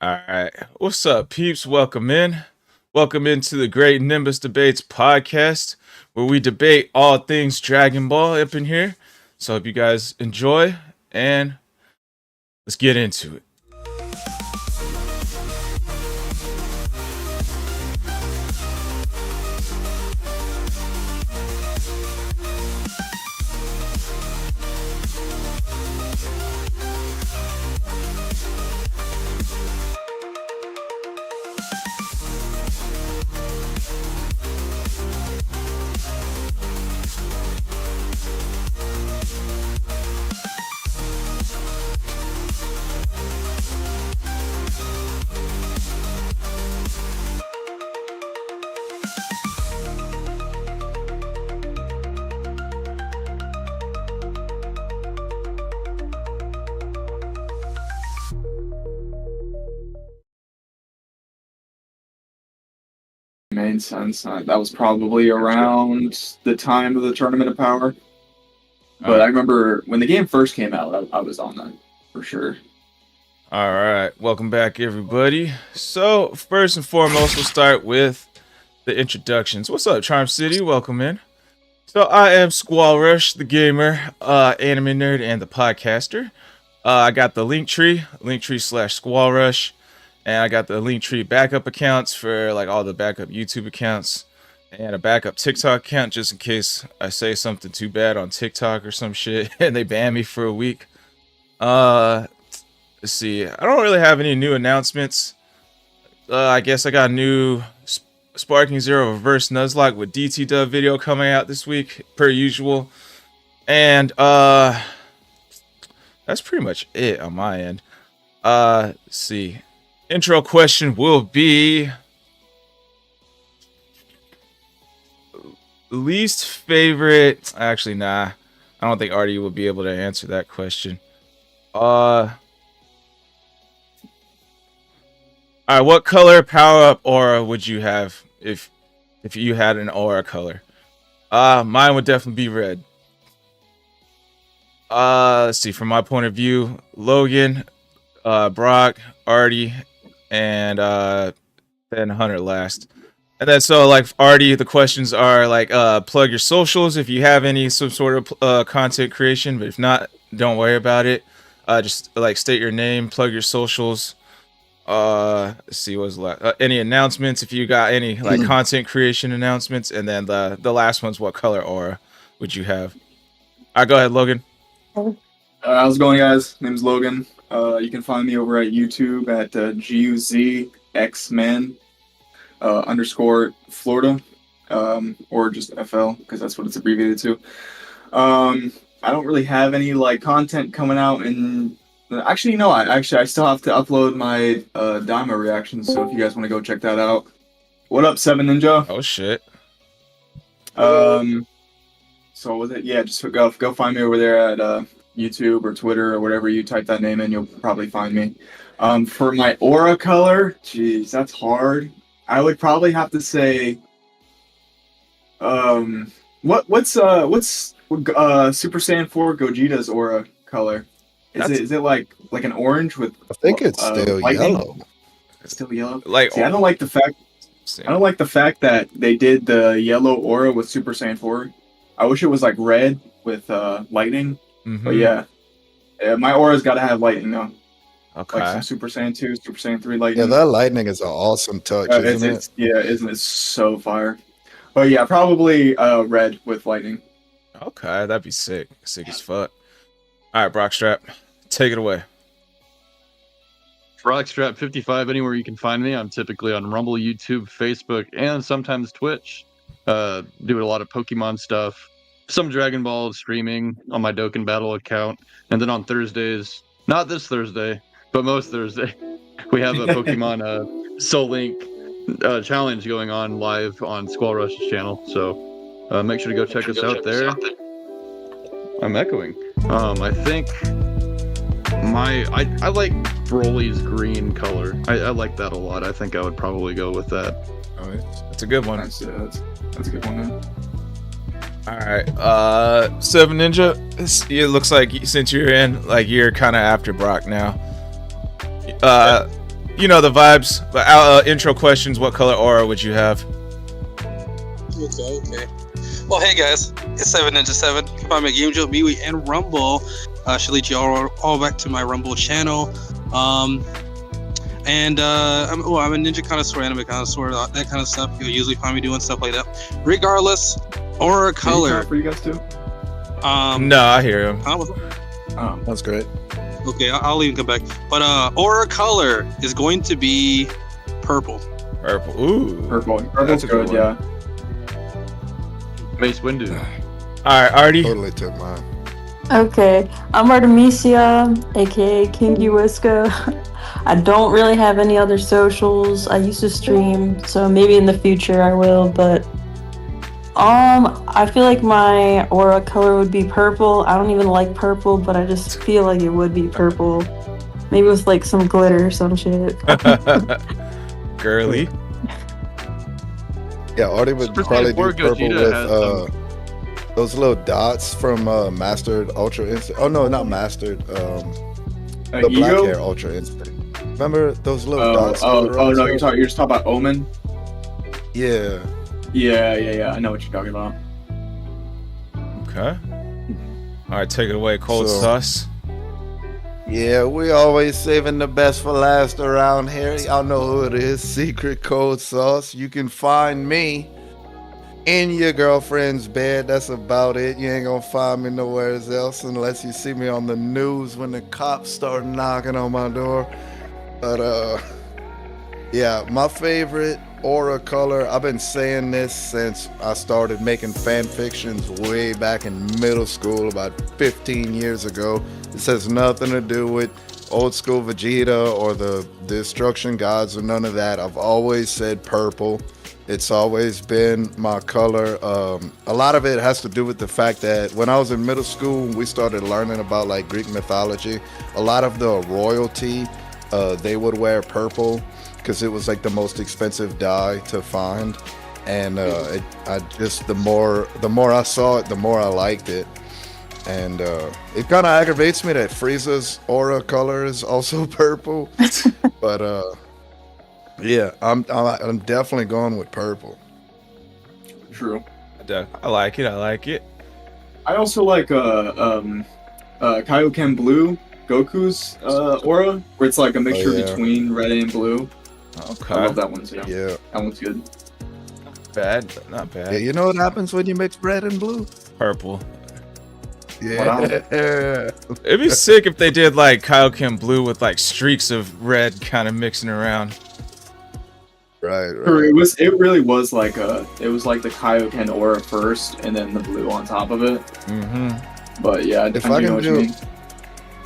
All right. What's up, peeps? Welcome in. Welcome into the Great Nimbus Debates podcast, where we debate all things Dragon Ball up in here. So, hope you guys enjoy, and let's get into it. Made sense. That was probably around the time of the Tournament of Power. But I remember when the game first came out, I was on that for sure. All right. Welcome back, everybody. So, first and foremost, we'll start with the introductions. What's up, Charm City? Welcome in. So, I am SquallRush, the gamer, anime nerd, and the podcaster. I got the Linktree /SquallRush. And I got the Linktree backup accounts for like all the backup YouTube accounts and a backup TikTok account just in case I say something too bad on TikTok or some shit and they ban me for a week. Let's see. I don't really have any new announcements. I guess I got a new Sparking Zero Reverse Nuzlocke with DT Dub video coming out this week per usual. And that's pretty much it on my end. Let's see. Intro question will be least favorite. Actually, nah. I don't think Artie will be able to answer that question. All right, what color power up aura would you have if you had an aura color? Mine would definitely be red. Let's see. From my point of view, Logan, Brock, Artie, and then Hunter last. And then so like Artie, the questions are like plug your socials if you have some sort of content creation, but if not, don't worry about it. Just like state your name, plug your socials. Let's see what's left. Any announcements if you got any like content creation announcements, and then the last one's what color aura would you have? All right, go ahead, Logan. How's it going, guys? Name's Logan. You can find me over at YouTube at GUZXmen _ Florida, or just FL because that's what it's abbreviated to. I don't really have any like content coming out, and actually no, I still have to upload my Daima reactions. So if you guys want to go check that out, what up, Seven Ninja? Oh shit. So with it, yeah, just go find me over there at YouTube or Twitter or whatever you type that name in, you'll probably find me. For my aura color, geez, that's hard. I would probably have to say, what's Super Saiyan 4 Gogeta's aura color? Is it like an orange with? I think it's still lightning? yellow. It's still yellow. Like, see, I don't like the fact that they did the yellow aura with Super Saiyan 4. I wish it was like red with lightning. Mm-hmm. But yeah, my aura's got to have lightning though. Okay. Like some Super Saiyan 2, Super Saiyan 3 lightning. Yeah, that lightning is an awesome touch, isn't it? Yeah, isn't it so fire? But yeah, probably red with lightning. Okay, that'd be sick. Sick as fuck. All right, Brockstrap, take it away. Brockstrap55, anywhere you can find me. I'm typically on Rumble, YouTube, Facebook, and sometimes Twitch. Doing a lot of Pokemon stuff. Some Dragon Ball streaming on my Dokkan Battle account. And then on Thursdays, not this Thursday, but most Thursday, we have a Pokemon Soul Link challenge going on live on SquallRush's channel. So make sure to go check us out there. I'm echoing. I think I like Broly's green color. I like that a lot. I think I would probably go with that. Oh, that's a good one. That's a good one, man. All right, Seven Ninja. It looks like since you're in, like you're kind of after Brock now. you know the vibes. Intro questions. What color aura would you have? Okay. Well, hey guys, it's 7Ninja7. You can find me at GameJoe, MeWe, and Rumble. Should lead you all back to my Rumble channel. I'm a ninja connoisseur, anime connoisseur, that kind of stuff. You'll usually find me doing stuff like that. Regardless, aura color. For you guys too. No, I hear him. That's great. Okay, I'll even come back. But aura color is going to be purple. Purple. Ooh. Purple. That's Purple's a good good, yeah. Mace Windu. All right, Artie. Totally took mine. Okay, I'm Artemisia, aka King Uiska. I don't really have any other socials. I used to stream, so maybe in the future I will, but I feel like my aura color would be purple. I don't even like purple, but I just feel like it would be purple. Maybe with like some glitter or some shit. Girly. Yeah, Artie would probably do purple with those little dots from Mastered Ultra Instinct. Oh no, not Mastered. The black hair Ultra Instinct. Remember those little dots? Oh no, you're just talking about Omen. Yeah. Yeah. I know what you're talking about. Okay. All right, take it away, Cold Sauce. Yeah, we always saving the best for last around here. Y'all know who it is. Secret Cold Sauce. You can find me in your girlfriend's bed. That's about it. You ain't gonna find me nowhere else unless you see me on the news when the cops start knocking on my door. But yeah, my favorite aura color, I've been saying this since I started making fan fictions way back in middle school about 15 years ago. This has nothing to do with old school Vegeta or the destruction gods or none of that. I've always said purple. It's always been my color. A lot of it has to do with the fact that when I was in middle school, we started learning about like Greek mythology. A lot of the royalty, they would wear purple because it was like the most expensive dye to find. And the more I saw it, the more I liked it. And it kind of aggravates me that Frieza's aura color is also purple. But yeah, I'm definitely going with purple. True. I like it. I also like Kaioken Blue, Goku's aura, where it's like a mixture between red and blue. Okay. I love that one too. Yeah. That one's good. Bad, but not bad. Yeah, you know what happens when you mix red and blue? Purple. Yeah. It'd be sick if they did like Kaioken Blue with like streaks of red kind of mixing around. Right. It really was like the Kaioken aura first, and then the blue on top of it. Mm-hmm. But yeah, if I can do,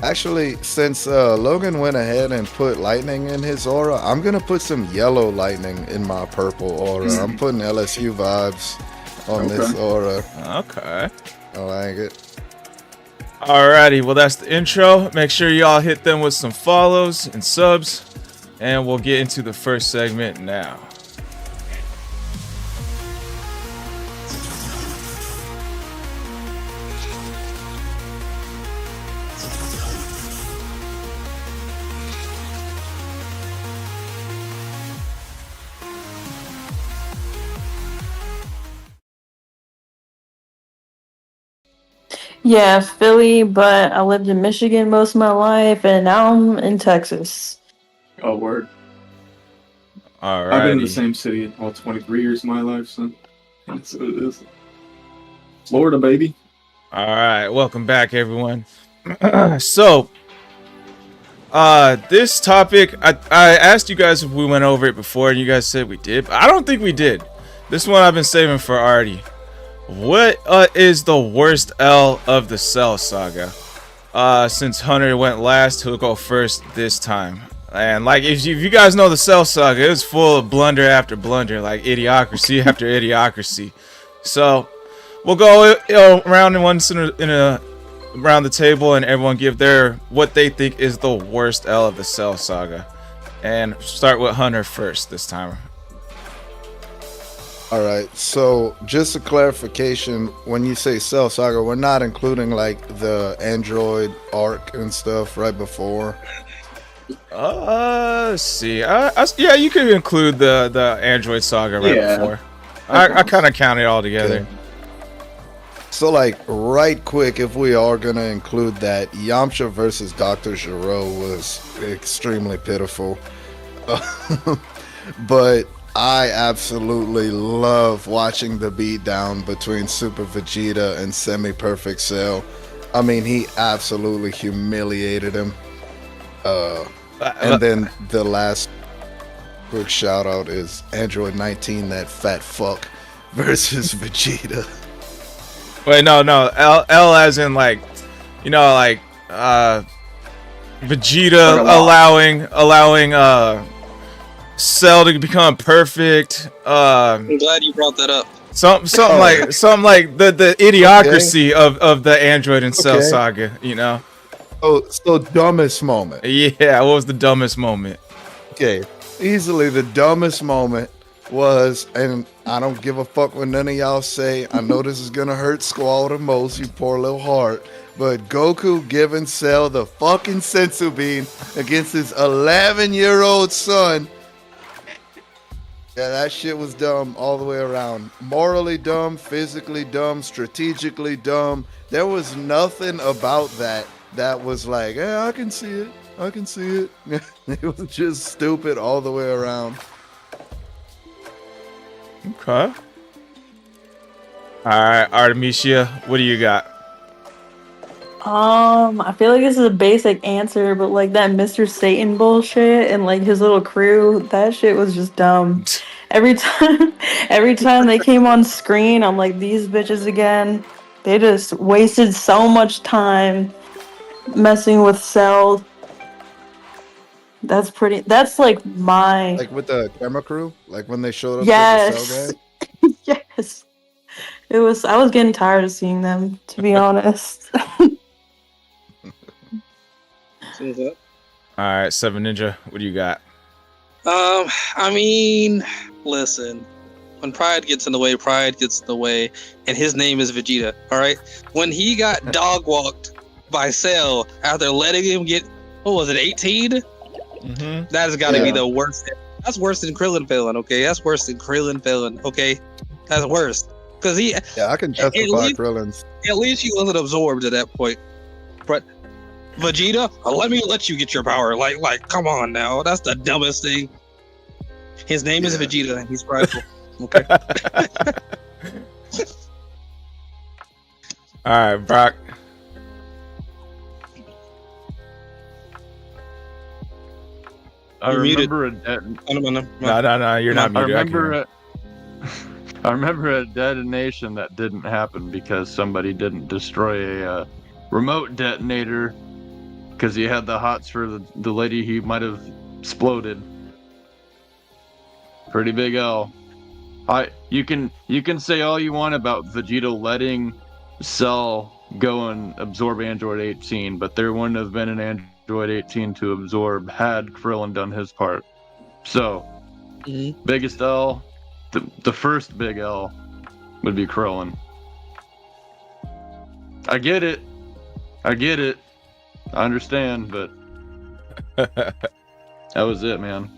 actually, since Logan went ahead and put lightning in his aura, I'm gonna put some yellow lightning in my purple aura. I'm putting LSU vibes on this aura. Okay. I like it. Alrighty, well that's the intro. Make sure y'all hit them with some follows and subs, and we'll get into the first segment now. Yeah, Philly, but I lived in Michigan most of my life, and now I'm in Texas. Oh, word. Alright. I've been in the same city all 23 years of my life, so that's what it is. Florida, baby. Alright, welcome back, everyone. So, this topic, I asked you guys if we went over it before, and you guys said we did, but I don't think we did. This one I've been saving for Artie. What is the worst L of the Cell Saga? Since Hunter went last, he'll go first this time. And like, if you guys know the Cell Saga, it was full of blunder after blunder, like idiocracy after idiocracy. So we'll go around around the table, and everyone give their what they think is the worst L of the Cell Saga. And start with Hunter first this time. All right, so just a clarification, when you say Cell Saga, we're not including like the Android arc and stuff right before. Let's see. Yeah, you could include the Android Saga right Yeah, before. that I counts. kind of count it all together. Okay. So, like, right quick, if we are gonna include that, Yamcha versus Dr. Gero was extremely pitiful. But I absolutely love watching the beatdown between Super Vegeta and Semi-Perfect Cell. I mean, he absolutely humiliated him. And then the last quick shout out is Android 19, that fat fuck, versus Vegeta. Wait, no. L as in like, you know, like Vegeta Like a lot. allowing Cell to become perfect. I'm glad you brought that up. Something like the idiocracy of the Android and Cell saga. You know. So dumbest moment. Yeah. What was the dumbest moment? Okay, easily the dumbest moment was, and I don't give a fuck what none of y'all say. I know this is gonna hurt Squall the most, you poor little heart. But Goku giving Cell the fucking sensu bean against his 11-year-old son. Yeah, that shit was dumb all the way around. Morally dumb, physically dumb, strategically dumb. There was nothing about that was like, yeah, I can see it. I can see it. It was just stupid all the way around. Okay. All right, Artemisia, what do you got? I feel like this is a basic answer, but like that Mr. Satan bullshit and like his little crew, that shit was just dumb. Every time they came on screen, I'm like, these bitches again. They just wasted so much time messing with Cell. That's like my Like with the camera crew, like when they showed up yes. to the Cell guy. Yes. I was getting tired of seeing them, to be honest. All right, Seven Ninja, what do you got? I mean, listen. When pride gets in the way, pride gets in the way, and his name is Vegeta. All right. When he got dog walked by Cell after letting him get, what was it, 18? Mm-hmm. That has got to be the worst. That's worse than Krillin failing. Okay, that's worse than Krillin failing. Okay, that's worse because he. Yeah, I can justify Krillin's. At least he wasn't absorbed at that point. But Vegeta, let you get your power. Like, come on now. That's the dumbest thing. His name is Vegeta, and he's prideful. Okay. All right, Brock. I You're remember No, you're not muted. I remember a detonation that didn't happen because somebody didn't destroy a remote detonator because he had the hots for the lady he might have exploded. Pretty big L. You can say all you want about Vegeta letting Cell go and absorb Android 18, but there wouldn't have been an Android 18 to absorb had Krillin done his part. So, biggest L, the first big L would be Krillin. I get it. I understand, but that was it, man.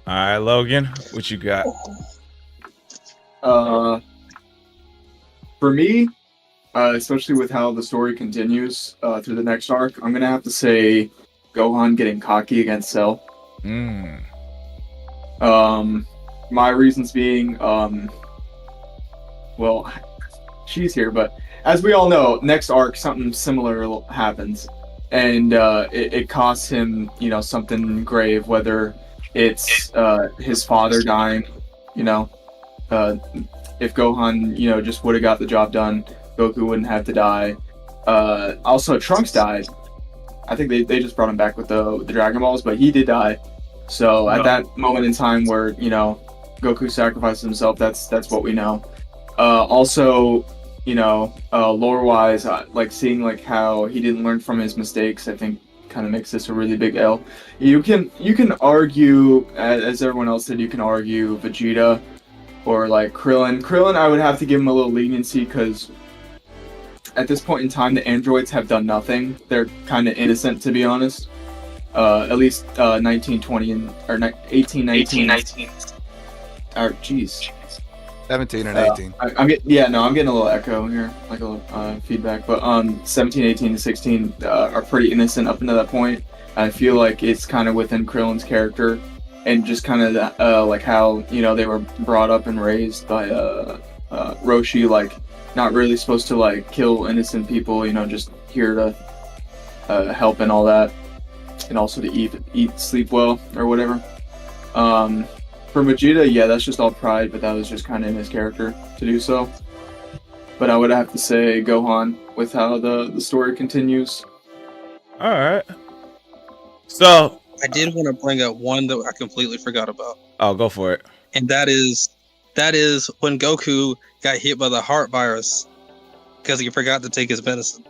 All right, Logan, what you got? For me, especially with how the story continues through the next arc, I'm gonna have to say Gohan getting cocky against Cell. My reasons being, well, she's here, but as we all know, next arc something similar happens, and it costs him, something grave, whether it's his father dying, if Gohan, just would have got the job done, Goku wouldn't have to die. Also, Trunks died. I think they just brought him back with the Dragon Balls, but he did die. So at that moment in time where, Goku sacrificed himself, that's what we know. Also, lore-wise, like seeing like how he didn't learn from his mistakes, I think kind of makes this a really big L. You can argue, as everyone else said, you can argue Vegeta or like Krillin. Krillin, I would have to give him a little leniency because at this point in time, the androids have done nothing. They're kind of innocent, to be honest. At least 1920 and or 1819. Or jeez. 17 and 18. I'm getting a little echo here, like a little feedback. But 17, 18, and 16 are pretty innocent up until that point. I feel like it's kind of within Krillin's character, and just kind of like how they were brought up and raised by Roshi, like not really supposed to like kill innocent people. Just here to help and all that, and also to eat, sleep well or whatever. For Vegeta, yeah, that's just all pride, but that was just kind of in his character to do so. But I would have to say Gohan with how the story continues. All right. So I did want to bring up one that I completely forgot about. Oh, go for it. And that is when Goku got hit by the heart virus because he forgot to take his medicine.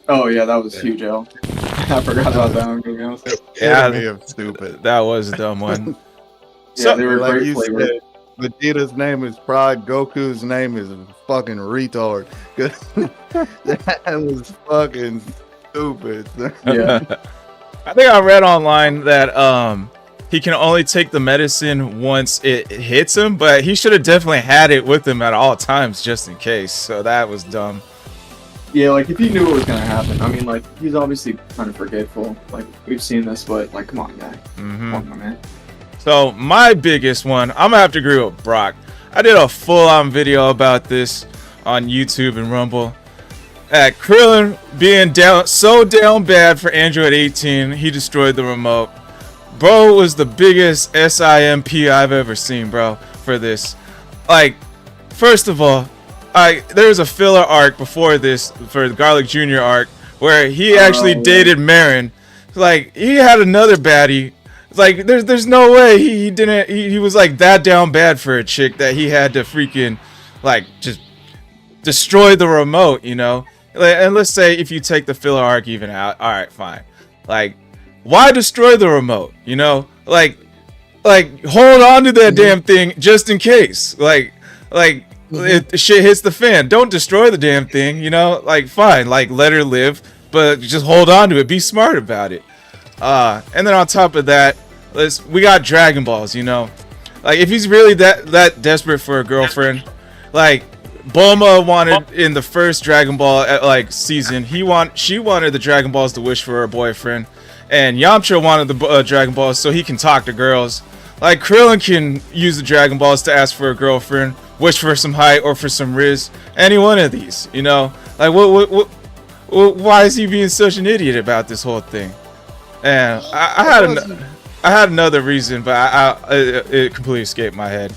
Oh yeah, that was huge, L. I forgot about that one. Yeah, stupid. That was a dumb one. Yeah, they were like great you flavor. said, Vegeta's name is Pride. Goku's name is fucking retard. That was fucking stupid. Yeah. I think I read online that he can only take the medicine once it hits him, but he should have definitely had it with him at all times just in case. So that was dumb. Yeah, like if he knew what was gonna happen. I mean, like he's obviously kind of forgetful. Like we've seen this, but like, come on, guy. Come on, my man. So my biggest one, I'm gonna have to agree with Brock. I did a full-on video about this on YouTube and Rumble. At Krillin being so down bad for Android 18, he destroyed the remote. Bro was the biggest SIMP I've ever seen, bro, for this. Like, first of all, there was a filler arc before this for the Garlic Jr. arc where he actually dated Marin. Like, he had another baddie. Like, there's no way he didn't. He was like that down bad for a chick that he had to freaking like just destroy the remote, And let's say if you take the filler arc even out, all right, fine. Like, why destroy the remote? Like hold on to that damn thing just in case. Like if shit hits the fan, don't destroy the damn thing. Like fine, like let her live, but just hold on to it. Be smart about it. And then on top of that, we got Dragon Balls, Like if he's really that desperate for a girlfriend, like Bulma wanted in the first Dragon Ball season, she wanted the Dragon Balls to wish for her boyfriend, and Yamcha wanted the Dragon Balls so he can talk to girls. Like Krillin can use the Dragon Balls to ask for a girlfriend, wish for some height or for some Riz. Any one of these, Like what why is he being such an idiot about this whole thing? And I had another reason, but it completely escaped my head.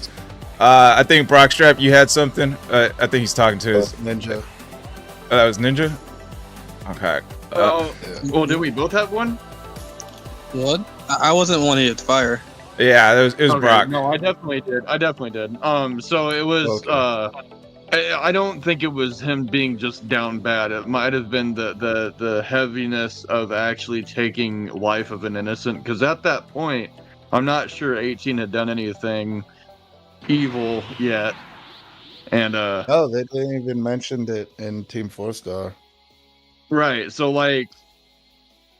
I think Brockstrap, you had something. I think he's talking to his Ninja. That was Ninja. Okay. Well, did we both have one? What? I wasn't one hit fire. Yeah, it was Brock. No, I definitely did. So it was. Okay. I don't think it was him being just down bad. It might have been the heaviness of actually taking life of an innocent. Because at that point, I'm not sure 18 had done anything evil yet. And oh, they didn't even mention it in Team 4-Star. Right. So like,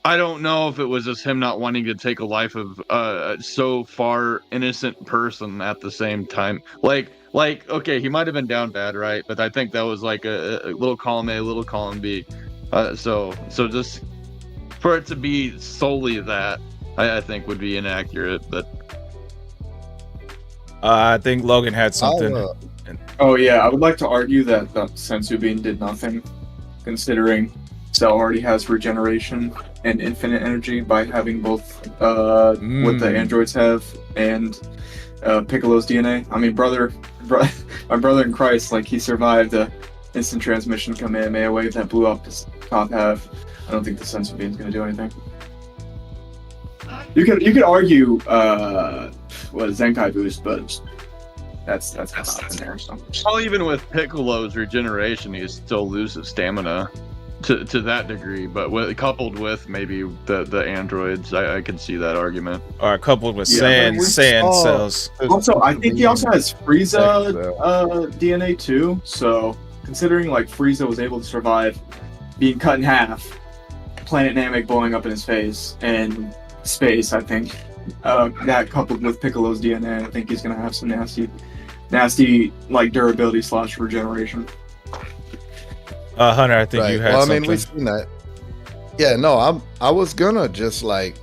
I don't know if it was just him not wanting to take a life of a so far innocent person at the same time. Like, okay, he might have been down bad, right? But I think that was like a little column A, little column B. So just for it to be solely that, I think would be inaccurate. But I think Logan had something. Oh yeah, I would like to argue that the Senzu Bean did nothing, considering Cell already has regeneration and infinite energy by having both what the androids have and Piccolo's DNA. I mean, my brother in Christ, like he survived the instant transmission Kamehameha wave that blew up his top half. I don't think the Senzu Bean's gonna do anything. You could argue Zenkai boost, but that's not in there. So. Well, even with Piccolo's regeneration, he still loses stamina to that degree. But coupled with maybe the androids, I could see that argument. Or coupled with sand cells. Also, I think he also has Frieza DNA too. So considering like Frieza was able to survive being cut in half, planet Namek blowing up in his face, and space, I think that coupled with Piccolo's DNA, I think he's gonna have some nasty like durability / regeneration. Hunter, I think Right. you had Well, I something. mean, we've seen that. Yeah, no, I was gonna just like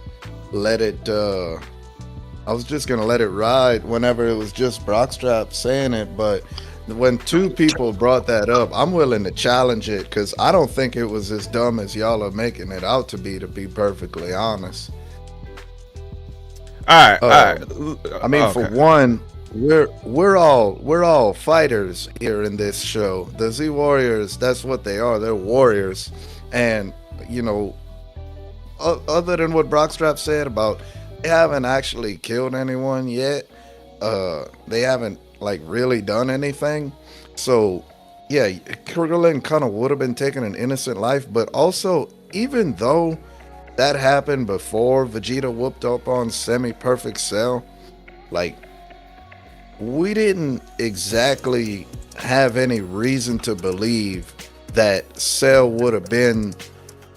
let it. I was just gonna let it ride whenever it was just Brockstrap saying it, but when two people brought that up, I'm willing to challenge it because I don't think it was as dumb as y'all are making it out to be perfectly honest. All right. I mean, for one, we're all fighters here in this show. The Z Warriors, that's what they are. They're warriors, and you know, other than what Brockstrap said about they haven't actually killed anyone yet. They haven't like really done anything. So yeah, Krillin kind of would have been taking an innocent life, but also even though that happened before Vegeta whooped up on Semi-Perfect Cell, like we didn't exactly have any reason to believe that Cell would have been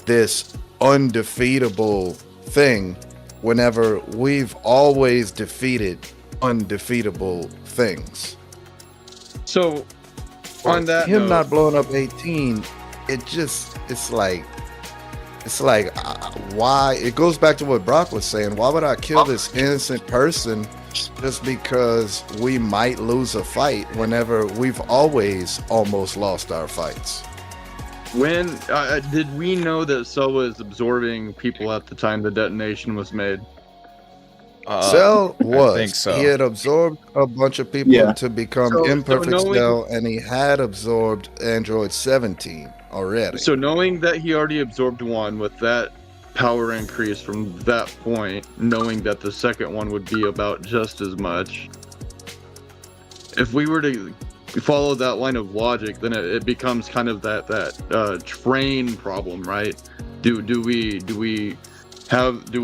this undefeatable thing whenever we've always defeated undefeatable things. So, on that him note, not blowing up 18, it's like why? It goes back to what Brock was saying. Why would I kill this innocent person just because we might lose a fight whenever we've always almost lost our fights? when did we know that Cell was absorbing people at the time the detonation was made? Cell was. I think so. He had absorbed a bunch of people to become So Imperfect knowing- Cell, and he had absorbed Android 17 already. So knowing that he already absorbed one with that power increase from that point, knowing that the second one would be about just as much, if we were to follow that line of logic, then it becomes kind of that train problem, right? Do we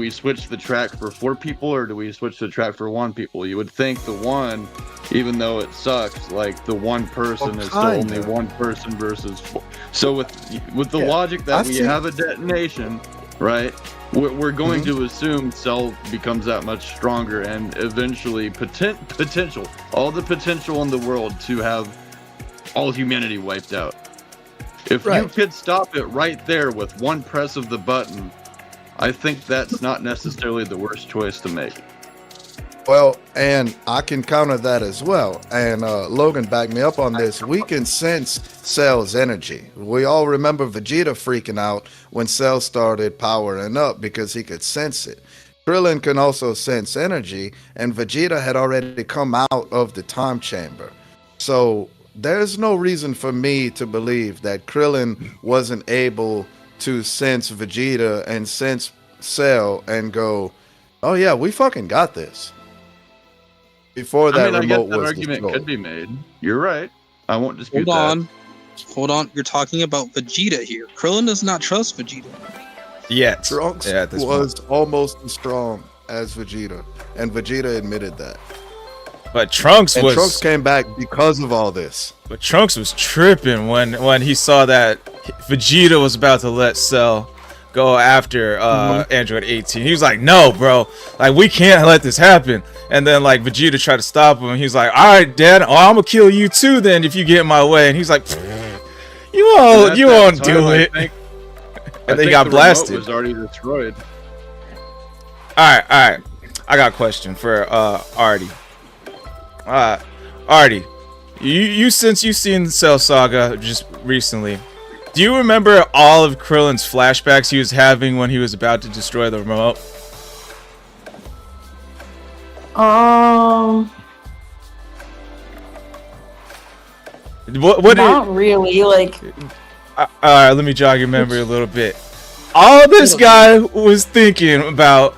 switch the track for 4 people, or do we switch the track for 1 people? You would think the one, even though it sucks, like the one person is still only one person versus 4. So with the logic that we have a detonation, right? We're going to assume Cell becomes that much stronger, and eventually all the potential in the world to have all humanity wiped out. If you could stop it right there with one press of the button, I think that's not necessarily the worst choice to make. Well, and I can counter that as well. And Logan backed me up on this. We can sense Cell's energy. We all remember Vegeta freaking out when Cell started powering up because he could sense it. Krillin can also sense energy, and Vegeta had already come out of the time chamber. So there's no reason for me to believe that Krillin wasn't able to sense Vegeta and sense Cell and go, oh yeah, we fucking got this. Before that I remote guess that was argument destroyed. could be made. You're right. I won't dispute that. Hold on. You're talking about Vegeta here. Krillin does not trust Vegeta. Yet. Trunks was almost as strong as Vegeta, and Vegeta admitted that. But Trunks came back because of all this. But Trunks was tripping when he saw that Vegeta was about to let Cell go after Android 18. He was like, no, bro, like we can't let this happen. And then like Vegeta tried to stop him, and he's like, all right, Dad, I'm gonna kill you too then if you get in my way. And he's like, you won't do it. And they got blasted. The remote was already destroyed. All right. I got a question for Artie. Artie, you since you've seen the Cell Saga just recently, do you remember all of Krillin's flashbacks he was having when he was about to destroy the remote? What not really, like. Alright, let me jog your memory a little bit. All this guy was thinking about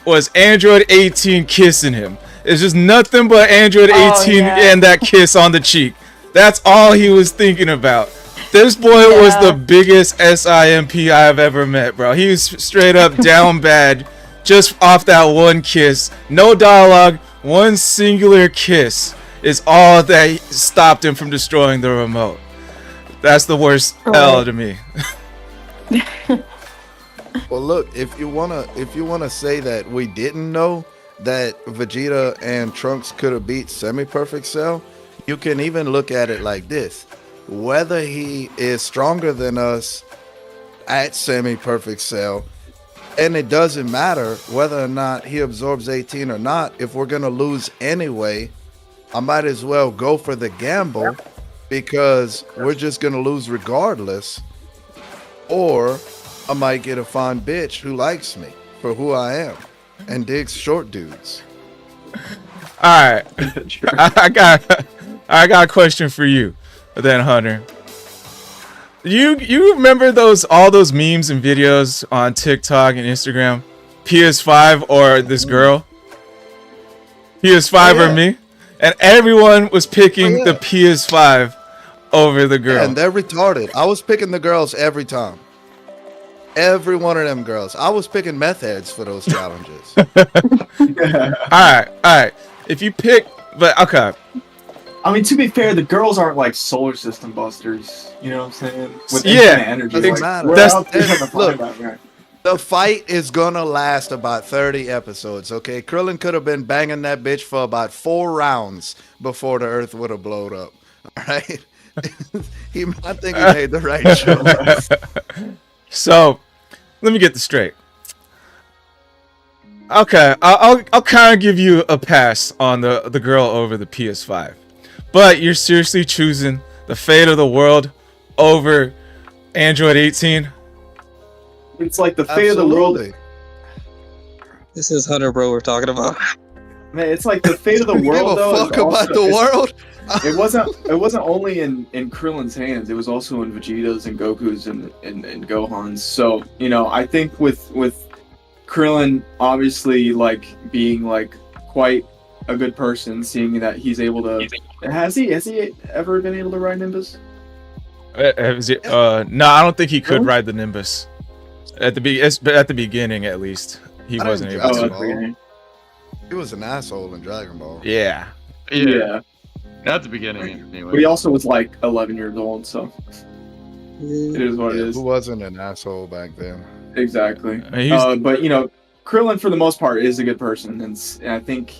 was Android 18 kissing him. It's just nothing but Android 18 and that kiss on the cheek. That's all he was thinking about. This boy was the biggest SIMP I've ever met, bro. He was straight up down bad just off that one kiss. No dialogue, one singular kiss is all that stopped him from destroying the remote. That's the worst L to me. Well, look, if you wanna say that we didn't know that Vegeta and Trunks could have beat Semi-Perfect Cell, you can even look at it like this: whether he is stronger than us at Semi-Perfect Cell, and it doesn't matter whether or not he absorbs 18 or not. If we're gonna lose anyway, I might as well go for the gamble, because we're just gonna lose regardless. Or I might get a fine bitch who likes me for who I am and digs short dudes. All right, I got a question for you, then, Hunter. You remember all those memes and videos on TikTok and Instagram? PS5 or this girl? PS5 or me? And everyone was picking the PS5 over the girl. And they're retarded. I was picking the girls every time. Every one of them girls. I was picking meth heads for those challenges. All right. If you pick, but okay. I mean, to be fair, the girls aren't like solar system busters. You know what I'm saying? With Yeah. energy. Doesn't Like, matter. we're That's- out there trying to find look. that guy. The fight is gonna last about 30 episodes, okay? Krillin could have been banging that bitch for about 4 rounds before the earth would have blown up. Alright? I think he made the right choice. So, let me get this straight. Okay, I'll kind of give you a pass on the girl over the PS5, but you're seriously choosing the fate of the world over Android 18? It's like the fate of the world. Absolutely. This is Hunter, bro. We're talking about. Man, it's like the fate of the Give world. a Though, fuck is about also- the world? It wasn't only in Krillin's hands. It was also in Vegeta's and Goku's and Gohan's. So I think with Krillin obviously like being like quite a good person, seeing that he's able to. Has he ever been able to ride Nimbus? No, I don't think he could Really? ride the Nimbus. At the beginning, at least, he I wasn't didn't able Dragon to. Ball. okay. He was an asshole in Dragon Ball. Yeah. Yeah, At the beginning, anyway. but he also was like 11 years old, so it is what it Yeah, is. who wasn't an asshole back then? Exactly. He's- But Krillin for the most part is a good person, and I think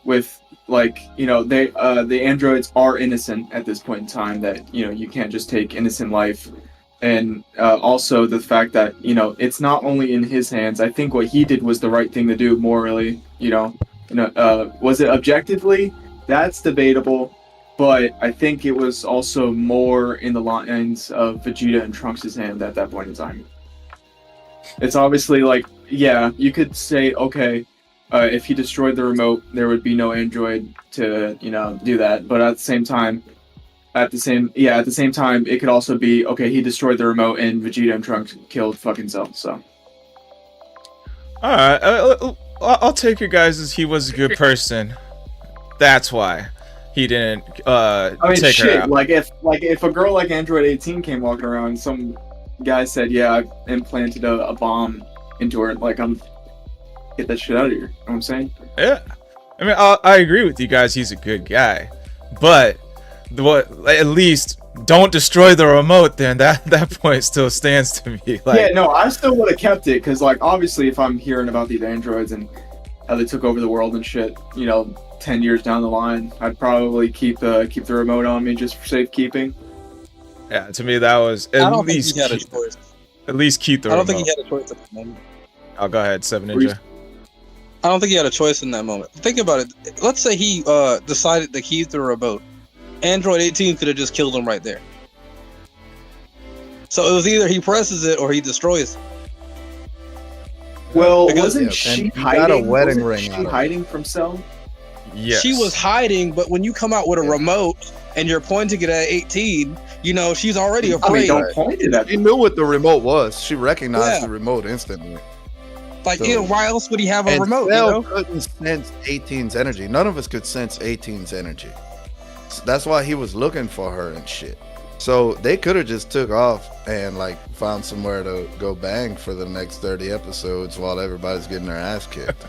with the androids are innocent at this point in time. That you can't just take innocent life, and also the fact that it's not only in his hands. I think what he did was the right thing to do morally. Was it objectively? That's debatable, but I think it was also more in the lines of Vegeta and Trunks' hand at that point in time. It's obviously you could say, okay, if he destroyed the remote, there would be no android to do that. But at the same time, it could also be, okay, he destroyed the remote and Vegeta and Trunks killed fucking Cell. So All right, I'll take your guys as he was a good person. That's why he didn't I mean, take her shit. out. If a girl like Android 18 came walking around, and some guy said, "Yeah, I implanted a bomb into her," get that shit out of here. You know what I'm saying? Yeah, I mean, I agree with you guys. He's a good guy, but at least don't destroy the remote. Then that point still stands to me. Yeah, no, I still would have kept it because, obviously, if I'm hearing about these androids and how they took over the world and shit, 10 years down the line, I'd probably keep the remote on me just for safekeeping. Yeah, to me that was I don't think he had a keep, choice. at least keep the I don't remote. think he had a choice at that moment. Oh, go ahead, Seven Ninja. I don't think he had a choice in that moment. Think about it. Let's say he decided to keep the remote. Android 18 could have just killed him right there. So it was either he presses it or he destroys it. Well, Because- wasn't Yeah, she and he hiding? got a wedding wasn't ring she out of it. hiding from Cell? Yes. She was hiding, but when you come out with a remote and you're pointing it at 18, she's already I mean, afraid. don't point it at She me. knew what the remote was. She recognized Yeah. the remote instantly. Why else would he have a And remote? Cell couldn't sense 18's energy. None of us could sense 18's energy. So that's why he was looking for her and shit. So they could have just took off and found somewhere to go bang for the next 30 episodes while everybody's getting their ass kicked.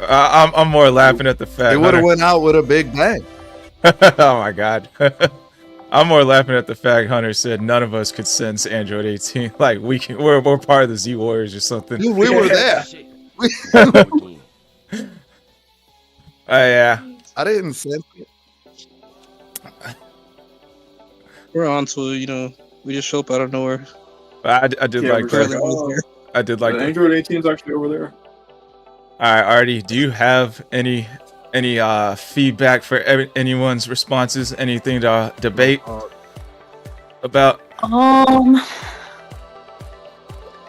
I'm more laughing at the fact. They would have went out with a big bang. Oh my god. I'm more laughing at the fact Hunter said none of us could sense Android 18. Like we're part of the Z Warriors or something. Dude, we were there. Yeah. I didn't sense it. We're on to we just show up out of nowhere. I did like we're that. like, I did like that. Android 18 is actually over there. All right, Artie, do you have any feedback for anyone's responses? Anything to debate about?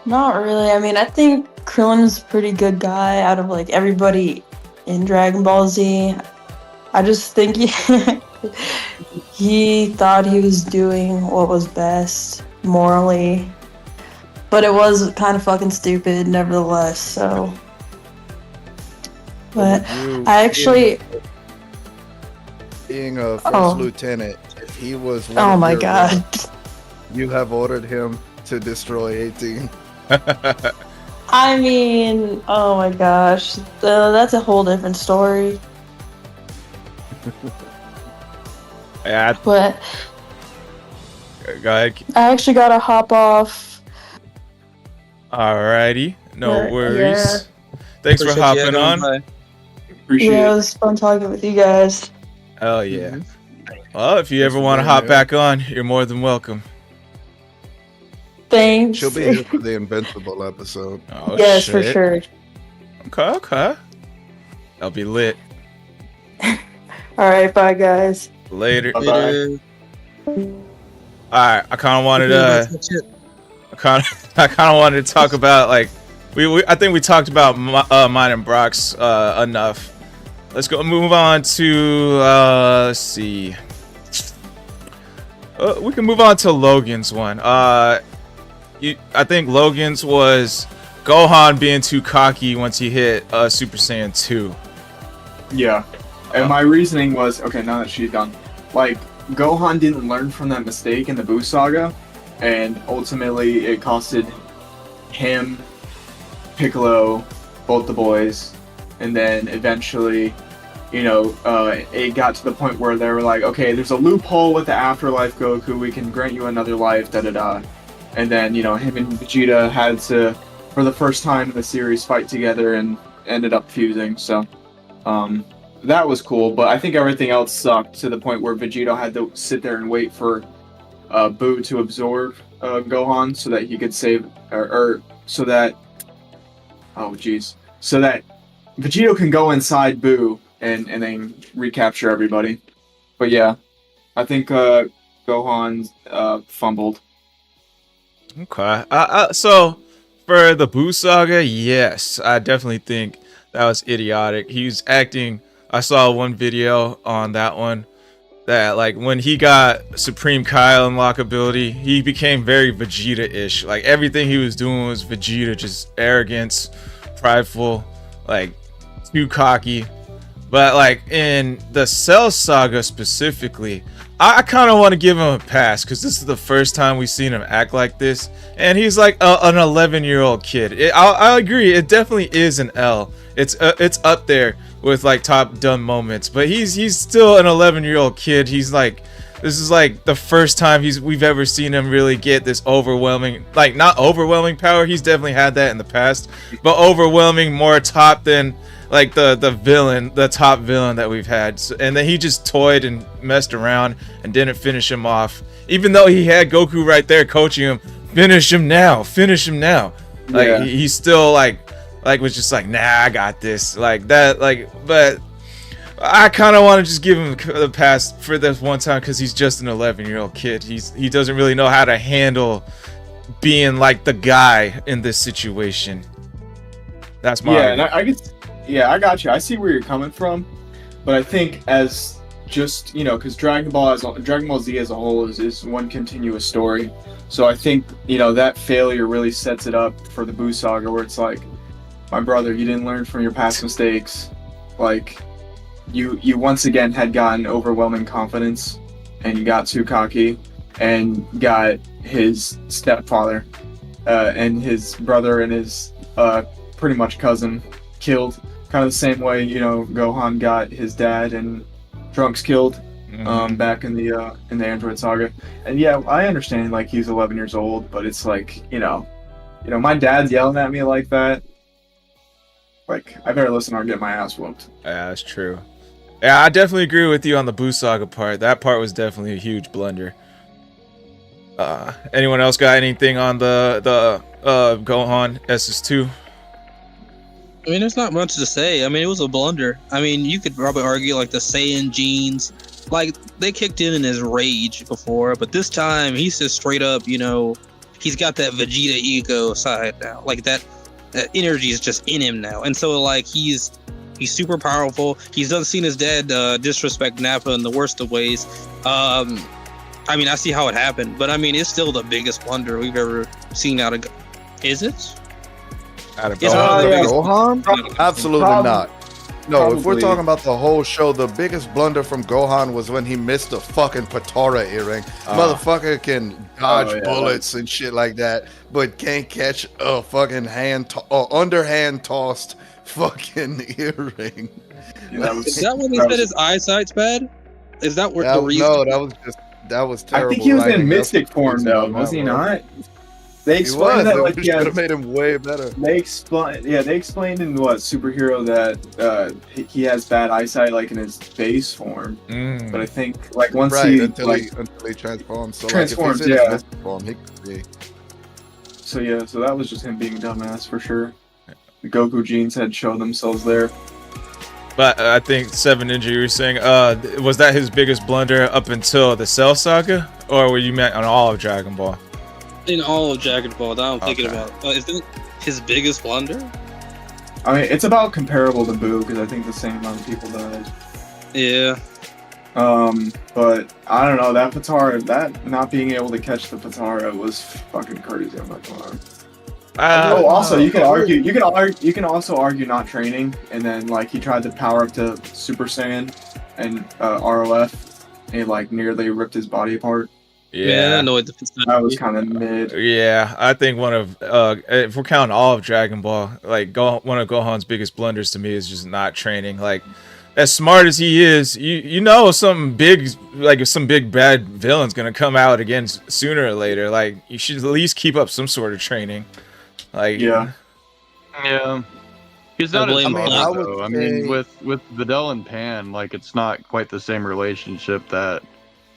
Not really. I mean, I think Krillin's a pretty good guy out of like everybody in Dragon Ball Z. I just think he thought he was doing what was best morally, but it was kind of fucking stupid nevertheless. So, but I actually being a first lieutenant, if he was one oh of my your god, ranks, you have ordered him to destroy 18. I mean, oh my gosh, that's a whole different story. Yeah. But Go ahead. I actually gotta hop off. Alrighty, no But, worries. yeah. Thanks for Appreciate you hopping having on. by. Appreciate Yeah, it it. was fun talking with you guys. Oh yeah. Well, if you ever want to being hop here. back on, you're more than welcome. Thanks. She'll be here for the Invincible episode. Oh, yes, for shit. sure. Okay. That'll be lit. All right, bye guys. Later. Bye-bye. Later. Alright, I kind of wanted to talk about like I think we talked about mine and Brock's enough. Let's go move on to let's see. We can move on to Logan's one. I think Logan's was Gohan being too cocky once he hit Super Saiyan 2. Yeah. And my reasoning was, okay, now that she's done, like, Gohan didn't learn from that mistake in the Buu saga, and ultimately it costed him, Piccolo, both the boys, and then eventually, it got to the point where they were like, okay, there's a loophole with the Afterlife Goku, we can grant you another life, da-da-da. And then, him and Vegeta had to, for the first time in the series, fight together and ended up fusing, so, that was cool, but I think everything else sucked to the point where Vegeta had to sit there and wait for Buu to absorb Gohan so that he could save, so that Vegeta can go inside Buu and then recapture everybody. But yeah, I think Gohan fumbled. Okay. So for the Buu saga, yes, I definitely think that was idiotic. He was acting. I saw one video on that one that like when he got Supreme Kai unlock ability, he became very Vegeta-ish. Like everything he was doing was Vegeta, just arrogance, prideful, like too cocky. But like in the Cell saga specifically, I kind of want to give him a pass because this is the first time we've seen him act like this, and he's like an 11-year-old kid. I agree, it definitely is an L. It's up there with like top dumb moments, but he's still an 11-year-old kid. He's like, this is like the first time we've ever seen him really get this overwhelming, like not overwhelming power. He's definitely had that in the past, but overwhelming, more top than like the top villain that we've had. So, and then he just toyed and messed around and didn't finish him off, even though he had Goku right there coaching him. Finish him now. Like Yeah. he's still like was just like, nah, I got this, like that, like. But I kind of want to just give him the pass for this one time because he's just an 11-year-old kid. He doesn't really know how to handle being like the guy in this situation. That's my Yeah, and I got you. I see where you're coming from, but I think as just because Dragon Ball Z as a whole is one continuous story. So I think that failure really sets it up for the Buu saga, where it's like, my brother, you didn't learn from your past mistakes. Like, you once again had gotten overwhelming confidence, and you got too cocky, and got his stepfather, and his brother and his pretty much cousin killed. Kind of the same way, Gohan got his dad and Trunks killed. back in the Android saga. And yeah, I understand like he's 11 years old, but it's like, my dad's yelling at me like that. Like, I better listen or get my ass whooped. Yeah, that's true. Yeah, I definitely agree with you on the Boo Saga part. That part was definitely a huge blunder. Anyone else got anything on the Gohan SS2? I mean, there's not much to say. I mean, it was a blunder. I mean, you could probably argue like the Saiyan genes, like they kicked in his rage before, but this time he's just straight up, he's got that Vegeta ego side now. Like that energy is just in him now, and so like he's super powerful. He's done seen his dad disrespect Nappa in the worst of ways. I mean, I see how it happened, but I mean, it's still the biggest blunder we've ever seen out of. Is it? Out of Gohan? Absolutely not. No, Probably. if we're talking about the whole show, the biggest blunder from Gohan was when he missed the fucking Potara earring. Motherfucker can dodge bullets and shit like that, but can't catch a fucking underhand tossed fucking earring. Is that when he said his eyesight's bad? Is that where the reason? No, that was terrible. I think he was writing. in Mystic form though, was he not? They explained that like should have made him way better. They explained in what superhero that he has bad eyesight like in his base form. But I think like once until he transforms. So transforms, like, if he's in his form, he could be. So that was just him being a dumbass for sure. The Goku genes had shown themselves there. But I think Seven Ninja, you were saying, was that his biggest blunder up until the Cell Saga, or were you meant on all of Dragon Ball? In all of Dragon Ball, now I'm thinking about it. Is it his biggest blunder? I mean, it's about comparable to Boo because I think the same amount of people died. Yeah. But I don't know, that Potara, that not being able to catch the Potara was fucking crazy. I'm not gonna lie. Also, you can also argue not training, and then like he tried to power up to Super Saiyan and ROF, and he like nearly ripped his body apart. Yeah, that was kind of mid. Yeah, I think one of if we're counting all of Dragon Ball, like one of Gohan's biggest blunders to me is just not training. Like, as smart as he is, you know something big, like if some big bad villain's gonna come out again sooner or later. Like, you should at least keep up some sort of training. Like, yeah. He's not as smart though. I mean, with Videl and Pan, like it's not quite the same relationship that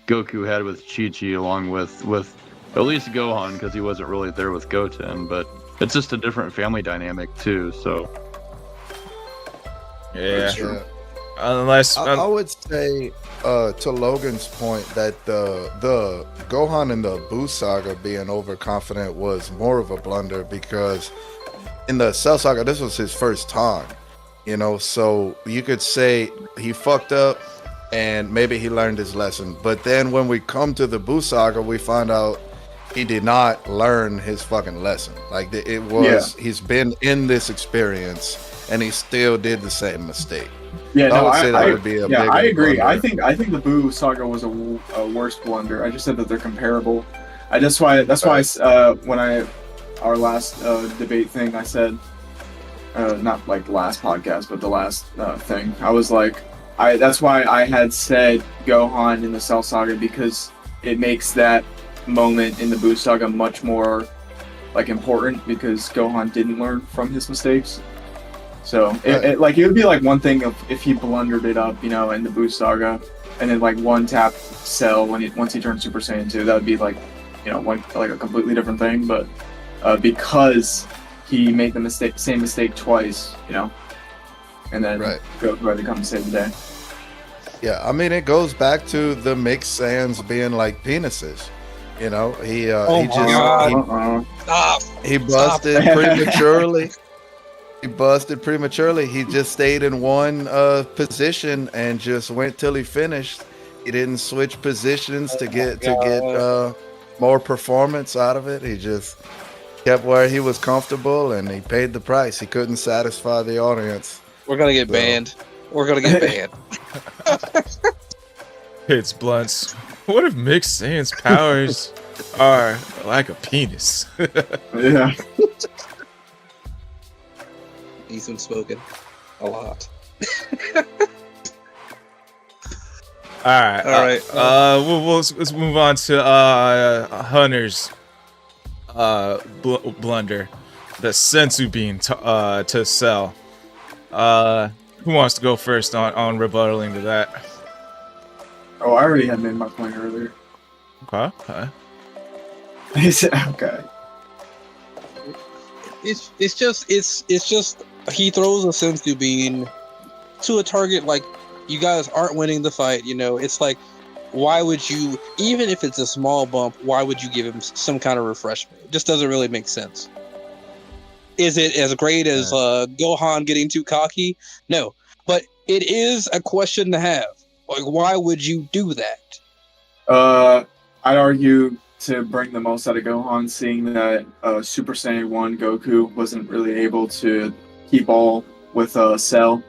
Goku had with Chi-Chi, along with at least Gohan, because he wasn't really there with Goten, but it's just a different family dynamic too. So yeah. Unless I would say to Logan's point that the Gohan and the Boo Saga being overconfident was more of a blunder, because in the Cell Saga this was his first time, so you could say he fucked up and maybe he learned his lesson. But then when we come to the Boo Saga, we find out he did not learn his fucking lesson. Like he's been in this experience and he still did the same mistake. Yeah, I would say that would be a big I agree. blunder. I think the Boo Saga was a worse blunder. I just said that they're comparable. That's why when our last debate thing, I said not like the last podcast, but the last thing, I was like, that's why I had said Gohan in the Cell Saga, because it makes that moment in the Boo Saga much more like important, because Gohan didn't learn from his mistakes. So it would be like one thing if he blundered it up, in the Boo Saga, and then like one tap Cell once he turned Super Saiyan 2, that would be like, like a completely different thing. But because he made the same mistake twice, and then Goku had to come save the day. Yeah, I mean, it goes back to the mixed Saiyans being like penises. He busted prematurely. He busted prematurely. He just stayed in one position and just went till he finished. He didn't switch positions to get more performance out of it. He just kept where he was comfortable, and he paid the price. He couldn't satisfy the audience. We're gonna get banned. We're gonna get banned. It's Blunts. What if mixed Saiyan's powers are like a penis? Yeah. He's been smoking a lot. right. All right. Let's move on to Hunter's blunder, the sensu bean to Cell. Who wants to go first on rebuttaling to that? Oh, I already had made my point earlier. Okay. Okay. It's just he throws a sensu bean to a target. Like, you guys aren't winning the fight. You know, it's like, why would you, even if it's a small bump, why would you give him some kind of refreshment? It just doesn't really make sense. Is it as great as Gohan getting too cocky? No, but it is a question to have. Like, why would you do that? I'd argue to bring the most out of Gohan, seeing that Super Saiyan 1 Goku wasn't really able to keep all with Cell.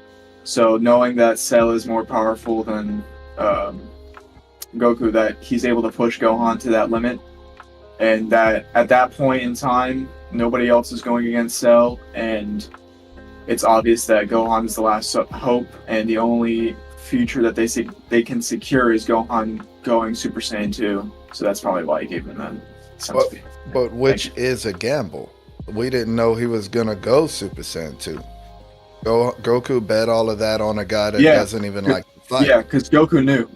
So knowing that Cell is more powerful than Goku, that he's able to push Gohan to that limit, and that at that point in time, nobody else is going against Cell, and it's obvious that Gohan is the last hope, and the only future that they can secure is Gohan going Super Saiyan 2. So that's probably why he gave him that. But which is a gamble. We didn't know he was gonna go Super Saiyan 2. Goku bet all of that on a guy that doesn't even like to fight. Yeah, because Goku knew.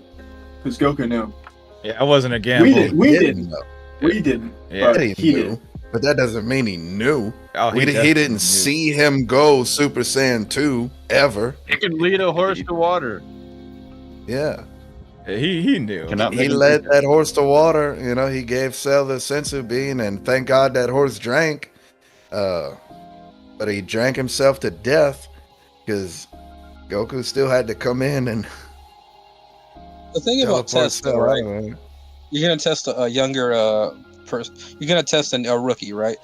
Yeah, it wasn't a gamble. We didn't know. We didn't. Yeah, but he knew. did. But that doesn't mean he knew. Oh, he didn't see him go Super Saiyan 2 ever. He can lead a horse to water. Yeah. He knew. He led that horse to water. You know, he gave Cell the sensu bean, and thank God that horse drank. But he drank himself to death because Goku still had to come in and. The thing about tests, though, right? You're gonna test a younger person. You're gonna test a rookie, right?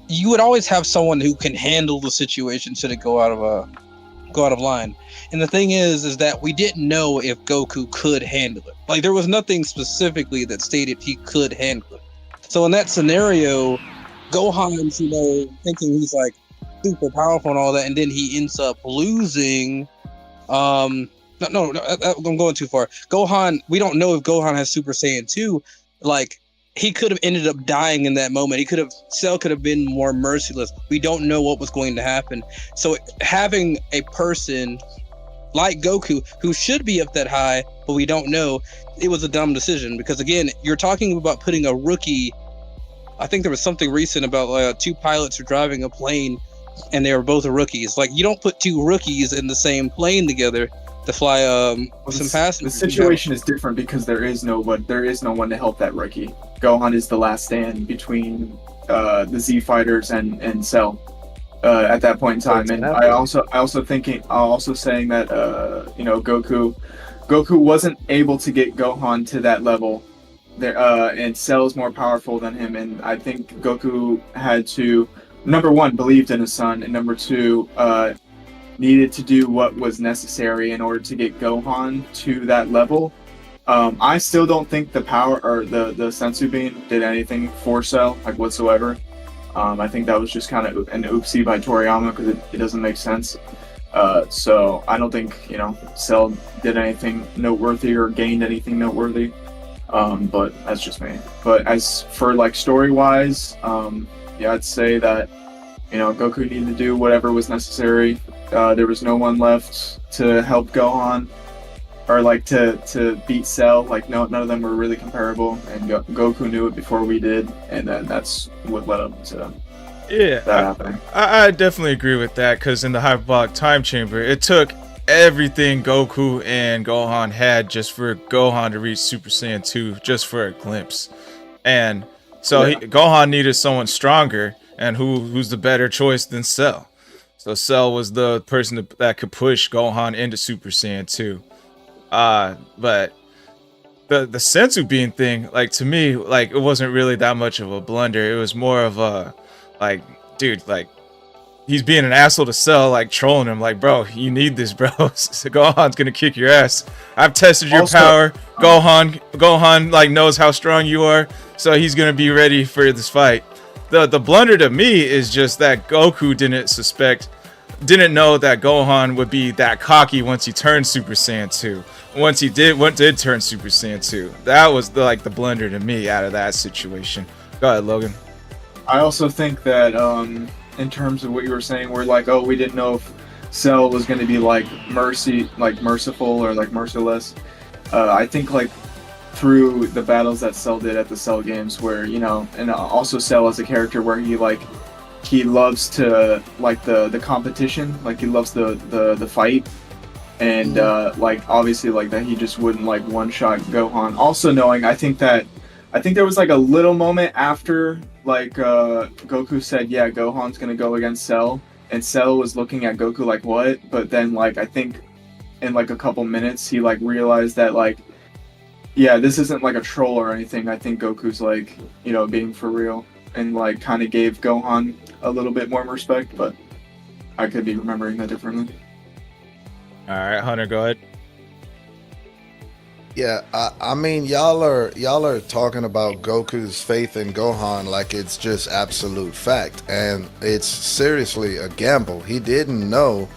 You would always have someone who can handle the situation should it go out of line. And the thing is that we didn't know if Goku could handle it. Like, there was nothing specifically that stated he could handle it. So in that scenario, Gohan's, thinking he's like super powerful and all that, and then he ends up losing. No, I'm going too far. Gohan, we don't know if Gohan has Super Saiyan 2. Like, he could have ended up dying in that moment. Cell could have been more merciless. We don't know what was going to happen. So having a person like Goku, who should be up that high, but we don't know, it was a dumb decision. Because again, you're talking about putting a rookie. I think there was something recent about two pilots are driving a plane, and they were both rookies. Like, you don't put two rookies in the same plane together to fly with some passengers. The situation is different because there is no one to help that rookie. Gohan is the last stand between the Z fighters and Cell at that point in time. And I also saying that Goku wasn't able to get Gohan to that level there, and Cell is more powerful than him. And I think Goku had to, number one, believed in his son, and number two, needed to do what was necessary in order to get Gohan to that level. I still don't think the power or the sensu bean did anything for Cell, like, whatsoever. I think that was just kind of an oopsie by Toriyama because it doesn't make sense. So I don't think Cell did anything noteworthy or gained anything noteworthy. But that's just me. But as for like story wise, I'd say that Goku needed to do whatever was necessary. There was no one left to help Gohan or like to beat Cell. Like none of them were really comparable, and Goku knew it before we did, and then that's what led up to that happening. I definitely agree with that, because in the hyperbolic time chamber, it took everything Goku and Gohan had just for Gohan to reach Super Saiyan 2, just for a glimpse. And so Gohan needed someone stronger, and who's the better choice than Cell? So Cell was the person that could push Gohan into Super Saiyan 2. But the sensu bean thing, like, to me, like, it wasn't really that much of a blunder. It was more of a, like, dude, like, he's being an asshole to Cell, like, trolling him, like, bro, you need this, bro. So Gohan's gonna kick your ass. I've tested your power. Gohan, like, knows how strong you are, so he's gonna be ready for this fight. The blunder to me is just that Goku didn't suspect didn't know that Gohan would be that cocky once he turned Super Saiyan 2. Once he did turn Super Saiyan 2. That was the blunder to me out of that situation. Go ahead, Logan. I also think that in terms of what you were saying, we're like, oh, we didn't know if Cell was going to be like merciful or like merciless. I think like through the battles that Cell did at the Cell games, where and also Cell as a character where he loves to like the competition, like he loves the fight, and like obviously like that he just wouldn't like one shot Gohan. Also knowing, I think there was like a little moment after like Goku said, yeah, Gohan's gonna go against Cell, and Cell was looking at Goku like, what? But then like I think in like a couple minutes he like realized that like, yeah, this isn't like a troll or anything. I think Goku's like, being for real, and like kind of gave Gohan a little bit more respect, but I could be remembering that differently. All right, Hunter, go ahead. Yeah, I mean, y'all are talking about Goku's faith in Gohan like it's just absolute fact, and it's seriously a gamble. He didn't know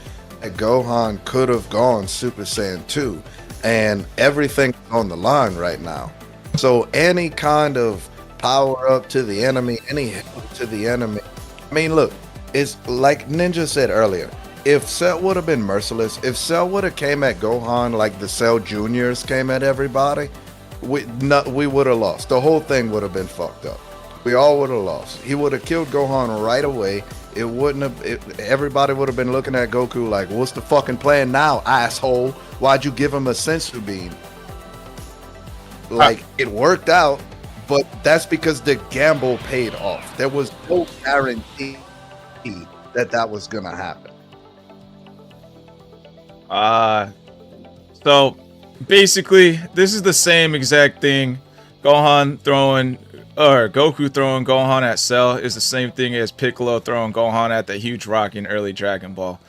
that Gohan could have gone Super Saiyan 2, and everything's on the line right now. So any kind of power up to the enemy, any help to the enemy. I mean, look, it's like Ninja said earlier. If Cell would have been merciless, if Cell would have came at Gohan like the Cell Juniors came at everybody, we would have lost. The whole thing would have been fucked up. We all would have lost. He would have killed Gohan right away. It wouldn't have. Everybody would have been looking at Goku like, "What's the fucking plan now, asshole? Why'd you give him a sensu bean?" Like it worked out, but that's because the gamble paid off. There was no guarantee that was gonna happen. So basically, this is the same exact thing. Goku throwing Gohan at Cell is the same thing as Piccolo throwing Gohan at the huge rock in early Dragon Ball.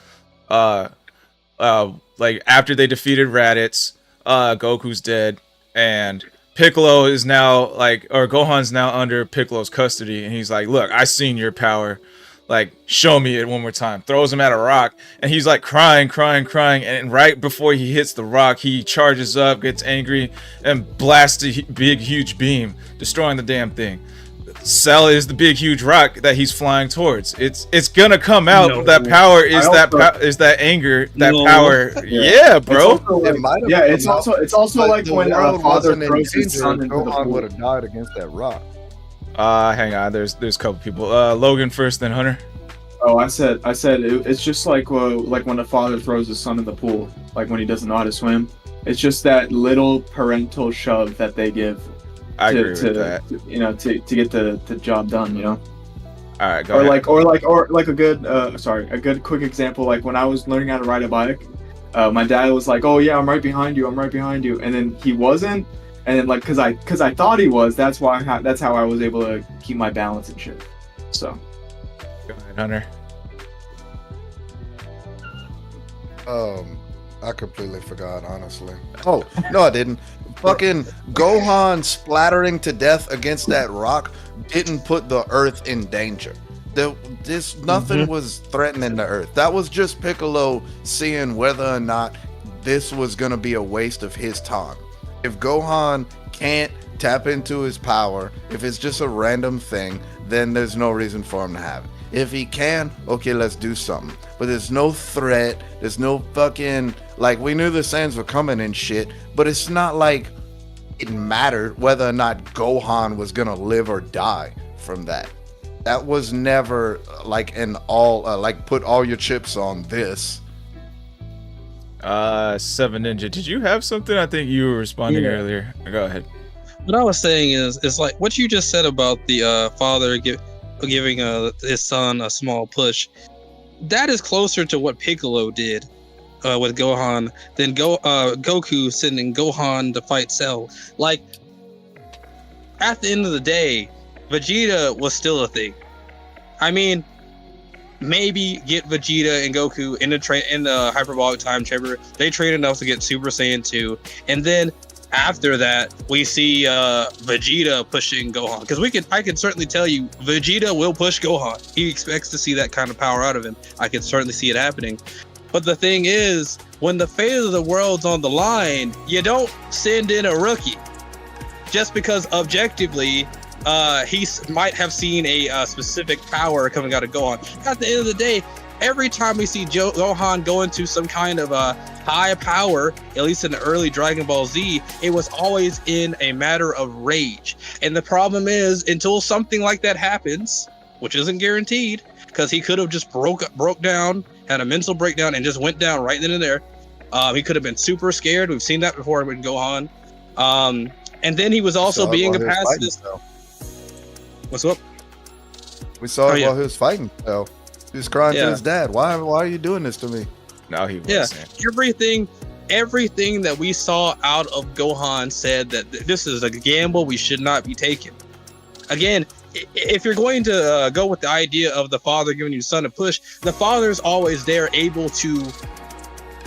Like after they defeated Raditz, Goku's dead, and Piccolo is now Gohan's now under Piccolo's custody, and he's like, "Look, I seen your power. Like, show me it one more time." Throws him at a rock, and he's like crying, and right before he hits the rock, he charges up, gets angry, and blasts a big, huge beam, destroying the damn thing. Cell is the big, huge rock that he's flying towards. It's gonna come out. That power is that anger, that power. Yeah, bro. It's also like when father throws his son into the pool. Gohan would have died against that rock. Hang on. There's a couple people. Logan first, then Hunter. Oh, I said it's just like when a father throws his son in the pool, like when he doesn't know how to swim. It's just that little parental shove that they give. I agree with that. To get the job done. All right, go ahead. Or a good quick example. Like when I was learning how to ride a bike, my dad was like, "Oh yeah, I'm right behind you," and then he wasn't. And then, like, cause I thought he was. That's how I was able to keep my balance and shit. So, go ahead, Hunter. I completely forgot, honestly. Oh no, I didn't. Fucking Gohan splattering to death against that rock didn't put the Earth in danger. Nothing was threatening the Earth. That was just Piccolo seeing whether or not this was gonna be a waste of his time. If Gohan can't tap into his power, if it's just a random thing, then there's no reason for him to have it. If he can, okay, let's do something. But there's no threat, there's no fucking, like, we knew the Saiyans were coming and shit, but it's not like it mattered whether or not Gohan was gonna live or die from that. That was never like put all your chips on this. Seven Ninja, did you have something? I think you were responding earlier. Go ahead. What I was saying is, it's like what you just said about the father giving his son a small push. That is closer to what Piccolo did with Gohan than Goku sending Gohan to fight Cell. Like, at the end of the day, Vegeta was still a thing. I mean, maybe get Vegeta and Goku in the hyperbolic time chamber. They train enough to get Super Saiyan 2, and then after that, we see Vegeta pushing Gohan, because I can certainly tell you Vegeta will push Gohan. He expects to see that kind of power out of him. I can certainly see it happening. But the thing is, when the fate of the world's on the line, you don't send in a rookie just because objectively he might have seen a specific power coming out of Gohan. At the end of the day, every time we see Gohan go into some kind of high power, at least in the early Dragon Ball Z, it was always in a matter of rage. And the problem is, until something like that happens, which isn't guaranteed, because he could have just broke down, had a mental breakdown, and just went down right then and there. He could have been super scared. We've seen that before with Gohan. And then he was also being incapacitated. What's up? We saw it while he was fighting. So he was crying to his dad. Why are you doing this to me? No, he wasn't. Everything that we saw out of Gohan said that this is a gamble we should not be taking. Again, if you're going to go with the idea of the father giving you the son a push, the father's always there, able to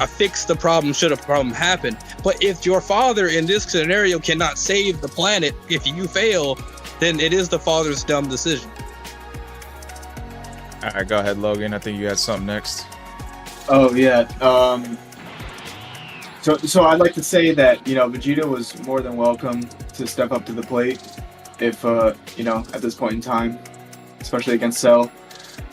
fix the problem should a problem happen. But if your father in this scenario cannot save the planet, if you fail, then it is the father's dumb decision. All right, go ahead, Logan. I think you had something next. Oh yeah. So I'd like to say that Vegeta was more than welcome to step up to the plate if at this point in time, especially against Cell,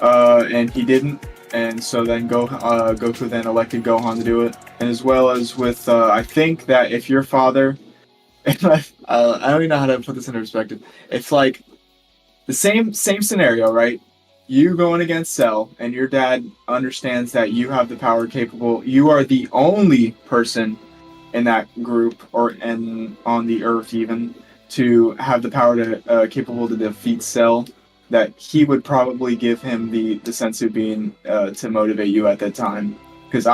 and he didn't, and so then Goku then elected Gohan to do it, and as well as with I think that if your father, I don't even know how to put this into perspective. It's like the same scenario, right? You going against Cell, and your dad understands that you have the power capable. You are the only person in that group, and on the Earth even, to have the power to capable to defeat Cell. That he would probably give him the senzu bean to motivate you at that time. Because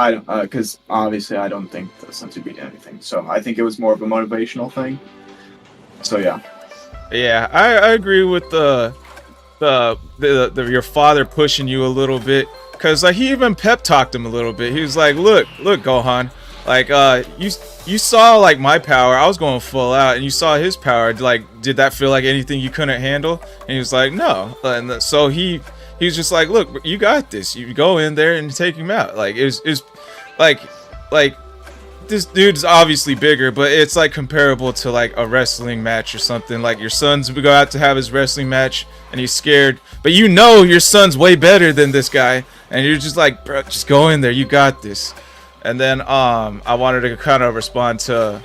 obviously I don't think the senzu bean did anything. So I think it was more of a motivational thing. So yeah. Yeah, I agree with your father pushing you a little bit, because like he even pep talked him a little bit. He was like, look Gohan, like you saw like my power, I was going full out, and you saw his power, like did that feel like anything you couldn't handle? And he was like, no. And so he was just like, look, you got this, you go in there and take him out. Like it's like this dude's obviously bigger, but it's like comparable to like a wrestling match or something. Like your son's go out to have his wrestling match and he's scared, but your son's way better than this guy, and you're just like, bro, just go in there, you got this. And then I wanted to kind of respond to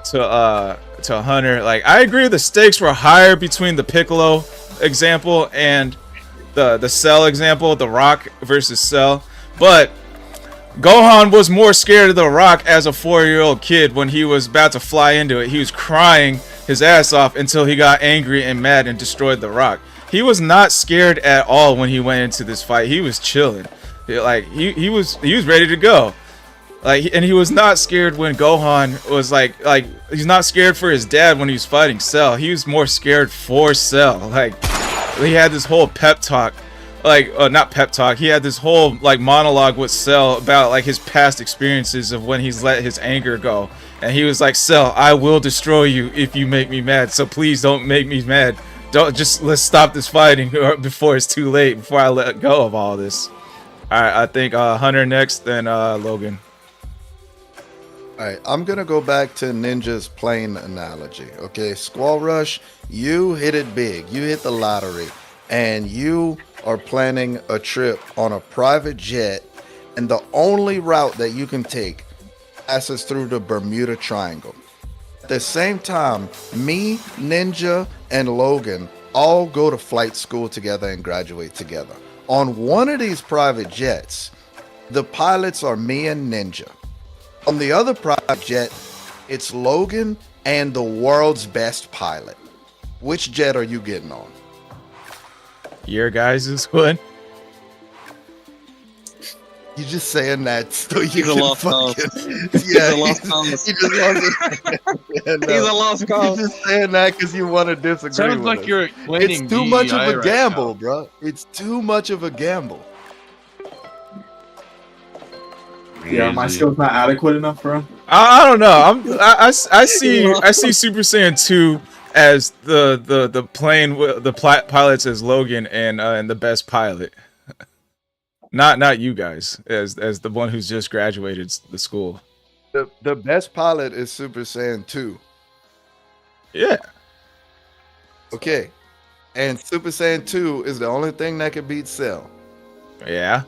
Hunter. Like I agree the stakes were higher between the Piccolo example and the Cell example, the Rock versus Cell, but Gohan was more scared of the Rock as a 4-year-old kid. When he was about to fly into it, he was crying his ass off until he got angry and mad and destroyed the Rock. He was not scared at all when he went into this fight. He was chilling. Like he was ready to go. And he was not scared when Gohan was like he's not scared for his dad when he was fighting Cell. He was more scared for Cell. Like he had this whole pep talk. Not pep talk, he had this whole like monologue with Cell about like his past experiences of when he's let his anger go, and he was like, Cell, I will destroy you if you make me mad, so please don't make me mad. Let's stop this fighting before it's too late, before I let go of all this. Alright, I think Hunter next, then Logan. Alright, I'm gonna go back to Ninja's plane analogy. Okay, Squall Rush, you hit it big, you hit the lottery, and you are planning a trip on a private jet, and the only route that you can take passes through the Bermuda Triangle. At the same time, me, Ninja, and Logan all go to flight school together and graduate together. On one of these private jets, the pilots are me and Ninja. On the other private jet, it's Logan and the world's best pilot. Which jet are you getting on? Your guys' one. You just saying that so you He's a can lost cause. fucking... He's Yeah, a lost cause. he just lost it. Yeah, no. He's a lost cause. You're just saying that because you want to disagree Sounds with like us. you're explaining It's too much of DEI a right gamble, now. bro. It's too much of a gamble. Yeah, my skill's not adequate enough, bro. I don't know. I see Super Saiyan 2 as the plane the pilots as Logan and the best pilot. Not you guys as the one who's just graduated the school. The best pilot is Super Saiyan 2. Yeah. Okay. And Super Saiyan 2 is the only thing that can beat Cell. Yeah.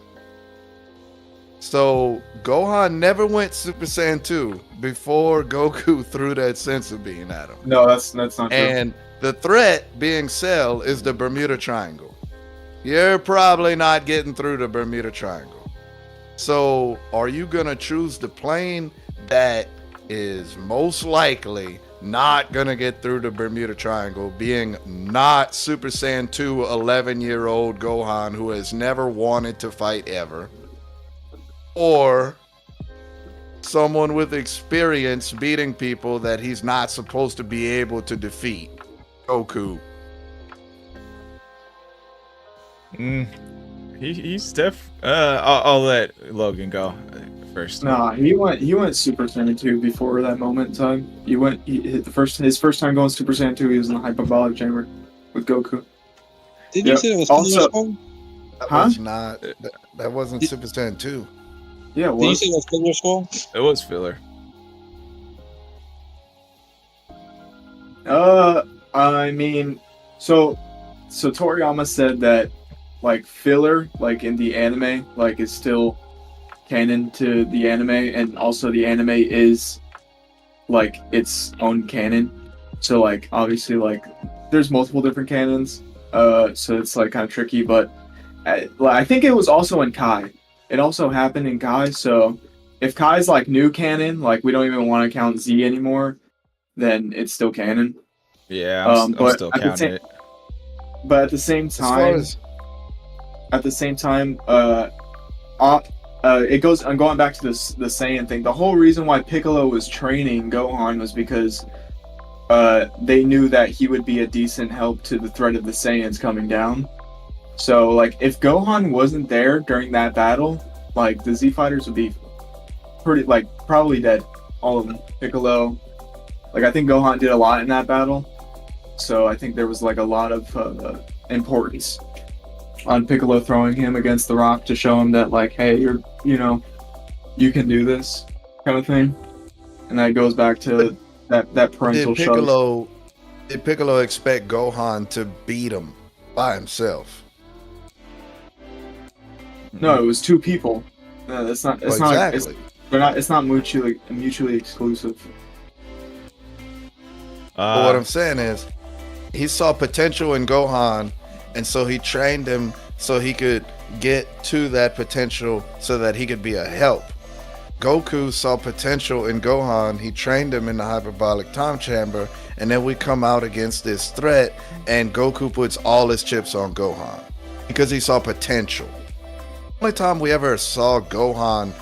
So Gohan never went Super Saiyan 2 before Goku threw that sensor beam at him. No, that's not true. And the threat being Cell is the Bermuda Triangle. You're probably not getting through the Bermuda Triangle. So are you going to choose the plane that is most likely not going to get through the Bermuda Triangle, being not Super Saiyan 2 11-year-old Gohan who has never wanted to fight ever? Or someone with experience beating people that he's not supposed to be able to defeat? Goku. He's I'll let Logan go first. Nah, he went Super Saiyan 2 before that moment in time. His first time going Super Saiyan 2, he was in the hyperbolic chamber with Goku. Did you say that was Also- Pillar That Huh? was not. That wasn't Super Saiyan 2. Yeah, Did you what? say that was Pillar Skull? It was filler. I mean, so Toriyama said that like filler, like in the anime, like is still canon to the anime, and also the anime is like its own canon. So like obviously like there's multiple different canons, so it's like kind of tricky. But I think it was also in Kai. It also happened in Kai. So if Kai's like new canon, like we don't even want to count Z anymore, then it's still canon. Yeah, I'm but still at the counting same- it. But at the same time, it goes. I'm going back to this the Saiyan thing. The whole reason why Piccolo was training Gohan was because they knew that he would be a decent help to the threat of the Saiyans coming down. So like, if Gohan wasn't there during that battle, like the Z fighters would be probably dead, all of them. Piccolo, like I think Gohan did a lot in that battle. So I think there was like a lot of importance on Piccolo throwing him against the rock to show him that like, hey, you can do this kind of thing. And that goes back to that parental shove. Did Piccolo expect Gohan to beat him by himself? No, it was two people. No, it's not. It's not. Exactly. It's not mutually exclusive. But what I'm saying is, he saw potential in Gohan, and so he trained him so he could get to that potential so that he could be a help. Goku saw potential in Gohan, he trained him in the hyperbolic time chamber, and then we come out against this threat, and Goku puts all his chips on Gohan because he saw potential. The only time we ever saw Gohan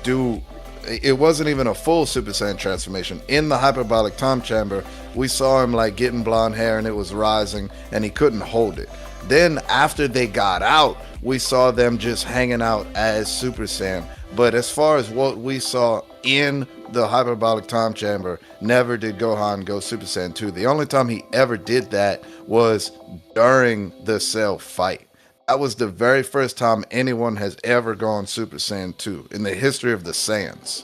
do, it wasn't even a full Super Saiyan transformation. In the hyperbolic time chamber, we saw him like getting blonde hair and it was rising and he couldn't hold it. Then after they got out, we saw them just hanging out as Super Saiyan. But as far as what we saw in the hyperbolic time chamber, never did Gohan go Super Saiyan 2. The only time he ever did that was during the Cell fight. That was the very first time anyone has ever gone Super Saiyan 2 in the history of the Saiyans.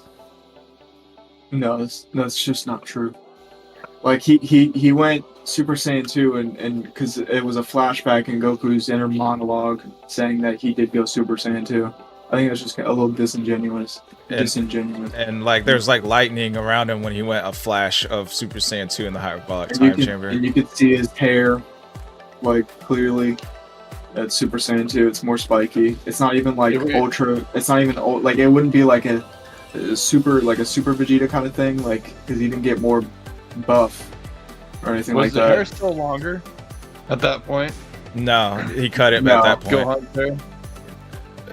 No, that's just not true. Like he went Super Saiyan 2 and because it was a flashback in Goku's inner monologue saying that he did go Super Saiyan 2. I think that's just a little disingenuous. And like there's like lightning around him when he went a flash of Super Saiyan 2 in the hyperbolic time chamber. And you could see his hair, like clearly. At Super Saiyan 2, it's more spiky. It's not even like ultra. It's not even like it wouldn't be like a super Vegeta kind of thing. Like because he didn't get more buff or anything like that. Was the hair still longer at that point? No, he cut it No. at that point. Gohan's hair?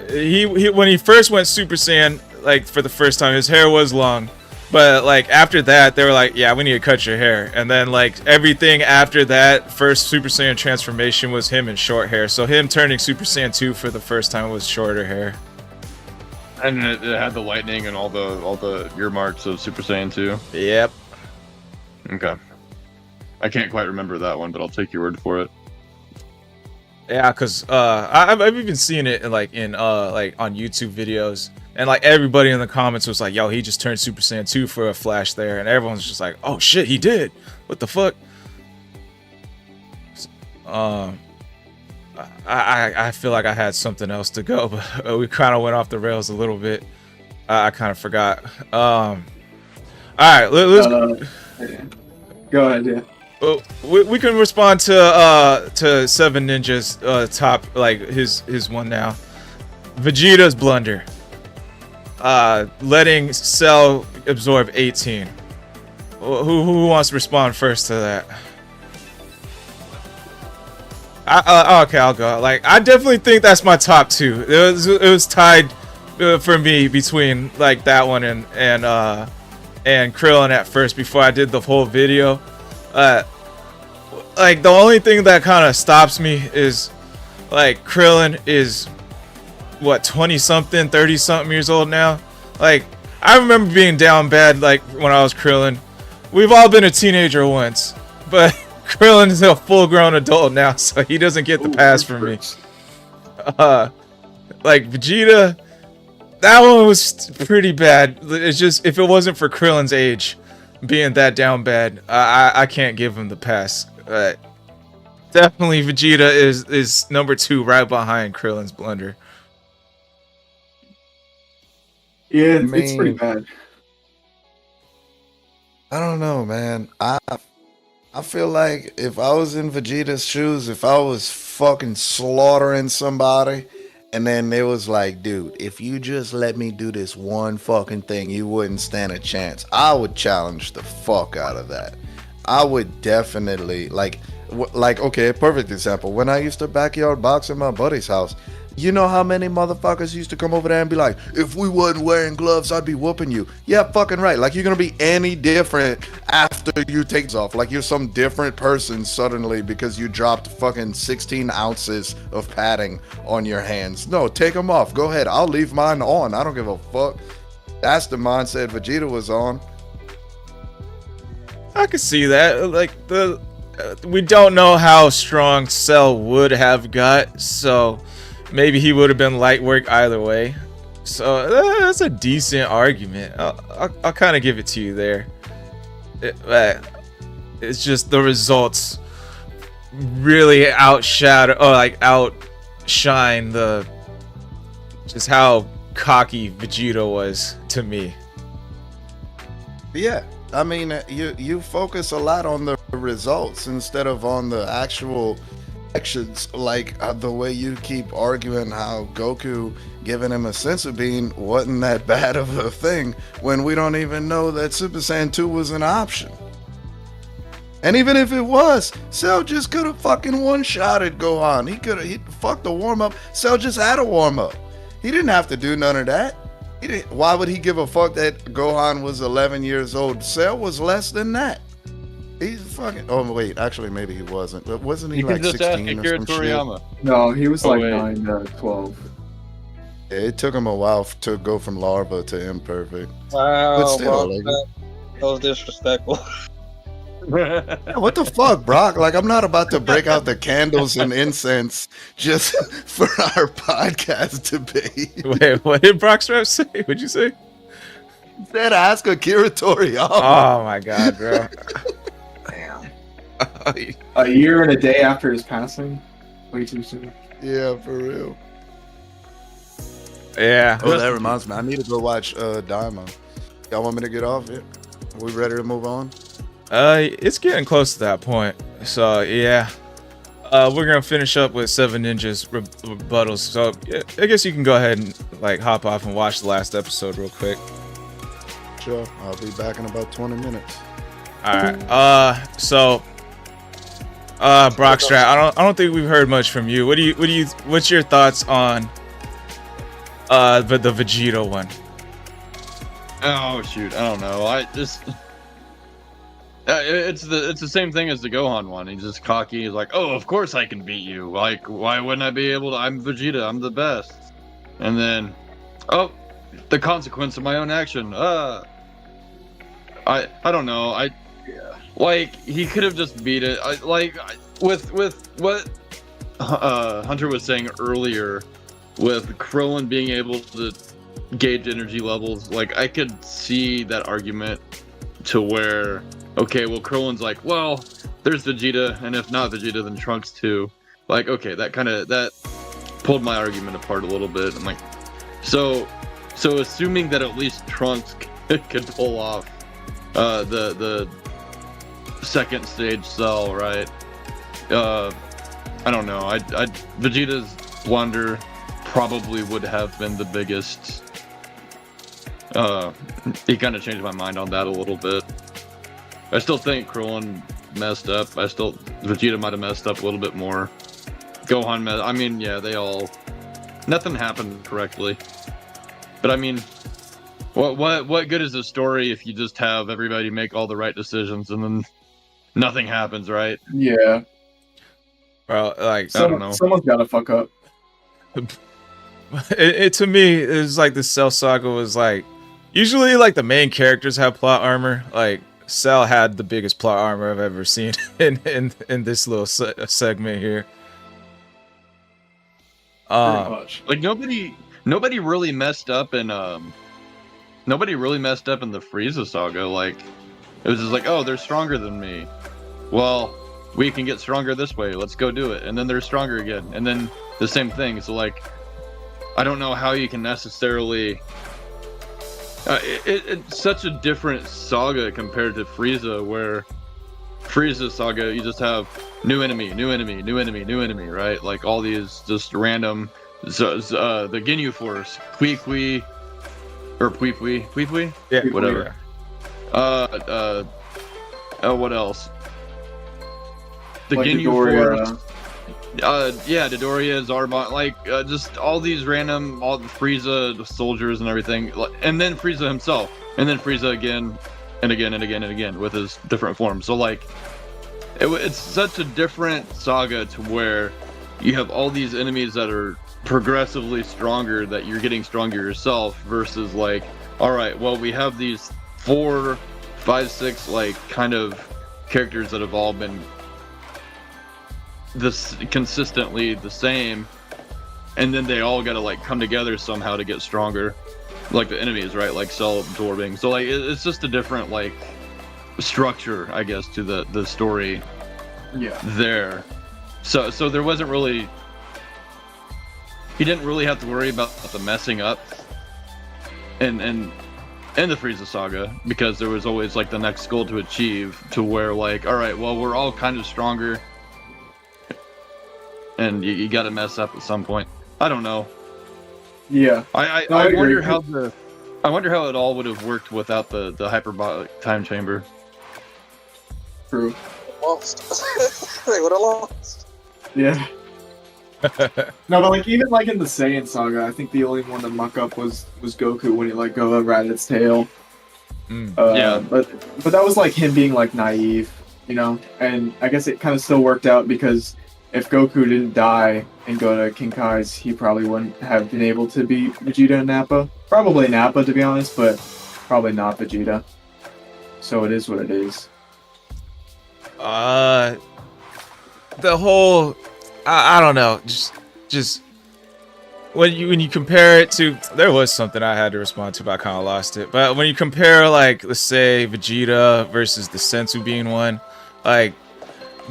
He when he first went Super Saiyan, like for the first time, his hair was long. But like after that, they were like, "Yeah, we need to cut your hair." And then like everything after that first Super Saiyan transformation was him in short hair. So him turning Super Saiyan 2 for the first time was shorter hair. And it had the lightning and all the earmarks of Super Saiyan 2. Yep. Okay. I can't quite remember that one, but I'll take your word for it. Yeah, cause I've even seen it in, like on YouTube videos, and like everybody in the comments was like, "Yo, he just turned Super Saiyan 2 for a flash there," and everyone's just like, "Oh shit, he did! What the fuck?" I feel like I had something else to go, but we kind of went off the rails a little bit. I kind of forgot. All right, let's go ahead. Yeah. We can respond to Seven Ninjas top, like his one now. Vegeta's blunder. Letting Cell absorb 18. Who wants to respond first to that? Okay, I'll go. Like, I definitely think that's my top two. It was tied for me between like that one and Krillin at first before I did the whole video. Like the only thing that kind of stops me is like Krillin is what 20 something, 30 something years old now. Like I remember being down bad like when I was Krillin. We've all been a teenager once, but Krillin is a full-grown adult now, so he doesn't get the pass from me. Like Vegeta, that one was pretty bad. It's just if it wasn't for Krillin's age being that down bad, I can't give him the pass. Definitely Vegeta is number 2 right behind Krillin's blunder. Yeah, it's pretty bad. I don't know, man. I feel like if I was in Vegeta's shoes, if I was fucking slaughtering somebody, and then they was like, dude, if you just let me do this one fucking thing, you wouldn't stand a chance. I would challenge the fuck out of that. I would definitely, like, okay, perfect example. When I used to backyard box at my buddy's house, you know how many motherfuckers used to come over there and be like, if we wasn't wearing gloves, I'd be whooping you. Yeah, fucking right. Like, you're gonna be any different after you take off. Like, you're some different person suddenly because you dropped fucking 16 ounces of padding on your hands. No, take them off. Go ahead. I'll leave mine on. I don't give a fuck. That's the mindset Vegeta was on. I could see that. Like, we don't know how strong Cell would have got, so maybe he would have been light work either way. So that's a decent argument. I'll kind of give it to you there. It's just the results really outshine the just how cocky Vegeta was to me. Yeah, I mean, you focus a lot on the results instead of on the actual actions, like the way you keep arguing how Goku giving him a sensu bean wasn't that bad of a thing when we don't even know that Super Saiyan 2 was an option. And even if it was, Cell just could have fucking one-shotted Gohan. He fucked the warm-up. Cell just had a warm-up. He didn't have to do none of that. Why would he give a fuck that Gohan was 11 years old? Cell was less than that. He's fucking. Oh wait, actually maybe he wasn't. But wasn't he You like can just 16 ask or Akira some Toriyama. shit? No, he was like wait. 9 to 12. Yeah, it took him a while to go from larva to imperfect. Wow, But still, bro, like- that was disrespectful. Yeah, what the fuck, Brock? Like, I'm not about to break out the candles and incense just for our podcast debate. Wait, what did Brock Strap say? What'd you say? Said ask Akira Toriyama. Oh my god, bro. Damn. A year and a day after his passing. Way too soon. Yeah, for real. Yeah. Oh, that reminds me. I need to go watch Diamond. Y'all want me to get off it? Are we ready to move on? It's getting close to that point. So yeah. We're gonna finish up with Seven Ninjas rebuttals. So yeah, I guess you can go ahead and like hop off and watch the last episode real quick. Sure. I'll be back in about 20 minutes. Alright. Brock Strat, I don't think we've heard much from you. What's your thoughts on the Vegeta one? Oh shoot, I don't know. I just it's the same thing as the Gohan one. He's just cocky. He's like, oh, of course I can beat you. Like, why wouldn't I be able to? I'm Vegeta. I'm the best. And then, oh, the consequence of my own action. I don't know. Like he could have just beat it. With what Hunter was saying earlier, with Krillin being able to gauge energy levels, like I could see that argument to where, okay, well Krillin's like, well, there's Vegeta, and if not Vegeta, then Trunks too. Like, okay, that pulled my argument apart a little bit. I'm like, so assuming that at least Trunks could pull off the second stage Cell, right? I don't know. Vegeta's blunder probably would have been the biggest. He kind of changed my mind on that a little bit. I still think Krillin messed up. Vegeta might have messed up a little bit more. Gohan I mean, yeah, nothing happened correctly. But I mean, what good is a story if you just have everybody make all the right decisions and then nothing happens, right? Yeah. Well, like I don't know. Someone's got to fuck up. To me, it was like the Cell Saga was like, usually like the main characters have plot armor. Like Cell had the biggest plot armor I've ever seen in this little segment here. Pretty much. Like nobody really messed up in the Frieza saga. Like it was just like, oh, they're stronger than me. Well, we can get stronger this way. Let's go do it. And then they're stronger again. And then the same thing. So like, I don't know how you can necessarily. It's such a different saga compared to Frieza, where Frieza saga, you just have new enemy, right? Like all these just random. The Ginyu Force, Pui, Yeah, whatever. What else? The Like Ginyu Dodoria. Force. Yeah, Dodoria, Zarbon, like just all these random, all the Frieza soldiers and everything, and then Frieza himself, and then Frieza again, and again with his different forms. So like, it's such a different saga to where you have all these enemies that are progressively stronger, that you're getting stronger yourself, versus like, all right, well, we have these 4, 5, 6 like kind of characters that have all been this consistently the same, and then they all got to like come together somehow to get stronger, like the enemies, right? Like Cell absorbing. So like it's just a different like structure, I guess, to the story. Yeah. There. So there wasn't really. He didn't really have to worry about the messing up. And the Frieza saga, because there was always like the next goal to achieve, to where like, all right, well, we're all kind of stronger. And you got to mess up at some point. I don't know. Yeah. I wonder how I wonder how it all would have worked without the hyperbolic time chamber. True. Lost. They would have lost. Yeah. No, but like even like in the Saiyan saga, I think the only one to muck up was Goku when he let go of Raditz tail. Yeah. But that was like him being like naive, you know. And I guess it kind of still worked out, because if Goku didn't die and go to King Kai's, he probably wouldn't have been able to beat Vegeta and Nappa. Probably Nappa, to be honest, but probably not Vegeta. So it is what it is. The whole, I don't know, just when you compare it to, there was something I had to respond to, but I kind of lost it. But when you compare, like, let's say Vegeta versus the Senzu Bean one, like,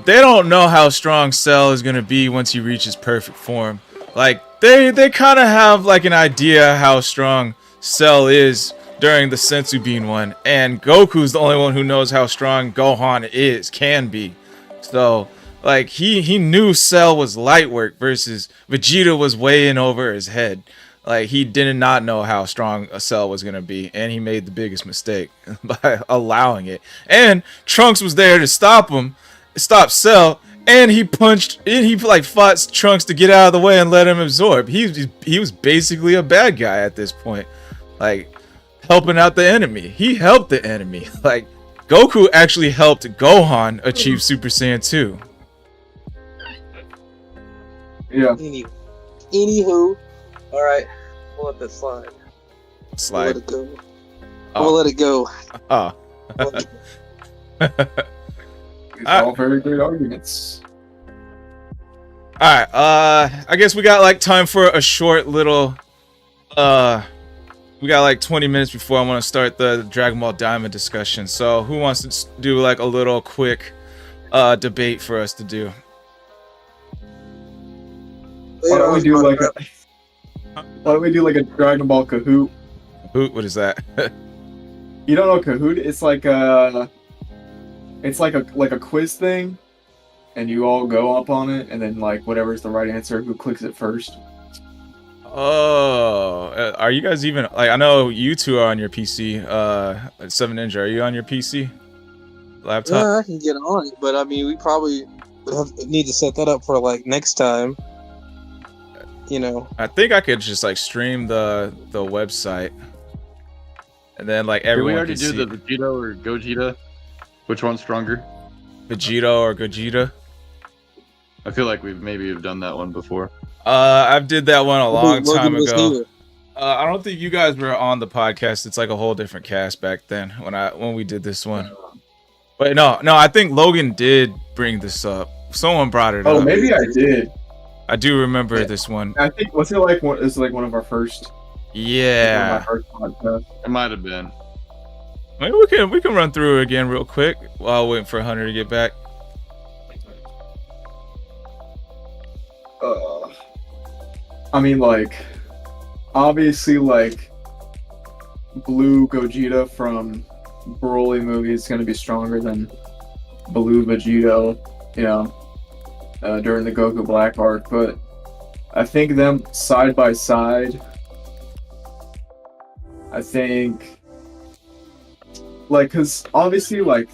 they don't know how strong Cell is gonna be once he reaches perfect form. Like, they kind of have like an idea how strong Cell is during the Senzu Bean one, and Goku's the only one who knows how strong Gohan can be. So like he knew Cell was light work, versus Vegeta was way in over his head. Like he did not know how strong a Cell was gonna be, and he made the biggest mistake by allowing it. And Trunks was there to stop Cell, and he fought Trunks to get out of the way and let him absorb. He was basically a bad guy at this point, like helping out the enemy. He helped the enemy. Like Goku actually helped Gohan achieve Super Saiyan 2. Yeah. Anywho, all right, pull up this slide. It's We'll like, let it go. oh. We'll let it go. Oh. We'll let it go. It's all very great arguments. All right. I guess we got like time for a short little. We got like 20 minutes before I want to start the Dragon Ball Diamond discussion. So who wants to do like a little quick debate for us to do? Why don't we do like a Dragon Ball Kahoot? Kahoot? What is that? You don't know Kahoot? It's like a quiz thing, and you all go up on it, and then like whatever's the right answer, who clicks it first. Oh, are you guys even like? I know you two are on your PC. 7 Ninja, are you on your PC? Laptop? Yeah, I can get on it, but I mean, we probably need to set that up for like next time. You know, I think I could just like stream the website, and then like Did everyone we already can do see the Vegito or Gogeta? Which one's stronger? Vegito or Gogeta. I feel like we've maybe have done that one before. I did that one a long time Logan was ago. here. I don't think you guys were on the podcast. It's like a whole different cast back then when we did this one. But no, I think Logan did bring this up. Someone brought it up. Oh, maybe I did. I do remember this one. I think was it like one of our first? Yeah. One of my first podcasts. It might have been. Maybe we can run through it again real quick while waiting for Hunter to get back. I mean, like, obviously, like, Blue Gogeta from Broly movie is going to be stronger than Blue Vegito, you know, during the Goku Black arc, but I think them side by side, I think, like, because obviously, like,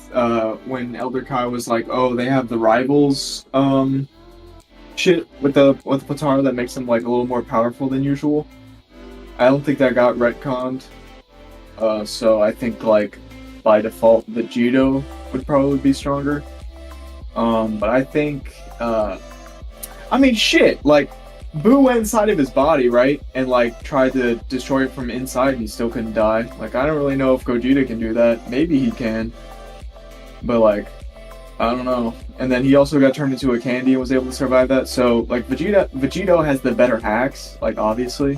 when Elder Kai was like, oh, they have the rivals, shit with Potara that makes them like a little more powerful than usual. I don't think that got retconned. So I think like by default Vegito would probably be stronger. But I think I mean shit, like Boo went inside of his body, right? And like tried to destroy it from inside and he still couldn't die. Like I don't really know if Gogeta can do that. Maybe he can. But like I don't know. And then he also got turned into a candy and was able to survive that. So, like, Vegito has the better hacks, like, obviously.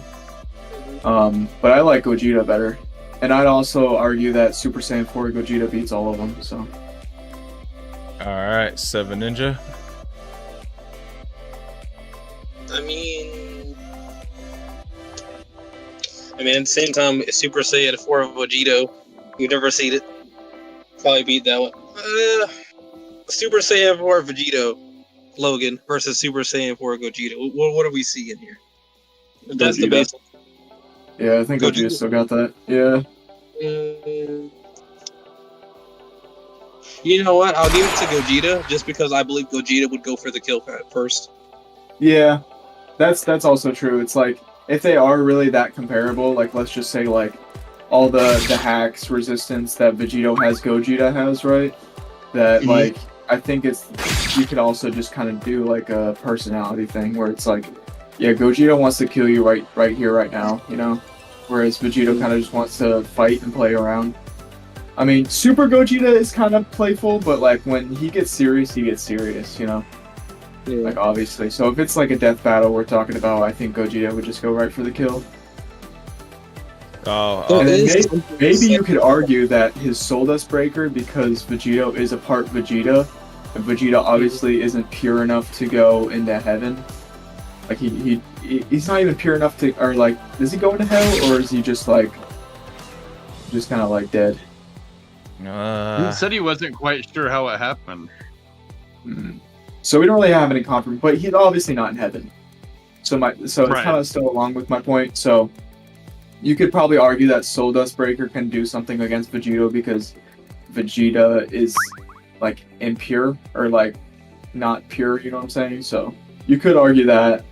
But I like Gogeta better. And I'd also argue that Super Saiyan 4 Gogeta beats all of them, so. Alright, 7 Ninja. I mean, at the same time, Super Saiyan 4 Vegito, we've never seen it. Probably beat that one. Super Saiyan 4 Vegito, Logan, versus Super Saiyan 4 Gogeta. What are we seeing here? That's the base. Yeah, I think Gogeta still got that. Yeah. You know what? I'll give it to Gogeta just because I believe Gogeta would go for the kill first. Yeah, that's also true. It's like, if they are really that comparable, like, let's just say, like, all the hacks, resistance that Vegito has, Gogeta has, right? That, like, I think you could also just kind of do like a personality thing where it's like, yeah, Gogeta wants to kill you right here, right now, you know? Whereas Vegito kind of just wants to fight and play around. I mean, Super Gogeta is kind of playful, but like when he gets serious, you know? Yeah. Like obviously. So if it's like a death battle we're talking about, I think Gogeta would just go right for the kill. Oh, and maybe you could argue that his Soul Dust Breaker, because Vegito is a part Vegeta, and Vegeta obviously isn't pure enough to go into heaven. Like he's not even pure enough to, or like, does he go into hell, or is he just like, just kind of like dead? He said he wasn't quite sure how it happened. So we don't really have any confirmation, but he's obviously not in heaven. So it's kind of still along with my point. So you could probably argue that Soul Dust Breaker can do something against Vegito because Vegeta is like impure or like not pure, you know what I'm saying? So you could argue that.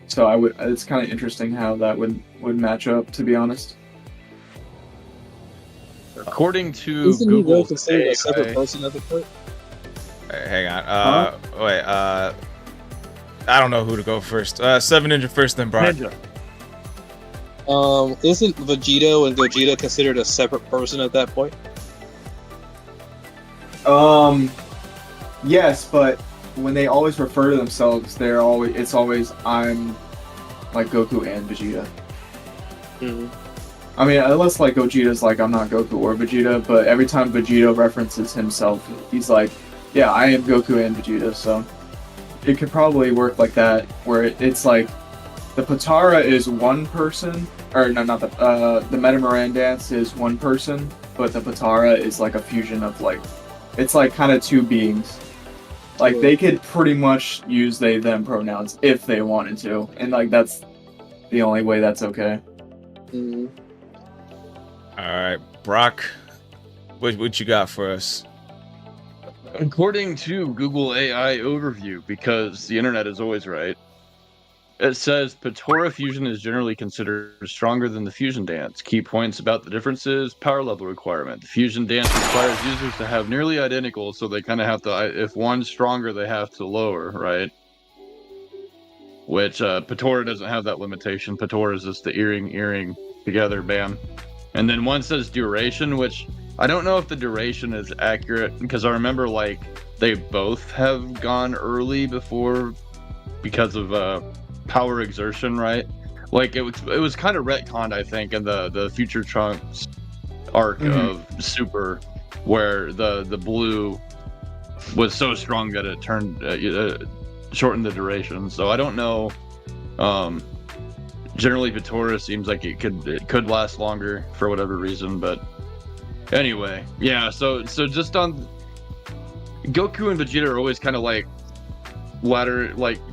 So it's kind of interesting how that would match up, to be honest. According to Isn't Google, he considered a separate person at the point? Hang on. Wait. I don't know who to go first. 7 Ninja first, then Brian. Ninja. Isn't Vegito and Gogeta considered a separate person at that point? Yes, but when they always refer to themselves, it's always I'm like Goku and Vegeta. Mm-hmm. I mean, unless like Gogeta's like I'm not Goku or Vegeta, but every time Vegito references himself, he's like, yeah, I am Goku and Vegeta. So it could probably work like that, where it's like the Potara is one person, or no, not the Metamaran dance is one person, but the Potara is like a fusion of like, it's like kind of two beings. Like they could pretty much use they them pronouns if they wanted to, and like that's the only way that's okay. Mm-hmm. All right, Brock, what you got for us? According to Google AI overview, because the internet is always right, it says Potara fusion is generally considered stronger than the fusion dance. Key points about the differences: power level requirement. The fusion dance requires users to have nearly identical, so they kind of have to, if one's stronger, they have to lower, right? Which Potara doesn't have that limitation. Potara is just the earring together, bam. And then one says duration, which I don't know if the duration is accurate, because I remember like they both have gone early before because of power exertion, right? Like it was kind of retconned, I think, in the Future Trunks arc of Super, where the blue was so strong that it turned shortened the duration. So I don't know. Generally, Potara seems like it could last longer for whatever reason, but anyway, yeah. So just on Goku and Vegeta are always kind of like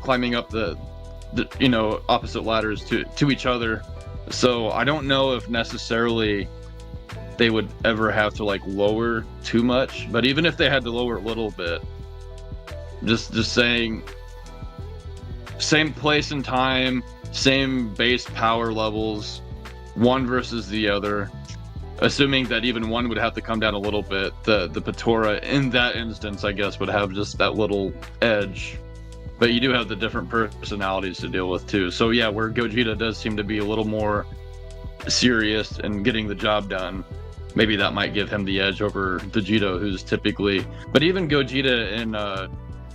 climbing up the opposite ladders to each other. So I don't know if necessarily they would ever have to like lower too much, but even if they had to lower a little bit, just saying, same place and time, same base power levels, one versus the other, assuming that even one would have to come down a little bit, the Potara in that instance, I guess, would have just that little edge. But you do have the different personalities to deal with too. So yeah, where Gogeta does seem to be a little more serious and getting the job done, maybe that might give him the edge over Vegeta, who's typically, but even Gogeta in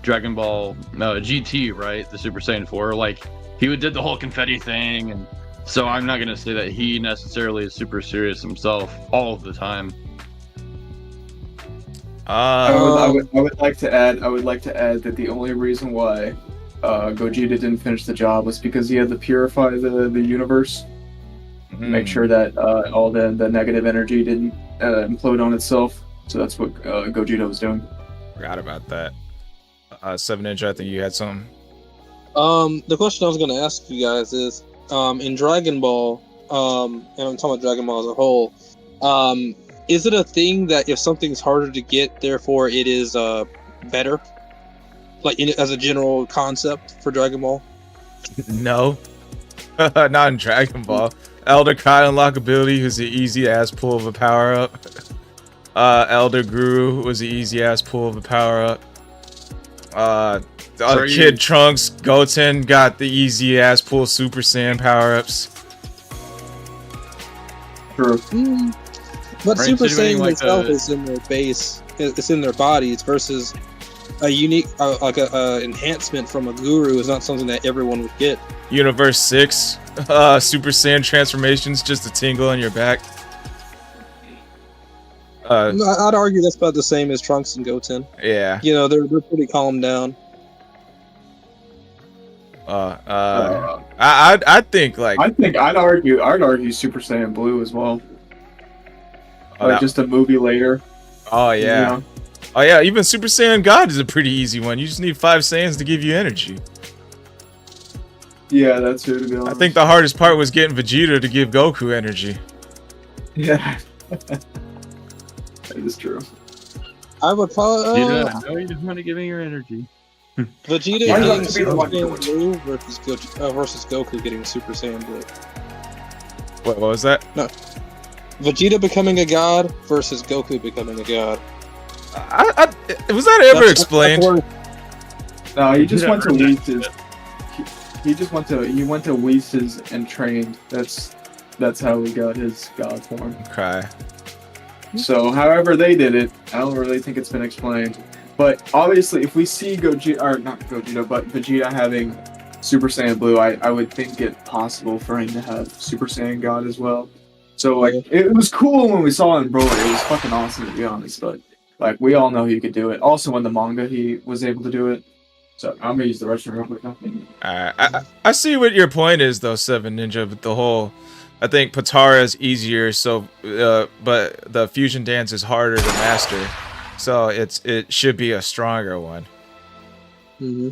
Dragon Ball GT, right, the Super Saiyan 4, like he did the whole confetti thing, and so I'm not gonna say that he necessarily is super serious himself all of the time. I would like to add that the only reason why Gogeta didn't finish the job was because he had to purify the universe, make sure that all the negative energy didn't implode on itself. So that's what Gogeta was doing. Forgot about that. 7-inch, I think you had something. The question I was going to ask you guys is, in Dragon Ball, and I'm talking about Dragon Ball as a whole, is it a thing that if something's harder to get, therefore it is better? Like as a general concept for Dragon Ball? No. Not in Dragon Ball. Elder Kai unlockability was the easy ass pull of a power up. Elder Guru was the easy ass pull of a power up. Kid Trunks, Goten got the easy ass pull Super Saiyan power ups. True. But Super Saiyan itself is in their base, it's in their bodies, versus a unique, enhancement from a guru is not something that everyone would get. Universe 6, Super Saiyan transformations, just a tingle on your back. I'd argue that's about the same as Trunks and Goten. Yeah. You know, they're pretty calmed down. I think like I'd argue Super Saiyan Blue as well. Like just a movie later. Oh yeah. You know? Oh yeah, even Super Saiyan God is a pretty easy one. You just need 5 Saiyans to give you energy. Yeah, that's true, to be honest. I think the hardest part was getting Vegeta to give Goku energy. Yeah. That is true. I would probably no, you just want to give me your energy. Vegeta getting Super Saiyan Blue versus Goku getting Super Saiyan Blue. What was that? No. Vegeta becoming a god versus Goku becoming a god. Was that ever explained? No, he just went to Whis'. He went to Whis' and trained. That's That's how he got his god form. Okay. So, however they did it, I don't really think it's been explained. But obviously, if we see Gogeta, or not Gogeta, but Vegeta having Super Saiyan Blue, I would think it possible for him to have Super Saiyan God as well. So, like, it was cool when we saw it in Broly. It was fucking awesome, to be honest. But, like, we all know he could do it. Also, in the manga, he was able to do it. So, I'm gonna use the restroom real quick now. I see what your point is, though, Seven Ninja, but the whole... I think Potara is easier, so but the fusion dance is harder to master, so it should be a stronger one. Mm-hmm.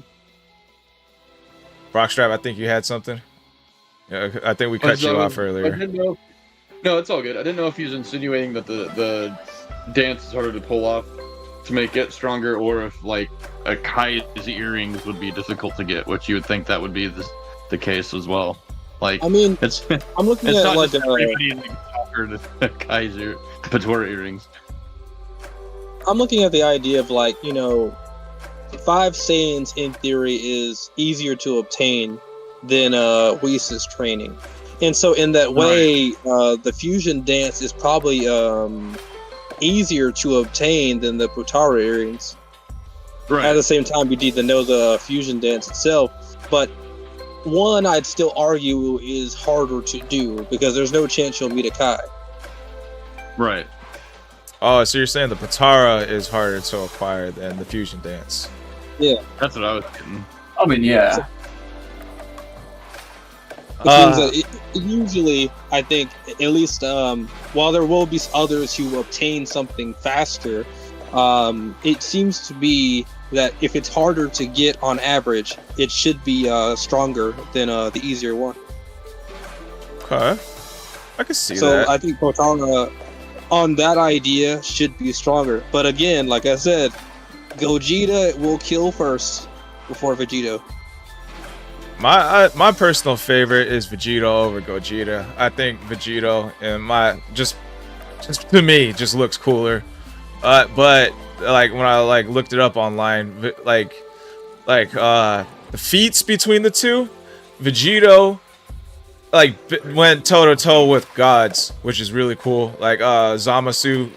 Rockstrap, I think you had something. Yeah, I think we cut you off earlier. I didn't know. No, it's all good. I didn't know if he was insinuating that the dance is harder to pull off to make it stronger, or if like a Kai's earrings would be difficult to get, which you would think that would be the case as well. Like, I mean, it's I'm looking it's at not like just everybody in the Kai's Patora earrings. I'm looking at the idea of like, you know, 5 Saiyans in theory is easier to obtain than Whis' training. And so in that way, the fusion dance is probably easier to obtain than the Potara earrings. Right. At the same time, you need to know the fusion dance itself. But one, I'd still argue, is harder to do because there's no chance you'll meet a Kai. Right. Oh, so you're saying the Potara is harder to acquire than the fusion dance? Yeah. That's what I was getting. I mean, yeah. Which means that usually, I think, at least, while there will be others who obtain something faster, it seems to be that if it's harder to get on average, it should be stronger than the easier one. Okay. I can see so that. I think Potara, on that idea, should be stronger. But again, like I said, Gogeta will kill first before Vegito. My personal favorite is Vegito over Gogeta. I think Vegito and my just to me just looks cooler. But like when I like looked it up online, like the feats between the two, Vegito like went toe to toe with gods, which is really cool. Like Zamasu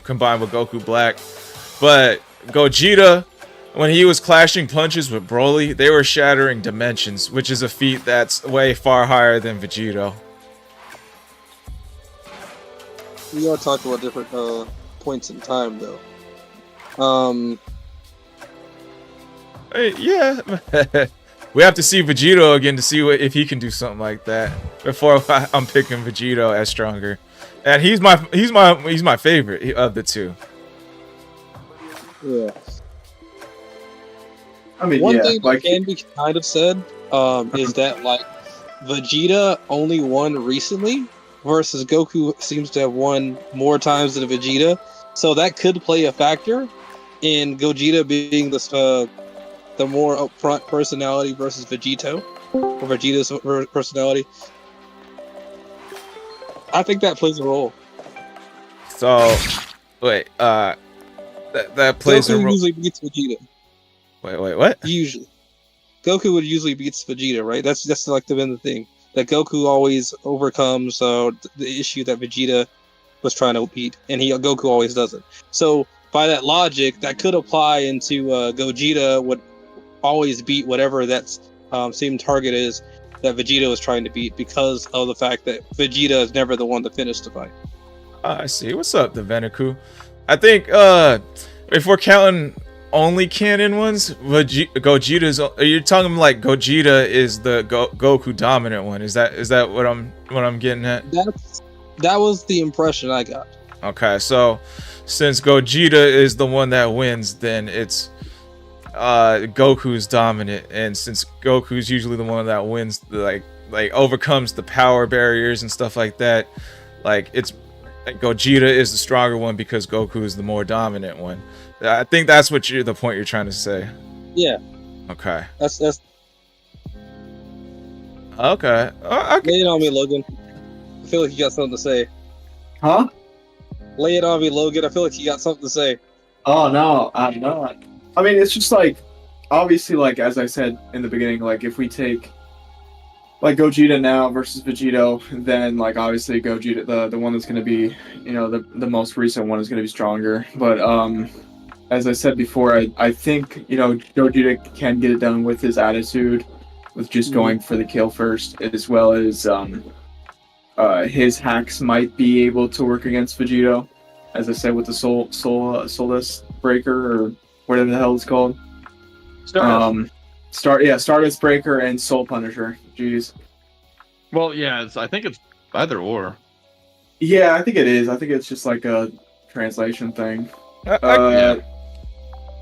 combined with Goku Black, but Gogeta, when he was clashing punches with Broly, they were shattering dimensions, which is a feat that's way far higher than Vegito. We are talking about different points in time, though. Yeah. We have to see Vegito again to see if he can do something like that before I'm picking Vegito as stronger. And he's my favorite of the two. Yeah. I mean, one yeah, thing like that can be kind of said is that like Vegeta only won recently, versus Goku seems to have won more times than Vegeta, so that could play a factor in Gogeta being the more upfront personality versus Vegito, or Vegeta's personality. I think that plays a role. So, wait, that plays Goku a role. usually beats Vegeta. Wait, what? Usually, Goku would usually beats Vegeta, right? That's like the thing that Goku always overcomes the issue that Vegeta was trying to beat, and Goku always doesn't. So by that logic, that could apply into Gogeta would always beat whatever that same target is that Vegeta was trying to beat, because of the fact that Vegeta is never the one to finish the fight. I see. What's up, the Venaku? I think if we're counting only canon ones, Gogeta's. You're talking like Gogeta is the Goku dominant one. Is that what I'm getting at? That was the impression I got. Okay, so since Gogeta is the one that wins, then it's Goku's dominant, and since Goku's usually the one that wins, like overcomes the power barriers and stuff like that, like it's like Gogeta is the stronger one because Goku is the more dominant one. I think that's the point you're trying to say. Yeah. Okay. That's okay. Lay it on me, Logan. I feel like you got something to say. Huh? Lay it on me, Logan. I feel like you got something to say. Oh no, I'm not. I mean, it's just like, obviously, like as I said in the beginning, like if we take like Gogeta now versus Vegito, then like obviously Gogeta, the one that's going to be, the most recent one is going to be stronger. But as I said before, I think Gogeta can get it done with his attitude, with just going for the kill first, as well as his hacks might be able to work against Vegito, as I said with the Soulless Breaker or whatever the hell it's called. Stardust Breaker and Soul Punisher. Jeez. Well, yeah, I think it's either or. Yeah, I think it is. I think it's just like a translation thing. Yeah.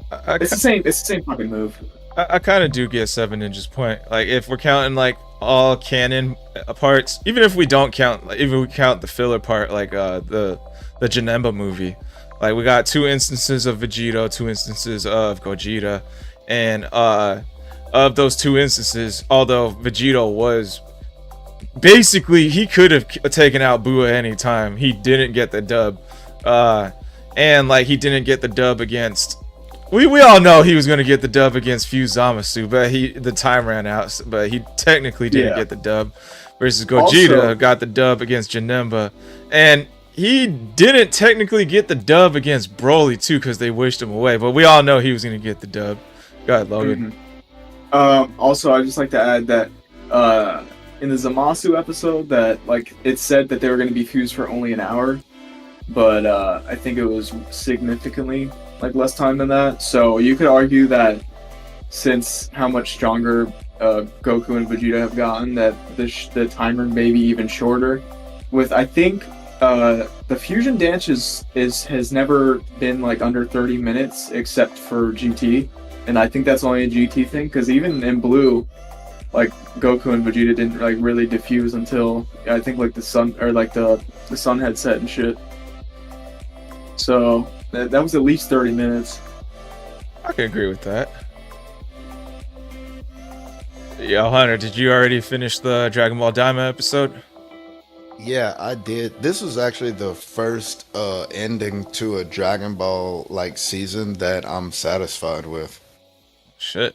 It's the same. It's the same fucking move. I kind of do get 7 Ninja's point. Like, if we're counting like all canon parts, even if we don't count, like, even if we count the filler part, like the Janemba movie, like we got 2 instances of Vegito, 2 instances of Gogeta, and of those 2 instances, although Vegito was basically, he could have taken out Buu at any time, he didn't get the dub, and like he didn't get the dub against. We all know he was going to get the dub against Fuse Zamasu, but the time ran out. But he technically didn't get the dub. Versus Gogeta got the dub against Janemba, and he didn't technically get the dub against Broly too, because they wished him away. But we all know he was going to get the dub. Go ahead, Logan. Also, I'd just like to add that in the Zamasu episode, that like it said that they were going to be fused for only an hour, but I think it was significantly like less time than that. So you could argue that since how much stronger Goku and Vegeta have gotten, that the timer may be even shorter. With I think the fusion dance has never been like under 30 minutes except for GT, and I think that's only a GT thing, because even in Blue, like Goku and Vegeta didn't like really diffuse until I think like the sun, or like the sun had set and shit. So that was at least 30 minutes. I can agree with that. Yo, Hunter, did you already finish the Dragon Ball Daima episode? Yeah, I did. This was actually the first ending to a Dragon Ball like season that I'm satisfied with. Shit.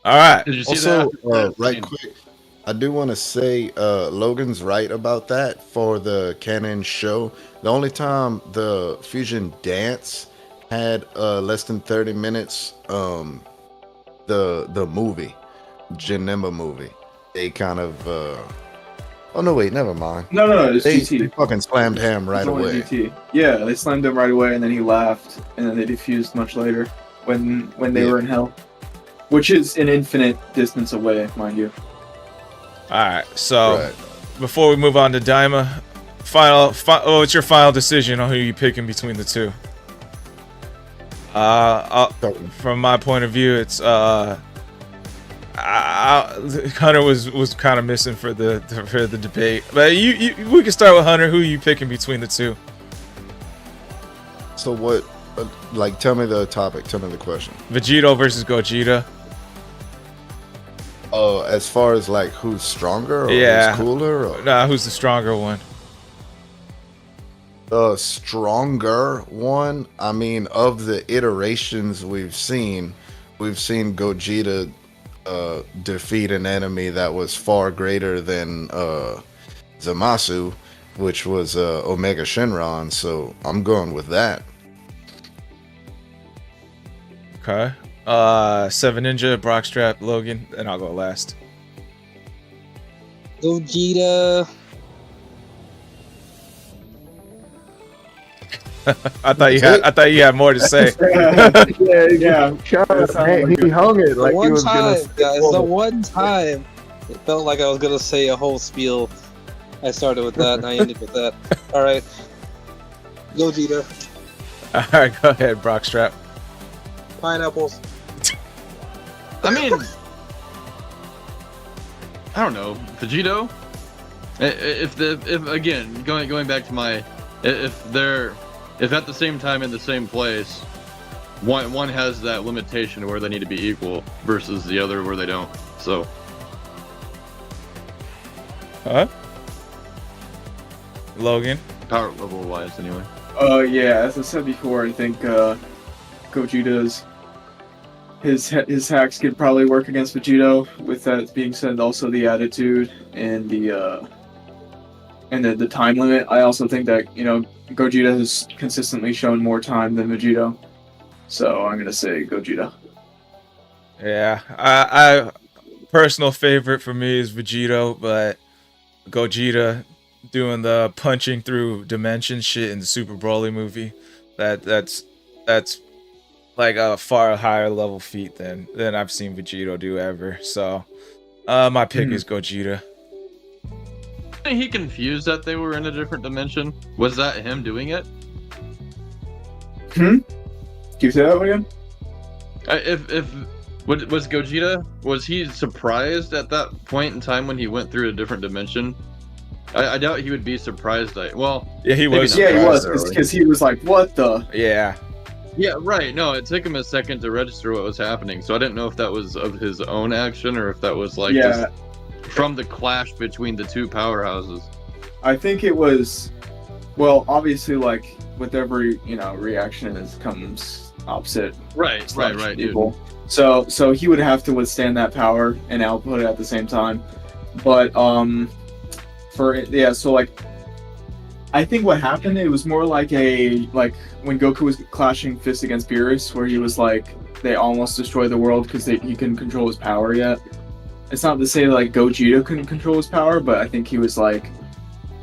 All right. Did you see Also, that? right quick, I do want to say Logan's right about that for the canon show. The only time the fusion dance had less than 30 minutes, the movie, Janemba movie, they kind of oh no, wait, never mind. No, it's They GT. fucking slammed him right It's only away. GT. Yeah, they slammed him right away, and then he laughed, and then they diffused much later when they were in hell, which is an infinite distance away, mind you. All right. So Right. before we move on to Daima, what's your final decision on who you picking between the two? From my point of view, it's Hunter was kind of missing for the debate, but we can start with Hunter. Who are you picking between the two? So what? Like, tell me the topic. Tell me the question. Vegito versus Gogeta. As far as like who's stronger or Yeah. who's cooler, or Nah, who's the stronger one? the stronger one. I mean, of the iterations we've seen Gogeta defeat an enemy that was far greater than Zamasu, which was Omega Shenron. So I'm going with that. Okay. 7 Ninja, Brockstrap, Logan, and I'll go last. Gogeta. I thought you had more to say. Yeah. He hung it The one time, guys, the one time it felt like I was gonna say a whole spiel. I started with that and I ended with that. Alright. Gogeta. Alright, go ahead, Brockstrap. Pineapples. I mean, I don't know, Vegito. If again going back to my, if at the same time in the same place, one has that limitation where they need to be equal versus the other where they don't. So. Huh? Logan. Power level wise, anyway. Yeah, as I said before, I think Gogeta's his hacks could probably work against Vegito. With that being said, also the attitude and the time limit. I also think that Gogeta has consistently shown more time than Vegito, so I'm gonna say Gogeta. Yeah, I personal favorite for me is Vegito, but Gogeta doing the punching through dimension shit in the Super Broly movie, that's like a far higher level feat than I've seen Vegito do ever. So my pick is Gogeta. He confused that they were in a different dimension. Was that him doing it? Can you say that again? Was Gogeta, was he surprised at that point in time when he went through a different dimension? I doubt he would be surprised. Yeah, he was. Yeah, he was, because he was like, "What the?" Yeah. Yeah, right. No, it took him a second to register what was happening, so I didn't know if that was of his own action or if that was like just from the clash between the two powerhouses. I think it was. Well, obviously, like with every reaction, it comes opposite. Right, people. Dude. So he would have to withstand that power and output it at the same time. But so like, I think what happened, it was more like when Goku was clashing fists against Beerus, where he was like, they almost destroyed the world because he couldn't control his power yet. It's not to say like Gogeta couldn't control his power, but I think he was like,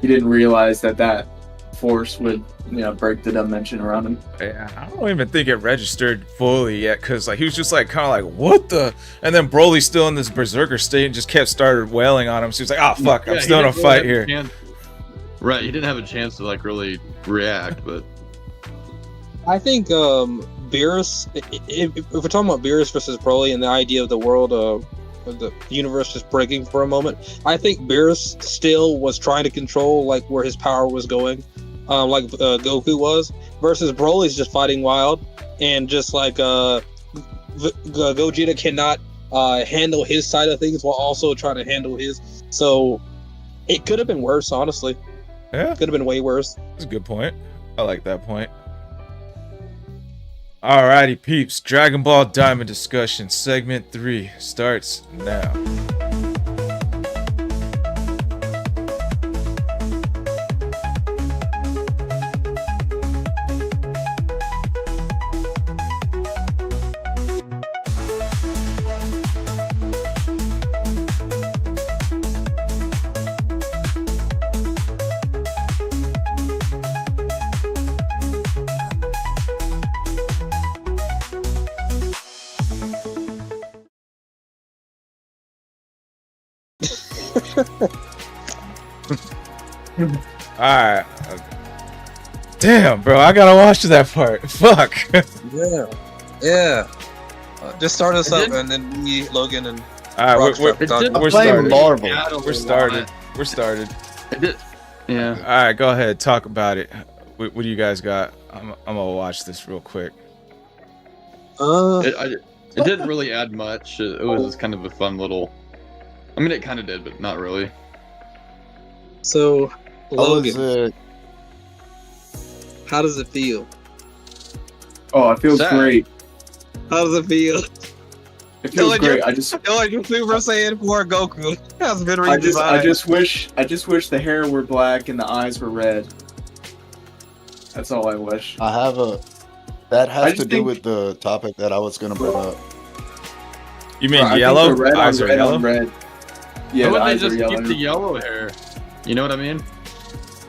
he didn't realize that force would break the dimension around him. Yeah, I don't even think it registered fully yet, because like he was just like kind of like, what the, and then Broly's still in this berserker state and just started wailing on him, so he was like, oh fuck, I'm still in a fight here. Right, he didn't have a chance to like really react. But I think Beerus, if we're talking about Beerus versus Broly and the idea of the world of the universe just breaking for a moment, I think Beerus still was trying to control like where his power was going, like Goku was, versus Broly's just fighting wild, and just like Gogeta cannot handle his side of things while also trying to handle his. So it could have been worse, honestly. Yeah, could have been way worse. That's a good point. I like that point. Alrighty, peeps. Dragon Ball Diamond discussion segment 3 starts now. Alright. Damn, bro, I gotta watch that part. Fuck. Yeah. Just start us up, and then me, Logan, and Alright, we're started. We're started. Yeah. Alright, go ahead. Talk about it. What do you guys got? I'm gonna watch this real quick. It didn't really add much. It was just kind of a fun little... I mean, it kind of did, but not really. So, Logan, how does it feel? Oh, it feels great. How does it feel? It feels great. I just feel like you're Super Saiyan 4 Goku has been I redesigned. just wish the hair were black and the eyes were red. That's all I wish. That has to do with the topic that I was gonna bring up. You mean yellow? Eyes are yellow? Red. Yeah, why would they just keep the yellow hair? You know what I mean?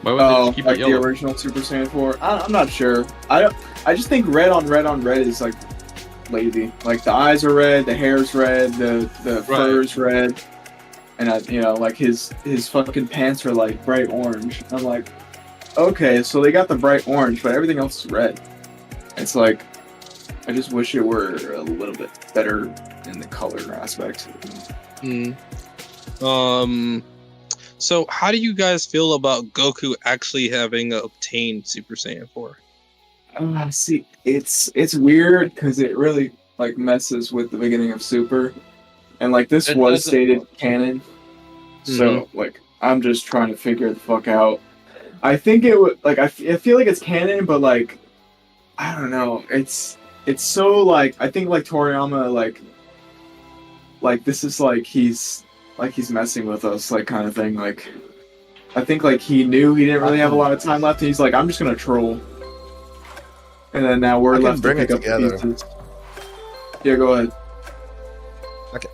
Why would they just keep like it yellow? The original Super Saiyan 4? I'm not sure. I just think red on red is like lazy. Like the eyes are red, the hair's red, the fur's red, and like his fucking pants are like bright orange. I'm like, okay, so they got the bright orange, but everything else is red. It's like, I just wish it were a little bit better in the color aspect. So how do you guys feel about Goku actually having obtained Super Saiyan 4? See, it's weird because it really like messes with the beginning of Super, and like this was stated canon. So like I'm just trying to figure the fuck out. I think it would like I feel like it's canon, but like I don't know. It's it's so like I think like Toriyama like this is like he's messing with us like kind of thing. Like I think like he knew he didn't really have a lot of time left, and he's like, I'm just gonna troll. And then now we're left to pick up the pieces. Yeah, go ahead.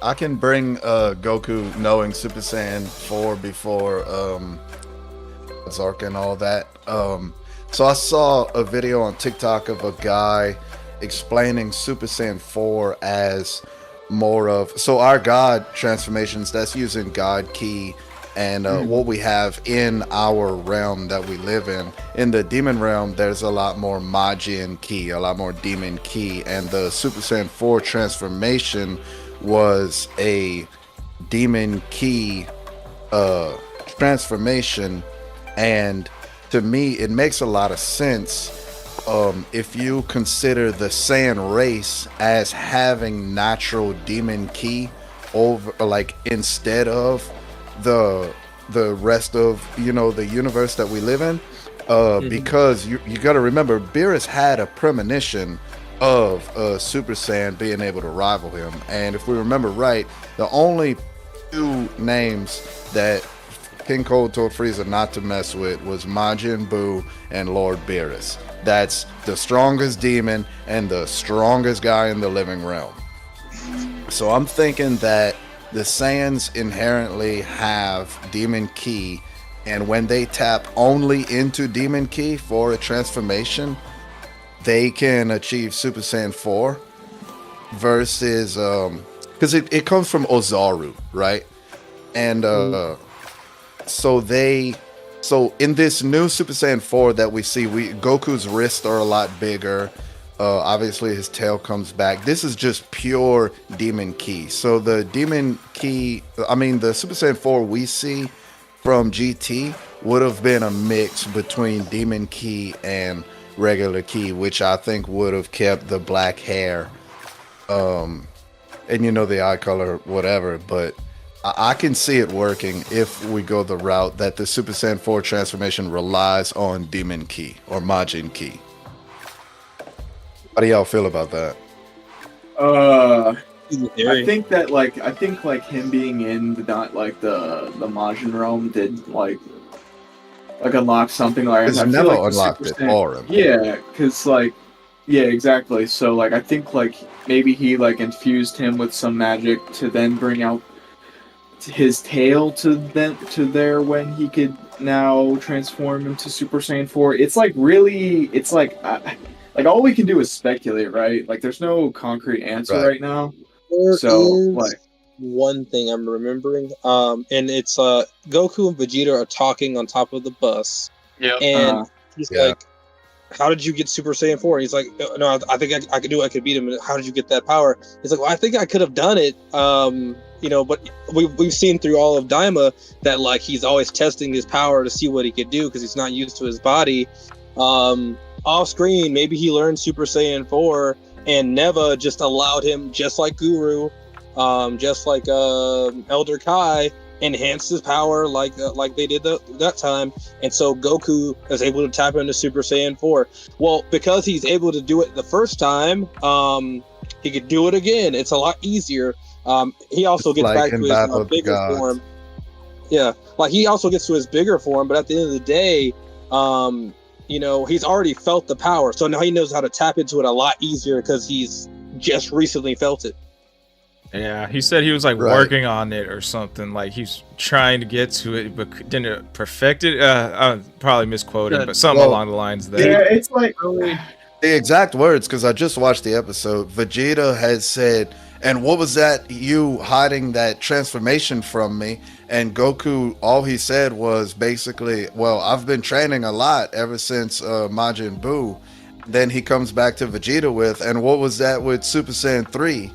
I can bring Goku knowing Super Saiyan 4 before Zark and all that. So I saw a video on TikTok of a guy explaining Super Saiyan 4 as more of, so our God transformations, that's using God Ki and what we have in our realm that we live in. In the demon realm, there's a lot more Majin Ki, a lot more demon Ki, and the Super Saiyan 4 transformation was a demon Ki transformation, and to me it makes a lot of sense if you consider the Saiyan race as having natural demon Ki over, like, instead of the rest of, you know, the universe that we live in, because you got to remember Beerus had a premonition of Super Saiyan being able to rival him, and if we remember right, the only two names that King Cold told Frieza not to mess with was Majin Buu and Lord Beerus. That's the strongest demon and the strongest guy in the living realm. So I'm thinking that the Saiyans inherently have demon Ki, and when they tap only into demon Ki for a transformation, they can achieve Super Saiyan 4 versus because it comes from Ozaru, right? And so in this new Super Saiyan 4 that we see, Goku's wrists are a lot bigger. Obviously his tail comes back. This is just pure demon Ki. So the demon Ki, I mean the Super Saiyan 4 we see from GT would have been a mix between demon Ki and regular Ki, which I think would have kept the black hair, and you know, the eye color, whatever. But I can see it working if we go the route that the Super Saiyan 4 transformation relies on demon Ki or Majin Ki. How do y'all feel about that? I think that I think him being in the Majin realm did like unlock something like. Because never unlocked it for him. Yeah, because yeah, exactly. So I think maybe he infused him with some magic to then bring out his tail to there when he could now transform into Super Saiyan 4. It's all we can do is speculate, right? There's no concrete answer right now. There is one thing I'm remembering, and it's Goku and Vegeta are talking on top of the bus, and he's like, "How did you get Super Saiyan 4?" And he's like, "No, I think I could do it. I could beat him. How did you get that power?" He's like, "Well, I think I could have done it, you know, but we've seen through all of Daima that he's always testing his power to see what he could do because he's not used to his body. Off screen, maybe he learned Super Saiyan 4, and Neva just allowed him, just like Guru, just like Elder Kai, enhanced his power like they did that time, and so Goku is able to tap into Super Saiyan 4. Well, because he's able to do it the first time, he could do it again. It's a lot easier. He also gets back to his bigger form. Yeah, he also gets to his bigger form, but at the end of the day, you know, he's already felt the power, so now he knows how to tap into it a lot easier because he's just recently felt it. Yeah, he said he was working on it or something. He's trying to get to it, but didn't perfect it. I'm probably misquoting, but something along the lines there. Yeah, it's the exact words, because I just watched the episode. Vegeta has said, "And what was that, you hiding that transformation from me?" And Goku, all he said was basically, "Well, I've been training a lot ever since Majin Buu." Then he comes back to Vegeta with, "And what was that with Super Saiyan 3?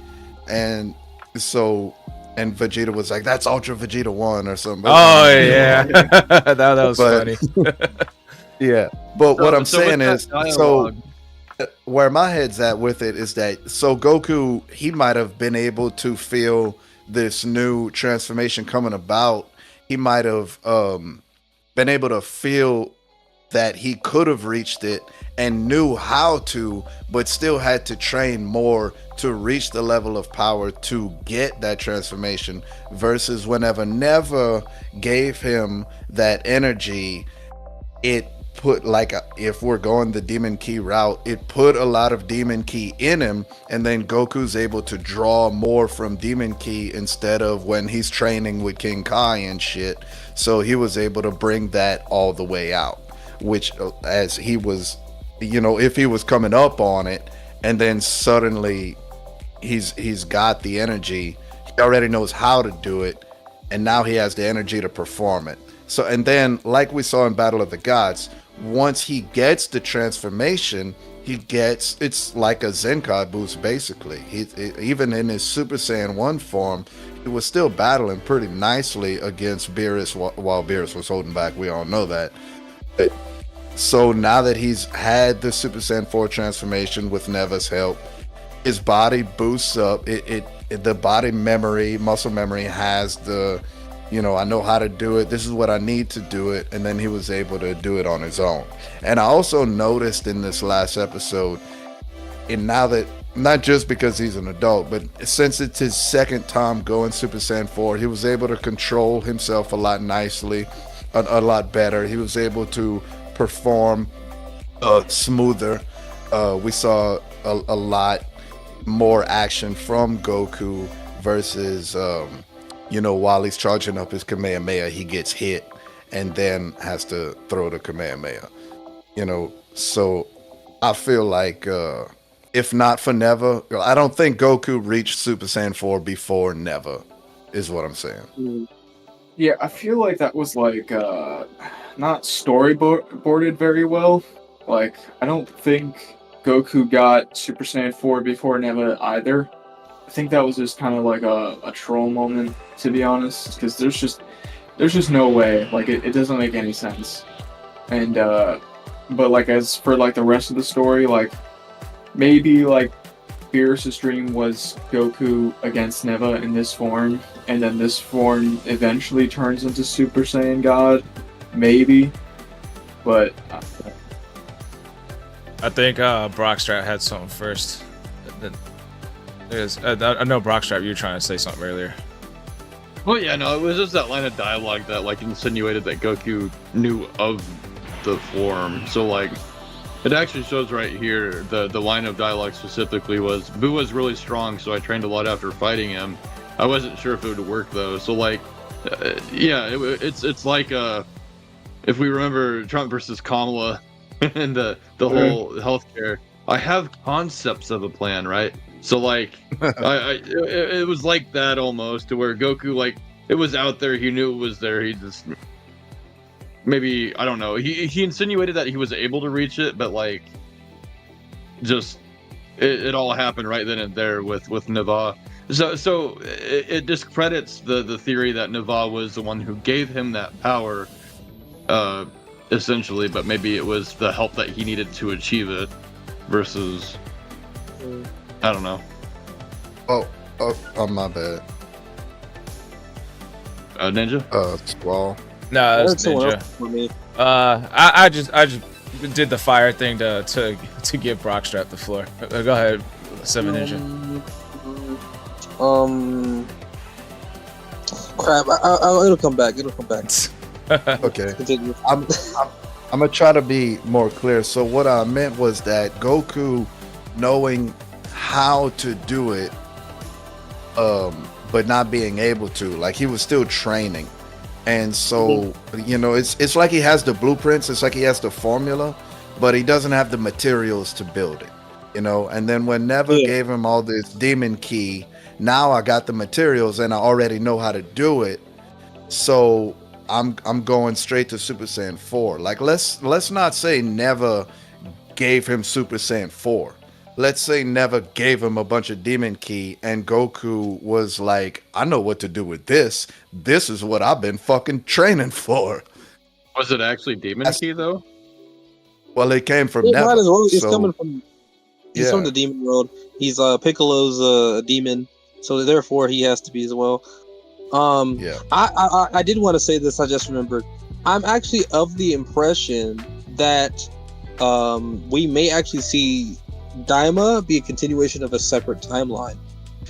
And Vegeta was like, "That's Ultra Vegeta 1 or something." Oh yeah, that was funny. Yeah, but what I'm saying is, where my head's at with it is that, so Goku, he might have been able to feel this new transformation coming about. He might have been able to feel that he could have reached it, and knew how to, but still had to train more to reach the level of power to get that transformation, versus whenever Neva gave him that energy, it put if we're going the demon key route, it put a lot of demon key in him, and then Goku's able to draw more from demon key instead of when he's training with King Kai and shit. So he was able to bring that all the way out, which as he was, if he was coming up on it and then suddenly he's got the energy, he already knows how to do it, and now he has the energy to perform it. So, and then like we saw in Battle of the Gods, once he gets the transformation, it's like a Zenkai boost basically. Even in his Super Saiyan 1 form, he was still battling pretty nicely against Beerus while Beerus was holding back. We all know that. So now that he's had the Super Saiyan 4 transformation with Neva's help, his body boosts up. The body memory, muscle memory has the, I know how to do it. This is what I need to do it. And then he was able to do it on his own. And I also noticed in this last episode, and now that, not just because he's an adult, but since it's his second time going Super Saiyan 4, he was able to control himself a lot nicely, a lot better. He was able to perform smoother. We saw a lot more action from Goku versus while he's charging up his Kamehameha, he gets hit and then has to throw the Kamehameha. So I feel like if not for Neva, I don't think Goku reached Super Saiyan 4 before Neva, is what I'm saying. Yeah, I feel like that was not storyboarded very well. Like, I don't think Goku got Super Saiyan 4 before Neva either. I think that was just kind of like a troll moment, to be honest, because there's just no way. Like, it doesn't make any sense. And but as for the rest of the story, maybe Beerus' dream was Goku against Neva in this form, and then this form eventually turns into Super Saiyan God, maybe. But I think Brockstrap had something first. I know Brockstrap, you were trying to say something earlier. Well, yeah, no, it was just that line of dialogue that insinuated that Goku knew of the form. So it actually shows right here, the line of dialogue specifically was, Buu was really strong, so I trained a lot after fighting him. I wasn't sure if it would work though. So it's like if we remember Trump versus Kamala and the whole healthcare, I have concepts of a plan, right? So it was like that almost, to where Goku, it was out there, he knew it was there, he just, maybe, I don't know, he insinuated that he was able to reach it, but it all happened right then and there with Neva. So it discredits the theory that Neva was the one who gave him that power, essentially, but maybe it was the help that he needed to achieve it, versus, I don't know. Oh, my bad. Ninja? Squall. No, that's Ninja. For me. I just did the fire thing to give Brockstrap the floor. Go ahead, 7 Ninja. Crap. It'll come back. Okay. Continue. I'm gonna try to be more clear. So what I meant was that Goku knowing how to do it, but not being able to, he was still training, and so it's like he has the blueprints, it's like he has the formula, but he doesn't have the materials to build it, and then when Neva gave him all this demon key, now I got the materials and I already know how to do it, so I'm going straight to Super Saiyan 4. Let's not say Neva gave him Super Saiyan 4. Let's say Neva gave him a bunch of demon key and Goku was like, I know what to do with this. This is what I've been fucking training for. Was it actually demon key though? Well, it came from Neva. Might as well. It's coming from. He's from the demon world. He's Piccolo's demon, so therefore he has to be as well. I did want to say this. I just remembered. I'm actually of the impression that we may actually see Daima be a continuation of a separate timeline,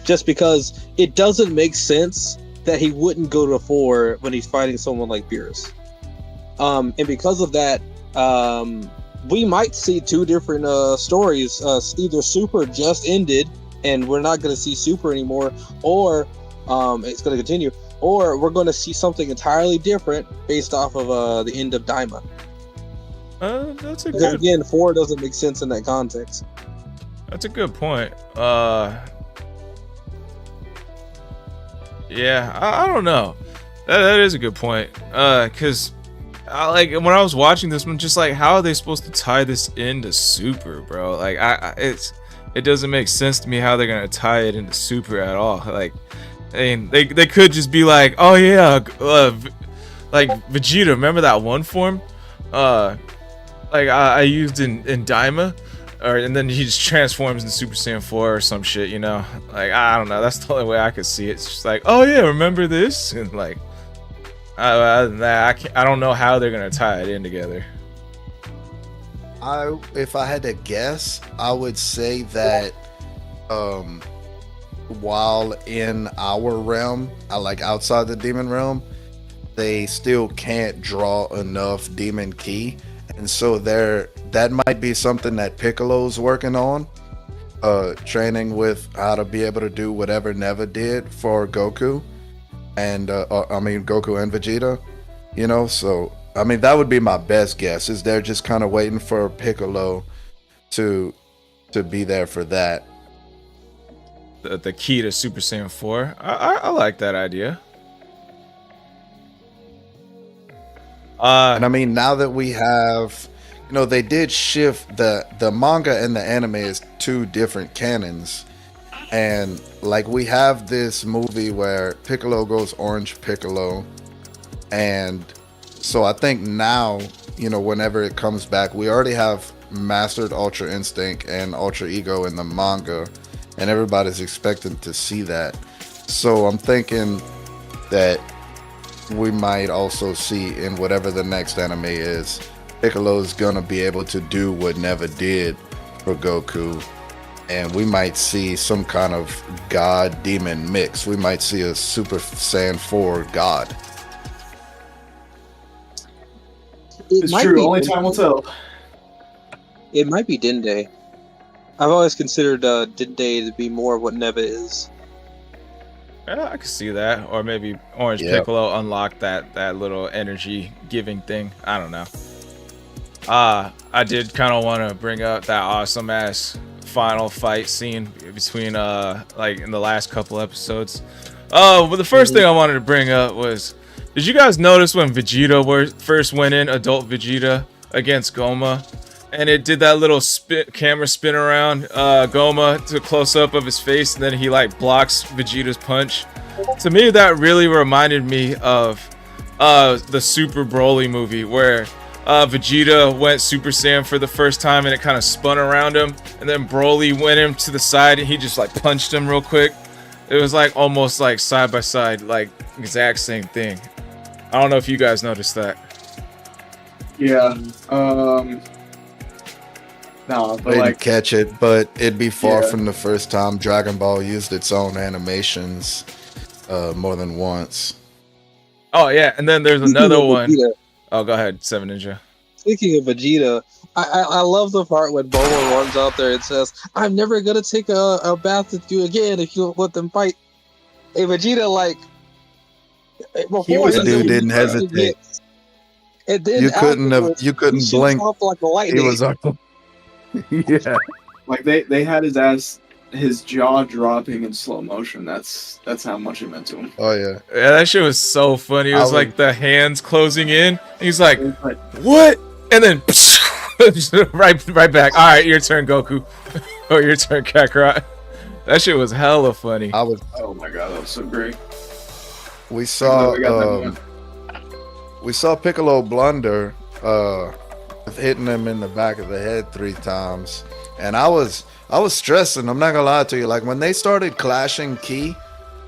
just because it doesn't make sense that he wouldn't go to 4 when he's fighting someone like Beerus. And because of that, we might see 2 different stories. Either Super just ended and we're not going to see Super anymore, or it's going to continue, or we're going to see something entirely different based off of the end of Daima. That's a Because good. again, 4 doesn't make sense in that context. That's a good point. Yeah, I don't know. That is a good point. Cause like when I was watching this one, just like how are they supposed to tie this into Super, bro? Like it doesn't make sense to me how they're gonna tie it into Super at all. Like, I mean, they could just be like, oh yeah, like Vegeta. Remember that one form? Like I used in Daima. And then he just transforms into Super Saiyan 4 or some shit, you know? Like, I don't know. That's the only way I could see it. It's just like, oh yeah, remember this? And like, other than that, I don't know how they're gonna tie it in together. If I had to guess, I would say that while in our realm, like outside the demon realm, they still can't draw enough demon ki. And so that might be something that Piccolo's working on, training with how to be able to do whatever Neva did for Goku, and Goku and Vegeta, you know. So I mean, that would be my best guess. Is they're just kind of waiting for Piccolo to be there for that. The key to Super Saiyan 4. I like that idea. And I mean, now that we have, you know, they did shift the manga and the anime is 2 different canons, and like we have this movie where Piccolo goes Orange Piccolo, and so I think now, you know, whenever it comes back, we already have mastered Ultra Instinct and Ultra Ego in the manga, and everybody's expecting to see that. So I'm thinking that we might also see in whatever the next anime is, Piccolo's gonna be able to do what Neva did for Goku, and we might see some kind of god demon mix. We might see a Super Saiyan 4 god. It's true. Only time will tell. It might be Dende. I've always considered Dende to be more of what Neva is. Yeah, I can see that. Or maybe Orange Piccolo unlocked that little energy giving thing. I don't know. I did kind of want to bring up that awesome ass final fight scene between like in the last couple episodes. But the first thing I wanted to bring up was, did you guys notice when Vegeta first went in, adult Vegeta against Goma, and it did that little camera spin around Goma to close up of his face, and then he like blocks Vegeta's punch? To me, that really reminded me of the Super Broly movie, where Vegeta went Super Saiyan for the first time and it kind of spun around him, and then Broly went him to the side and he just like punched him real quick. It was like almost like side by side, like exact same thing. I don't know if you guys noticed that. Yeah. No, but Didn't like catch it, but it'd be far Yeah. from the first time Dragon Ball used its own animations more than once. Oh yeah, and then there's Speaking another of one. Vegeta- Oh, go ahead, Seven Ninja. Speaking of Vegeta, I love the part when Bulma runs out there and says, "I'm never gonna take a bath with you again if you don't let them fight." Hey, Vegeta, like, before was- The dude didn't hesitate. And then You couldn't afterwards, you couldn't he shoots blink. off like a He lightning. was yeah. like they had his jaw dropping in slow motion. That's how much it meant to him. Oh yeah. Yeah, that shit was so funny. It was I like the hands closing in. He's like, It was like, "What?" And then right back. All right, your turn, Goku. Or your turn, Kakarot. That shit was hella funny. oh my god, that was so great. We saw We got that one. we saw Piccolo blunder hitting him in the back of the head 3 times, and I was stressing. I'm not gonna lie to you. Like when they started clashing ki,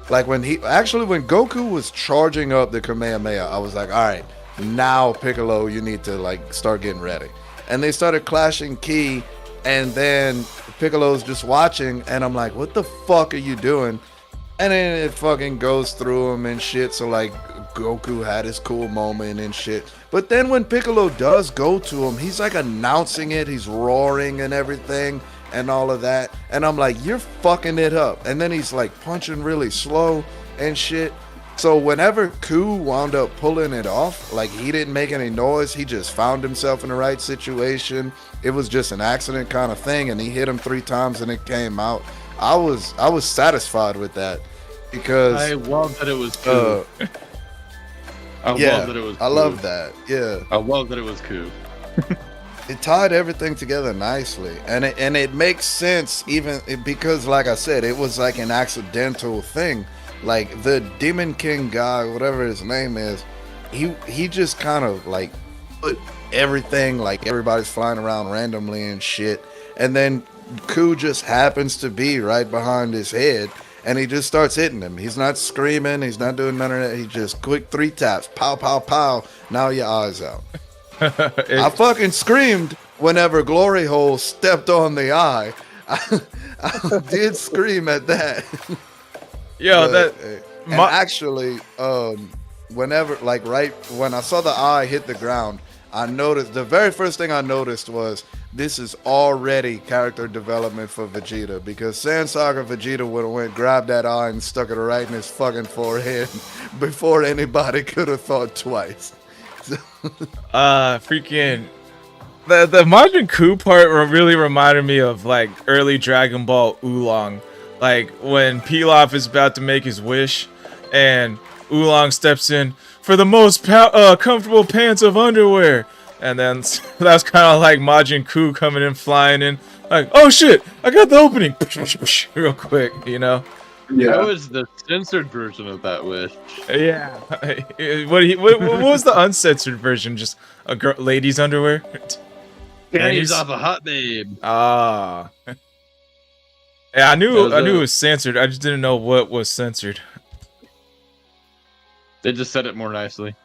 like when Goku was charging up the Kamehameha, I was like, all right, now Piccolo, you need to like start getting ready. and they started clashing ki, and then Piccolo's just watching, and I'm like, what the fuck are you doing? And then it fucking goes through him and shit. So like Goku had his cool moment and shit. But then when Piccolo does go to him, he's like announcing it. He's roaring and everything and all of that. And I'm like, you're fucking it up. And then he's like punching really slow and shit. So whenever Ku wound up pulling it off, like he didn't make any noise. He just found himself in the right situation. It was just an accident kind of thing. And he hit him 3 times and it came out. I was satisfied with that because I love that it was Ku. I love that it was. I love that. Yeah, I love that it was Ku. It tied everything together nicely, and it makes sense even because, like I said, it was like an accidental thing. Like the Demon King guy, whatever his name is, he just kind of like put everything, like everybody's flying around randomly and shit, and then Ku just happens to be right behind his head, and he just starts hitting him. He's not screaming, he's not doing none of that. He just quick 3 taps, pow, pow, pow. Now your eyes out. I fucking screamed whenever Glory Hole stepped on the eye. I did scream at that. Yo, actually, whenever, like right when I saw the eye hit the ground, I noticed the very first thing I noticed was this is already character development for Vegeta, because Saiyan Saga Vegeta would have went grabbed that eye and stuck it right in his fucking forehead before anybody could have thought twice. Freaking the Majin Ku part really reminded me of like early Dragon Ball Oolong, like when Pilaf is about to make his wish and Oolong steps in for the most comfortable pants of underwear. And then that's kind of like Majin Ku coming in, flying in, like, oh shit, I got the opening, real quick, you know? Yeah. That was the censored version of that wish. Yeah. What was the uncensored version? Just a girl, ladies' underwear? Panties off a hot babe. Ah. Yeah, I knew it was censored. I just didn't know what was censored. They just said it more nicely.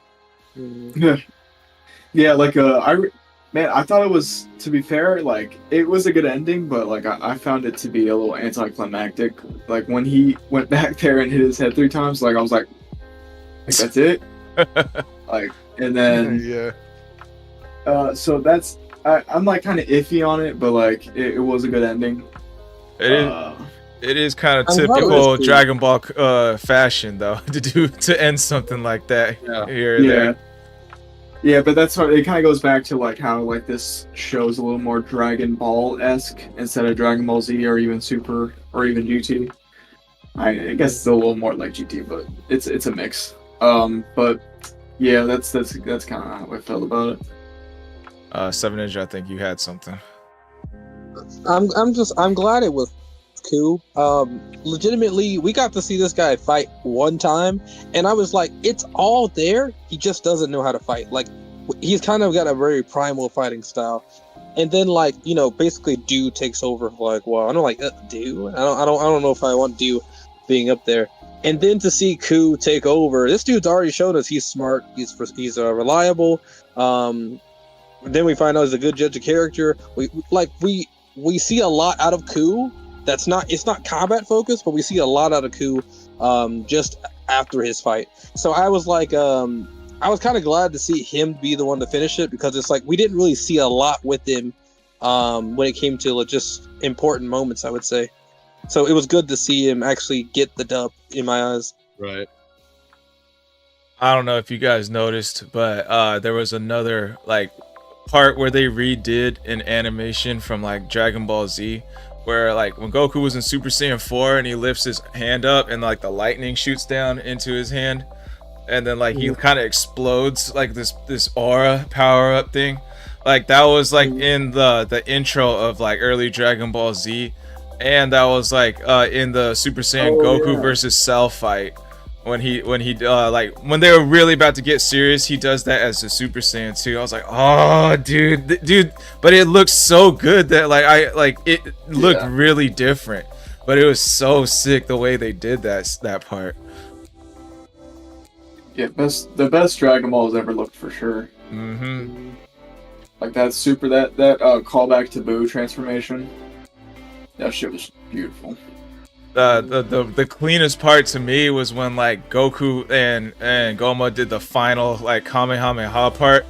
Yeah, like I thought it was, to be fair, like it was a good ending, but like I found it to be a little anticlimactic. Like when he went back there and hit his head 3 times, like I was like that's it. Like, and then yeah. So that's I'm like kind of iffy on it, but like it was a good ending. It is kind of typical Dragon Ball fashion, though, to end something like that here and there. Yeah, but that's what it kind of goes back to, like how like this show's a little more Dragon Ball-esque instead of Dragon Ball Z or even Super or even GT. I guess it's a little more like GT, but it's a mix. But yeah, that's kind of how I felt about it. 7 Inch, I think you had something. I'm glad it was Ku. Legitimately, we got to see this guy fight one time, and I was like, it's all there. He just doesn't know how to fight. Like, he's kind of got a very primal fighting style. And then, like, you know, basically, Do takes over. Like, well, I don't like Do. I don't know if I want Do being up there. And then to see Ku take over, this dude's already showed us he's smart. He's reliable. Then we find out he's a good judge of character. We see a lot out of Ku. It's not combat focused, but we see a lot out of Ku just after his fight. So I was like, I was kind of glad to see him be the one to finish it, because it's like we didn't really see a lot with him when it came to just important moments, I would say. So it was good to see him actually get the dub in my eyes. Right. I don't know if you guys noticed, but there was another like part where they redid an animation from like Dragon Ball Z, where like when Goku was in Super Saiyan 4 and he lifts his hand up and like the lightning shoots down into his hand, and then like he kind of explodes like this aura power up thing. Like that was like in the intro of like early Dragon Ball Z, and that was like in the Super Saiyan Goku versus Cell fight. When he like when they were really about to get serious, he does that as a Super Saiyan 2. I was like, oh dude, but it looked so good that like it looked really different, but it was so sick the way they did that part. Yeah, the best Dragon Ball's ever looked, for sure. Like that callback to Boo transformation. That shit was beautiful. The cleanest part to me was when like Goku and Goma did the final like Kamehameha part,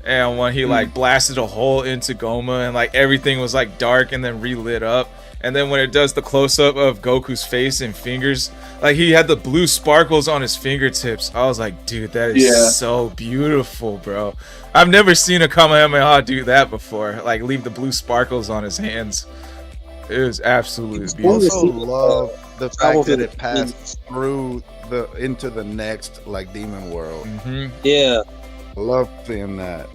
and when he like blasted a hole into Goma and like everything was like dark and then relit up, and then when it does the close up of Goku's face and fingers, like he had the blue sparkles on his fingertips. I was like, dude, that is so beautiful, bro. I've never seen a Kamehameha do that before. Like leave the blue sparkles on his hands. It was absolutely I beautiful. also love the fact that it passed through into the next like demon world. Yeah. I love seeing that.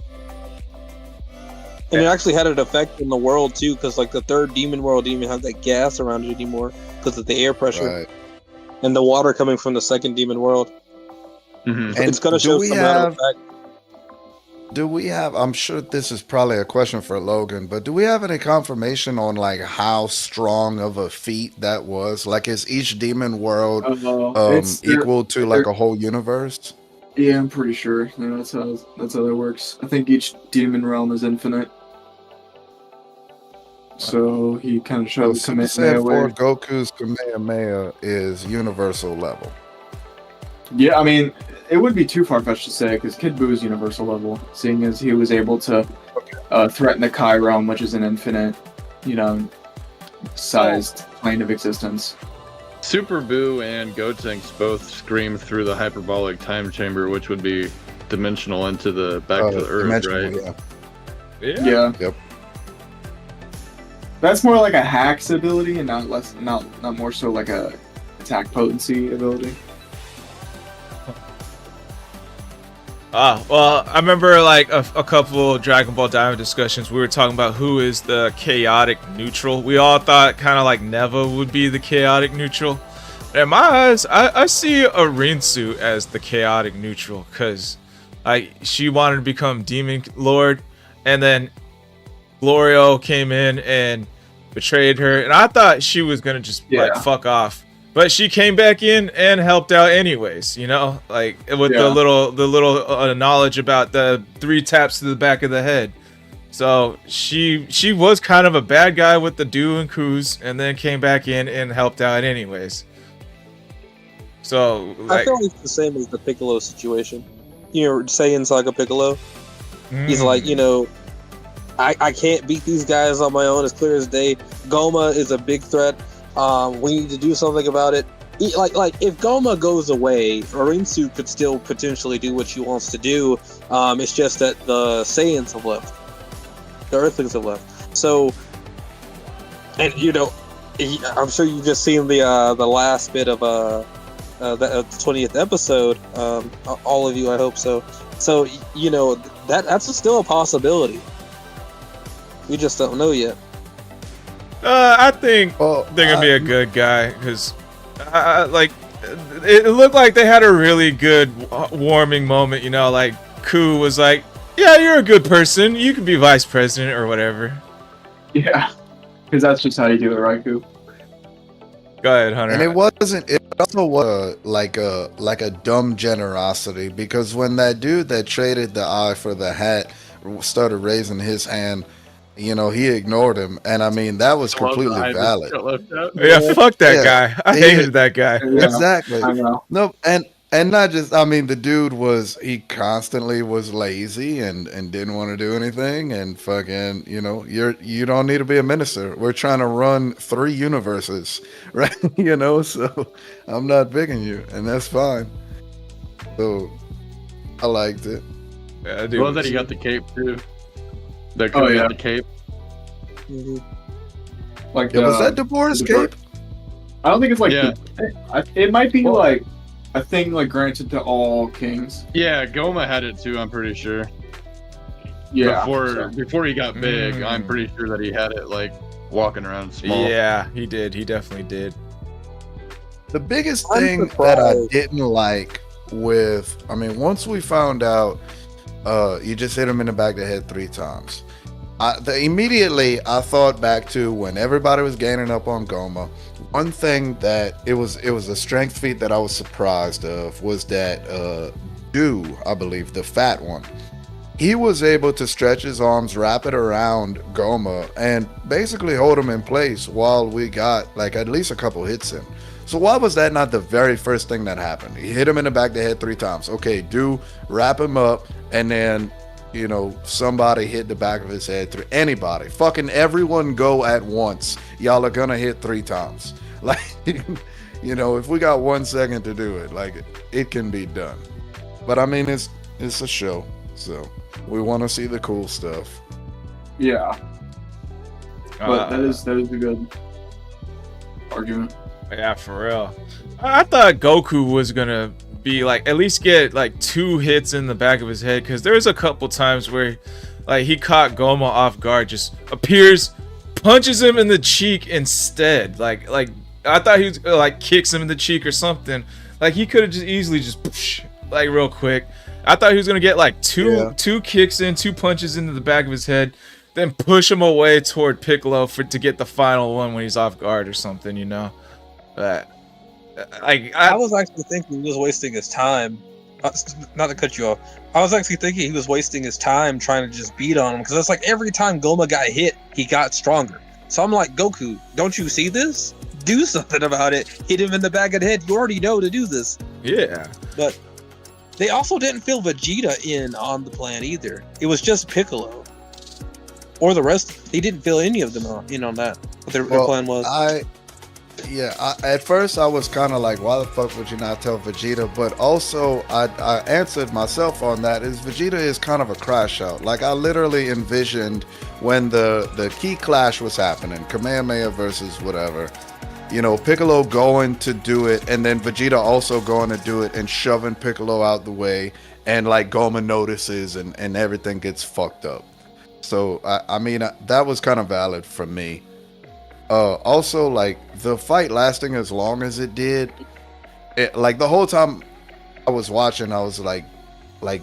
And it actually had an effect in the world too, because like the third demon world didn't even have that gas around it anymore because of the air pressure and the water coming from the second demon world. And it's gonna show some amount of effect. Do we have, I'm sure this is probably a question for Logan, but do we have any confirmation on like how strong of a feat that was? Like is each demon world equal to like a whole universe? Yeah, I'm pretty sure. Yeah, that's how that works. I think each demon realm is infinite. So he kind of shows Kamehameha for Goku's Kamehameha is universal level. Yeah, I mean, it would be too far-fetched to say, because Kid Buu is universal level, seeing as he was able to threaten the Kai realm, which is an infinite, sized plane of existence. Super Buu and Gotenks both scream through the hyperbolic time chamber, which would be dimensional into the back to the Earth, right? Yeah. Yep. That's more like a hacks ability, and not more so like a attack potency ability. Well, I remember like a couple Dragon Ball Diamond discussions, we were talking about who is the chaotic neutral. We all thought kind of like Neva would be the chaotic neutral. In my eyes, I see Rinsu as the chaotic neutral, because like she wanted to become Demon Lord, and then Glorio came in and betrayed her, and I thought she was gonna just like fuck off. But she came back in and helped out anyways, like with the little knowledge about the 3 taps to the back of the head. So she was kind of a bad guy with the do and coups, and then came back in and helped out anyways. So I feel like it's the same as the Piccolo situation. Saiyan Saga Piccolo. He's like, I can't beat these guys on my own as clear as day. Goma is a big threat. We need to do something about it. Like if Goma goes away, Rinsu could still potentially do what she wants to do. It's just that the Saiyans have left. The Earthlings have left. So, and I'm sure you've just seen the last bit of the 20th episode. All of you, I hope so. So that's still a possibility. We just don't know yet. I think they're gonna be a good guy, because it looked like they had a really good warming moment. Like Ku was like, "Yeah, you're a good person. You could be vice president or whatever." Yeah, because that's just how you do it, right, Ku? Go ahead, Hunter. And it also was like a dumb generosity, because when that dude that traded the eye for the hat started raising his hand, he ignored him, and I mean that was completely valid. Yeah, fuck that guy. I hated that guy. Yeah, exactly. I know. No, and not just. I mean, the dude he constantly was lazy and didn't want to do anything, and fucking, you don't need to be a minister. We're trying to run 3 universes, right? So I'm not picking you, and that's fine. So I liked it. Yeah, I love that he got the cape too. That got the cape. Mm-hmm. Like, was that Deborah's cape? I don't think it's like. It might be like a thing like granted to all kings. Yeah, Goma had it too. I'm pretty sure. Yeah. Before he got big, I'm pretty sure that he had it like walking around small. Yeah, he did. He definitely did. The biggest thing that I didn't like once we found out. You just hit him in the back of the head 3 times. Immediately, I thought back to when everybody was gaining up on Goma. One thing that it was a strength feat that I was surprised of was that I believe the fat one, he was able to stretch his arms, wrap it around Goma, and basically hold him in place while we got like at least a couple hits in. So why was that not the very first thing that happened? He hit him in the back of the head 3 times. Okay, wrap him up, and then, you know, somebody hit the back of his head. Anybody. Fucking everyone go at once. Y'all are gonna hit 3 times. Like, you know, if we got 1 second to do it, like, it can be done. But I mean, it's a show, so we want to see the cool stuff. Yeah. But that is a good argument. Yeah, for real. I thought Goku was gonna be like at least get like 2 hits in the back of his head, because there's a couple times where like he caught Goma off guard, just appears, punches him in the cheek instead. Like I thought he was like kicks him in the cheek or something. Like he could have just easily just like real quick. I thought he was gonna get like two kicks in, 2 punches into the back of his head, then push him away toward Piccolo to get the final one when he's off guard or something, you know. But I was actually thinking he was wasting his time. Not to cut you off. I was actually thinking he was wasting his time trying to just beat on him, because it's like every time Goma got hit, he got stronger. So I'm like, Goku, don't you see this? Do something about it. Hit him in the back of the head. You already know to do this. Yeah. But they also didn't fill Vegeta in on the plan either. It was just Piccolo. Or the rest. They didn't fill any of them in on that. What their plan was. At first I was kind of like, why the fuck would you not tell Vegeta? But also I answered myself on that, is Vegeta is kind of a crash out. Like, I literally envisioned when the key clash was happening, Kamehameha versus whatever, you know, Piccolo going to do it, and then Vegeta also going to do it and shoving Piccolo out the way, and like Goma notices and everything gets fucked up. So I mean, that was kind of valid for me. Also, like, the fight lasting as long as it did, like, the whole time I was watching, I was like,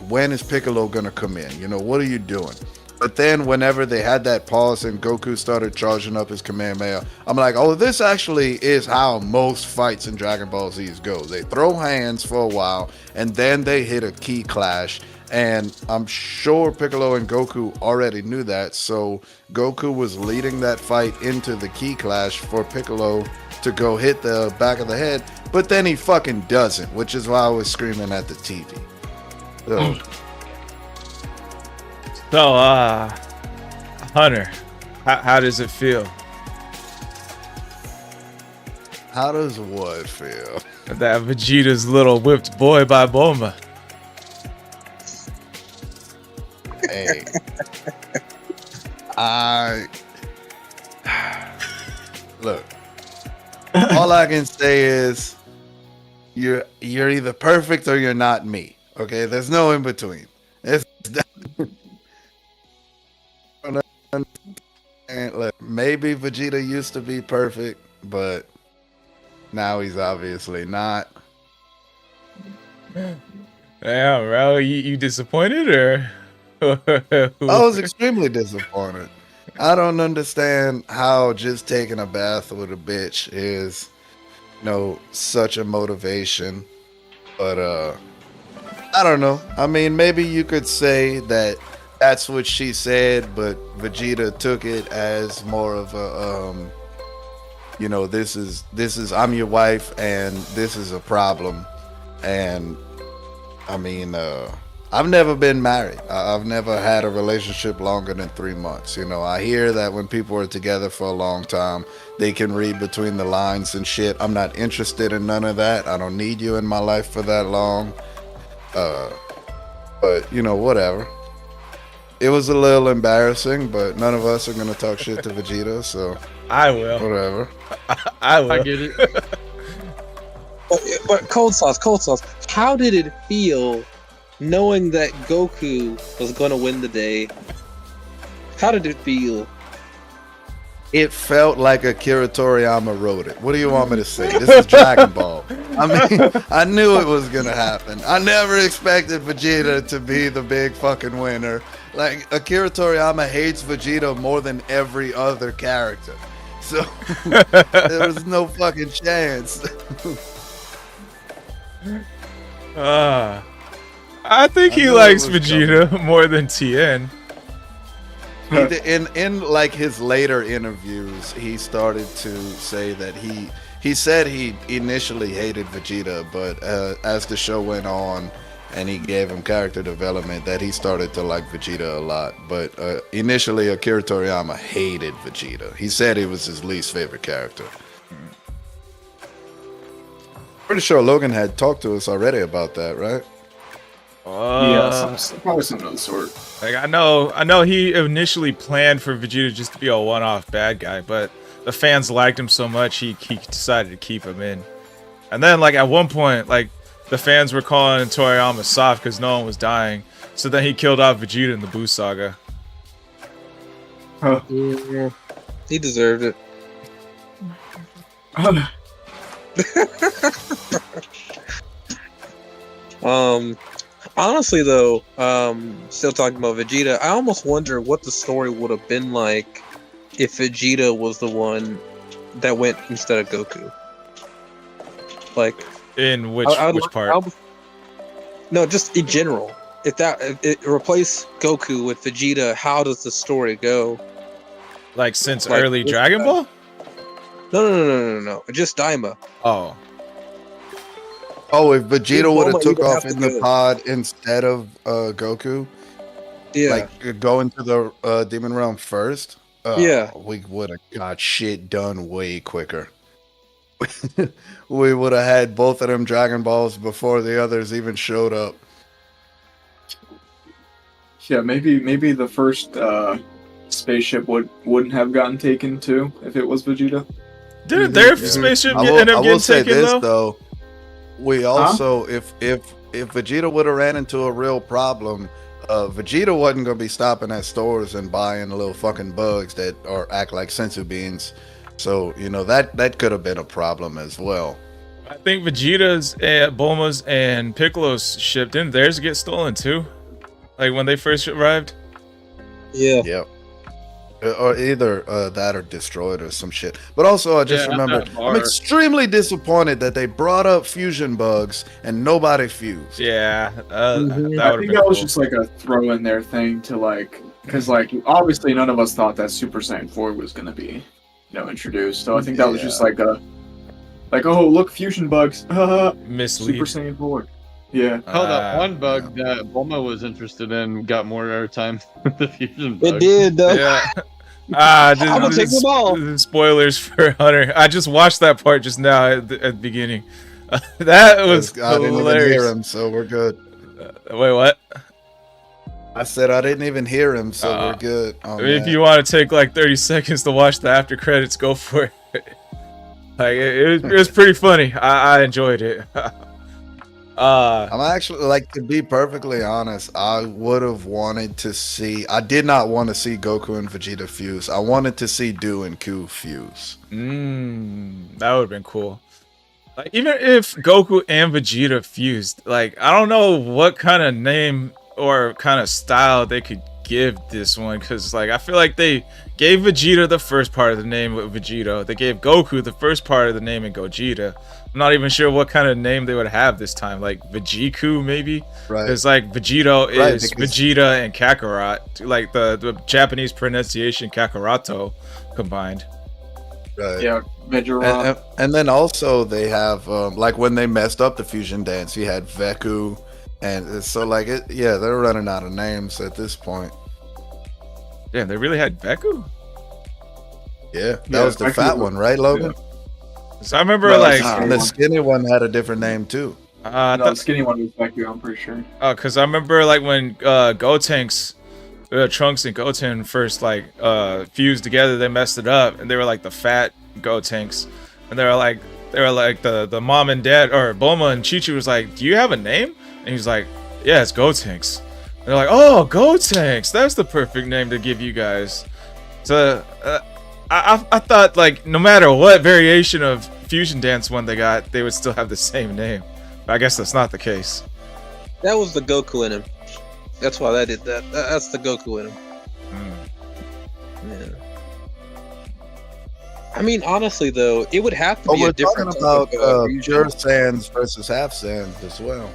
when is Piccolo gonna come in? You know, what are you doing? But then whenever they had that pause and Goku started charging up his Kamehameha, I'm like, oh, this actually is how most fights in Dragon Ball Z's go. They throw hands for a while, and then they hit a key clash. And I'm sure Piccolo and Goku already knew that, so Goku was leading that fight into the key clash for Piccolo to go hit the back of the head, but then he fucking doesn't, which is why I was screaming at the TV. So, Hunter, how does it feel? How does what feel? That Vegeta's little whipped boy by Bulma. Hey, look, all I can say is you're either perfect or you're not me. Okay, there's no in between. And look, maybe Vegeta used to be perfect, but now he's obviously not. Damn, bro, you disappointed or? I was extremely disappointed. I don't understand how just taking a bath with a bitch is, you know, such a motivation. But I don't know. I mean, maybe you could say that that's what she said, but Vegeta took it as more of a you know, this is I'm your wife and this is a problem. And I mean, I've never been married. I've never had a relationship longer than 3 months. You know, I hear that when people are together for a long time, they can read between the lines and shit. I'm not interested in none of that. I don't need you in my life for that long. But, you know, whatever. It was a little embarrassing, but none of us are going to talk shit to Vegeta, so. I will. Whatever. I will. I get it. But cold sauce. How did it feel knowing that Goku was going to win the day? How did it feel? It felt like Akira Toriyama wrote it. What do you want me to say? This is Dragon Ball. I mean, I knew it was going to happen. I never expected Vegeta to be the big fucking winner. Like, Akira Toriyama hates Vegeta more than every other character. So, there was no fucking chance. I think I he knew it likes was Vegeta more than Tien. In like his later interviews, he started to say that he said he initially hated Vegeta, but as the show went on and he gave him character development, that he started to like Vegeta a lot. But initially, Akira Toriyama hated Vegeta. He said he was his least favorite character. Pretty sure Logan had talked to us already about that, right? Yeah, probably something of the sort. Like I know he initially planned for Vegeta just to be a one-off bad guy, but the fans liked him so much he decided to keep him in. And then like at one point, like the fans were calling Toriyama soft because no one was dying, so then he killed off Vegeta in the Buu saga. Huh. Yeah, he deserved it. Honestly though, still talking about Vegeta, I almost wonder what the story would have been like if Vegeta was the one that went instead of Goku. Like, In which part? No, just in general. If it replaced Goku with Vegeta, how does the story go? Like since Like, early Dragon Ball? No. Just Daima. Oh. Oh, if Vegeta would have Bulma took would off have in to the go. pod instead of Goku, Yeah. like go into the Demon Realm first, Yeah. we would have got shit done way quicker. We would have had both of them Dragon Balls before the others even showed up. Yeah, maybe the first spaceship wouldn't have gotten taken too if it was Vegeta. Didn't their Yeah. spaceship I end up will getting say taken this though? though. We also, if Vegeta would have ran into a real problem, Vegeta wasn't gonna be stopping at stores and buying little fucking bugs that act like sensu beans. So that could have been a problem as well. I think Vegeta's, Bulma's, and Piccolo's ship, didn't theirs get stolen too? Like when they first arrived? Yeah. Yep. Or either that or destroyed or some shit. But also, I just Yeah, remembered, that I'm bar. extremely disappointed that they brought up fusion bugs and nobody fused. Yeah, Mhm. that I would have think been that was cool. just like a throw in there thing to because obviously none of us thought that Super Saiyan 4 was gonna be introduced. So I think that was just like oh look, fusion bugs. Super Mislead. Saiyan 4. Yeah. Oh, that Ah, one bug that Bulma was interested in got more airtime than the fusion bug. It did though. Yeah. I'm gonna take them all. Spoilers for Hunter. I just watched that part just now at the beginning. That was I didn't even hear hilarious. him, so we're good. Wait, what? I said I didn't even hear him, so we're good. on If that. you want to take like 30 seconds to watch the after credits, go for it. Like it was pretty funny. I enjoyed it. I'm actually, like, to be perfectly honest, I would have wanted to see. I did not want to see Goku and Vegeta fuse. I wanted to see Do and Q fuse. That would have been cool. Like even if Goku and Vegeta fused, like I don't know what kind of name or kind of style they could give this one, because like I feel like they gave Vegeta the first part of the name with Vegito. They gave Goku the first part of the name in Gogeta. I'm not even sure what kind of name they would have this time, like Vejiku maybe, Right. because like Vegito Right, is because- Vegeta and Kakarot, like the Japanese pronunciation Kakarato combined. Right. Yeah, Vegeta. And then also they have like when they messed up the fusion dance, you had Veku, and so like they're running out of names at this point. Damn, they really had Veku? Yeah, that Yeah, was the Veku fat was- one, right, Logan? So I remember Well, like, that's And the skinny one had a different name too. I No, thought- the skinny one was Veku, I'm pretty sure. cause I remember like when Gotenks, Trunks and Goten first like fused together, they messed it up, and they were like the fat Gotenks, and they were like the mom and dad, or Bulma and Chi-Chi was like, "Do you have a name?" And he's like, "Yeah, it's Gotenks." And they're like, "Oh, Gotenks, that's the perfect name to give you guys." So I thought like no matter what variation of fusion dance one they got, they would still have the same name. But I guess that's not the case. That was the Goku in him. That's why they did that. That's the Goku in him. Yeah. I mean, honestly, though, it would have to Oh, be we're a different talking about type of, fusion. pure sands versus half sands as well.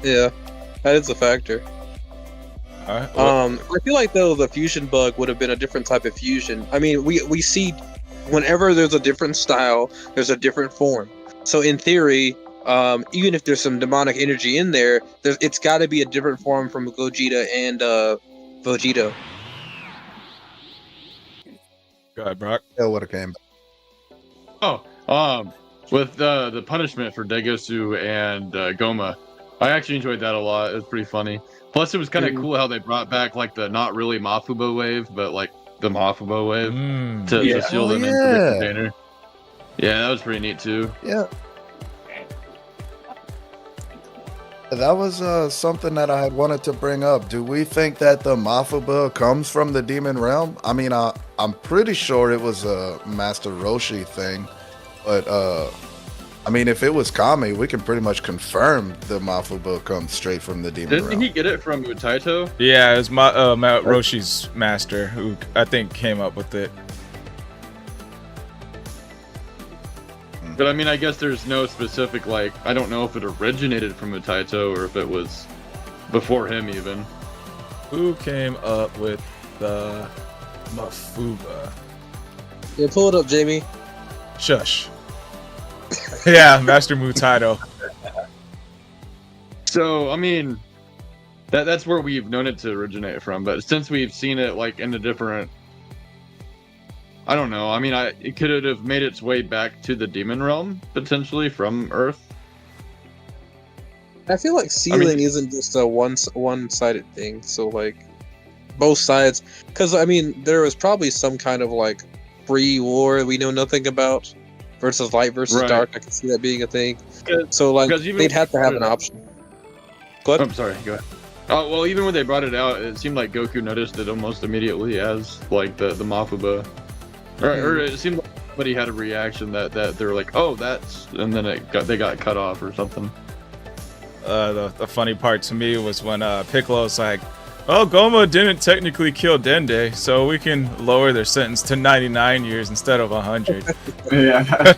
Yeah. That is a factor. All right. Well, I feel like though the fusion bug would have been a different type of fusion. I mean, we see whenever there's a different style, there's a different form. So in theory, even if there's some demonic energy in there, it's got to be a different form from Gogeta and Vegito. go ahead, Brock. It would have came back. With the punishment for Degosu and Goma, I actually enjoyed that a lot. It was pretty funny. Plus, it was kind of cool how they brought back like the not really Mafubo wave, but like the Mafubo wave to seal them into the container. Yeah, that was pretty neat too. Yeah. That was something that I had wanted to bring up. Do we think that the Mafuba comes from the Demon Realm? I mean, I'm pretty sure it was a Master Roshi thing, but I mean, if it was Kami, we can pretty much confirm the Mafuba comes straight from the Demon Realm. Didn't he get it from Utaito? Yeah, it was Roshi's master who I think came up with it. But I mean, I guess there's no specific, like, I don't know if it originated from Utaito or if it was before him even. Who came up with the Mafuba? Yeah, pull it up, Jamie. Shush. Yeah, Master Mutaito. So, I mean, that's where we've known it to originate from, but since we've seen it, like, in a different... I don't know. I mean, it could have made its way back to the Demon Realm, potentially, from Earth. I feel like sealing isn't just a one-sided thing. So, like, both sides... Because, I mean, there was probably some kind of, like, free war we know nothing about versus light versus dark. I can see that being a thing. So, like, they'd have to have an option. Go ahead. I'm sorry, go ahead. Oh, well, even when they brought it out, it seemed like Goku noticed it almost immediately as, like, the Mafuba. Or it seemed like somebody had a reaction that they're like, oh, that's... And then they got cut off or something. The funny part to me was when Piccolo's like, oh, Goma didn't technically kill Dende, so we can lower their sentence to 99 years instead of 100. Yeah.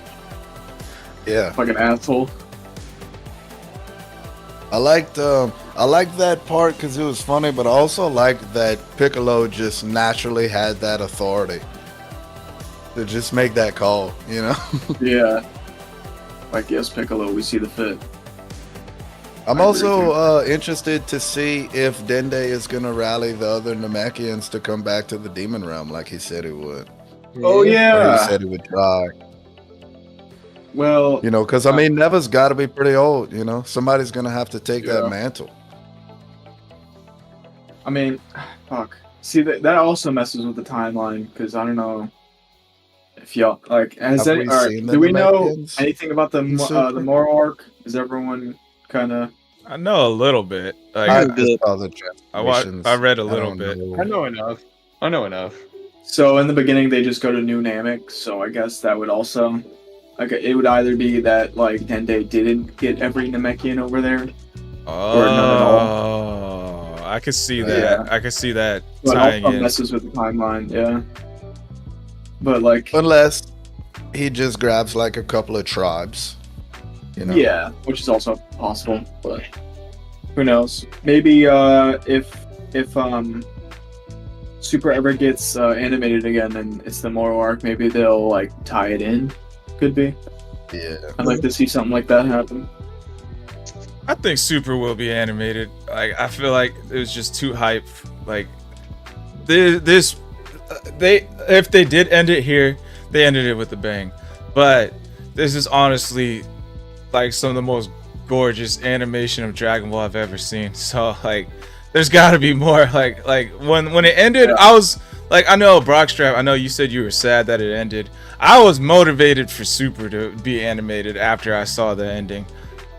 Yeah. Fucking asshole. I liked that part because it was funny, but I also liked that Piccolo just naturally had that authority to just make that call, you know? Yeah. Like, yes, Piccolo, we see the fit. I'm also interested to see if Dende is going to rally the other Namekians to come back to the Demon Realm like he said he would. Oh, Or yeah. he said he would try. Well, You know, because, I mean, Neva's got to be pretty old, you know? Somebody's going to have to take that mantle. I mean, fuck. See, that also messes with the timeline, because I don't know if y'all, like, do we know anything about the Moro arc? Is everyone kind of... I know a little bit. Like, I read a little bit. I know enough. So in the beginning, they just go to New Namek, so I guess that would also... Like, it would either be that, like, Dende didn't get every Namekian over there, or none at all. I could see that. Yeah. I could see that But tying also in. messes with the timeline, yeah. But, like... Unless he just grabs, like, a couple of tribes. You know? Yeah, which is also possible, but who knows? Maybe if Super ever gets animated again and it's the Moro arc, maybe they'll like tie it in. Could be. Yeah. I'd like to see something like that happen. I think Super will be animated. Like, I feel like it was just too hype. Like, if they did end it here, they ended it with a bang. But this is honestly like some of the most gorgeous animation of Dragon Ball I've ever seen. So like, there's got to be more. Like when it ended, I was like, I know Brockstrap, I know you said you were sad that it ended. I was motivated for Super to be animated after I saw the ending.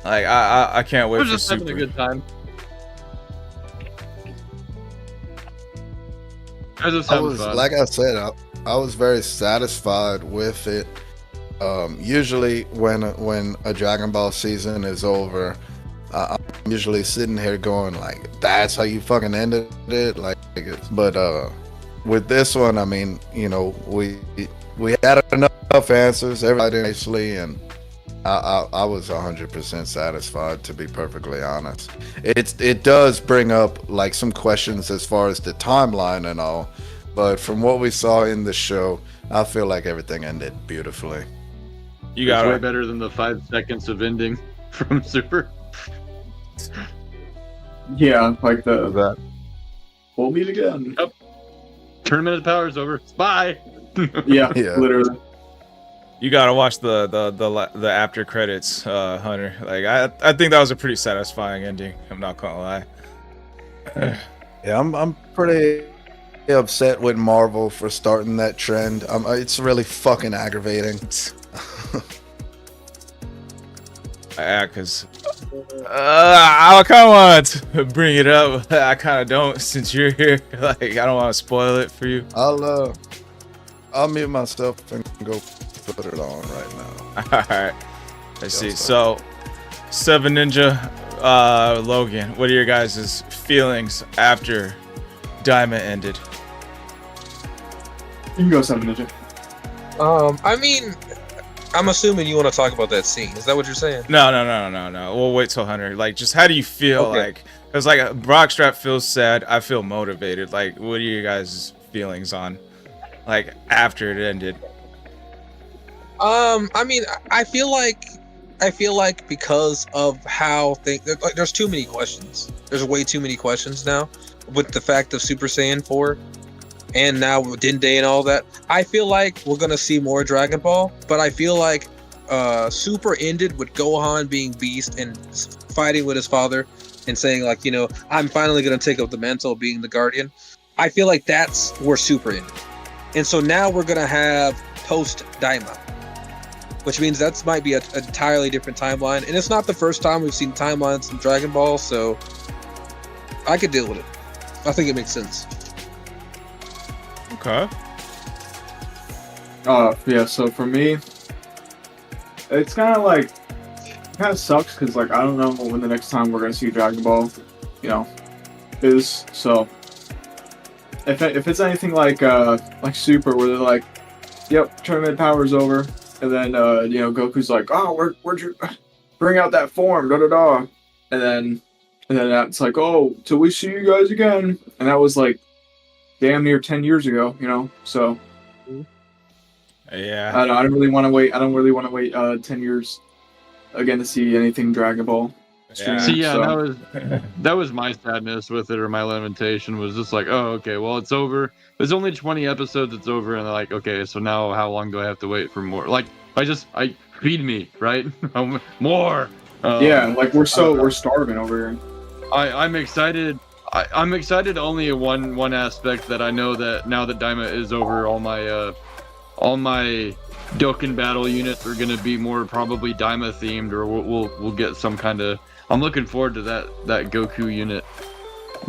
Like I can't wait for just Super. Having a good time. I was just having fun. Like I said, I was very satisfied with it. Usually when a Dragon Ball season is over, I'm usually sitting here going like, that's how you fucking ended it. Like, but with this one, I mean, you know, we had enough answers, everybody nicely, and I was 100% satisfied, to be perfectly honest. It does bring up like some questions as far as the timeline and all, but from what we saw in the show, I feel like everything ended beautifully. You got way it. better than the 5 seconds of ending from Super. Yeah, like That we'll meet again. Tournament of Power's over. Bye. Yeah, Yeah. literally. You gotta watch the after credits, Hunter. Like I think that was a pretty satisfying ending. I'm not gonna lie. Yeah, I'm pretty upset with Marvel for starting that trend. It's really fucking aggravating. Yeah, cause I kind of want to bring it up. I kind of don't since you're here. Like I don't want to spoil it for you. I'll mute myself and go put it on right now. All right. Let's see. So, Seven Ninja, Logan, what are your guys' feelings after Daima ended? You can go 7 Ninja. I mean, I'm assuming you want to talk about that scene. Is that what you're saying? No. We'll wait till Hunter. Like, just how do you feel? Okay. Like, because like Brockstrap feels sad. I feel motivated. Like, what are your guys' feelings on, like, after it ended? I mean, I feel like because of how like, there's too many questions. There's way too many questions now with the fact of Super Saiyan 4 and now with Dende and all that. I feel like we're gonna see more Dragon Ball, but I feel like Super ended with Gohan being Beast and fighting with his father and saying like, you know, I'm finally gonna take up the mantle of being the Guardian. I feel like that's where Super ended, and so now we're gonna have post Daima, which means that might be an entirely different timeline. And it's not the first time we've seen timelines in Dragon Ball, so I could deal with it. I think it makes sense. Okay. Yeah, so for me, it's kind of sucks because, like, I don't know when the next time we're going to see Dragon Ball, you know, is. So, if it's anything like Super, where they're like, yep, tournament power's over, and then, you know, Goku's like, oh, where'd you bring out that form, da-da-da, and then it's like, oh, till we see you guys again, and that was, like, damn near 10 years ago, you know, so... Yeah. I don't really want to wait. I don't really want to wait 10 years again to see anything Dragon Ball. Yeah. See, yeah, So- that was my sadness with it, or my lamentation was just like, oh, okay, well, it's over. There's only 20 episodes. It's over, and they're like, okay, so now how long do I have to wait for more? Like, I feed me, right? More. Yeah, like we're starving over here. I'm excited. I'm excited only in one aspect, that I know that now that Daima is over, all my Dokkan battle units are gonna be more probably Daima themed, or we'll get some kind of. I'm looking forward to that Goku unit,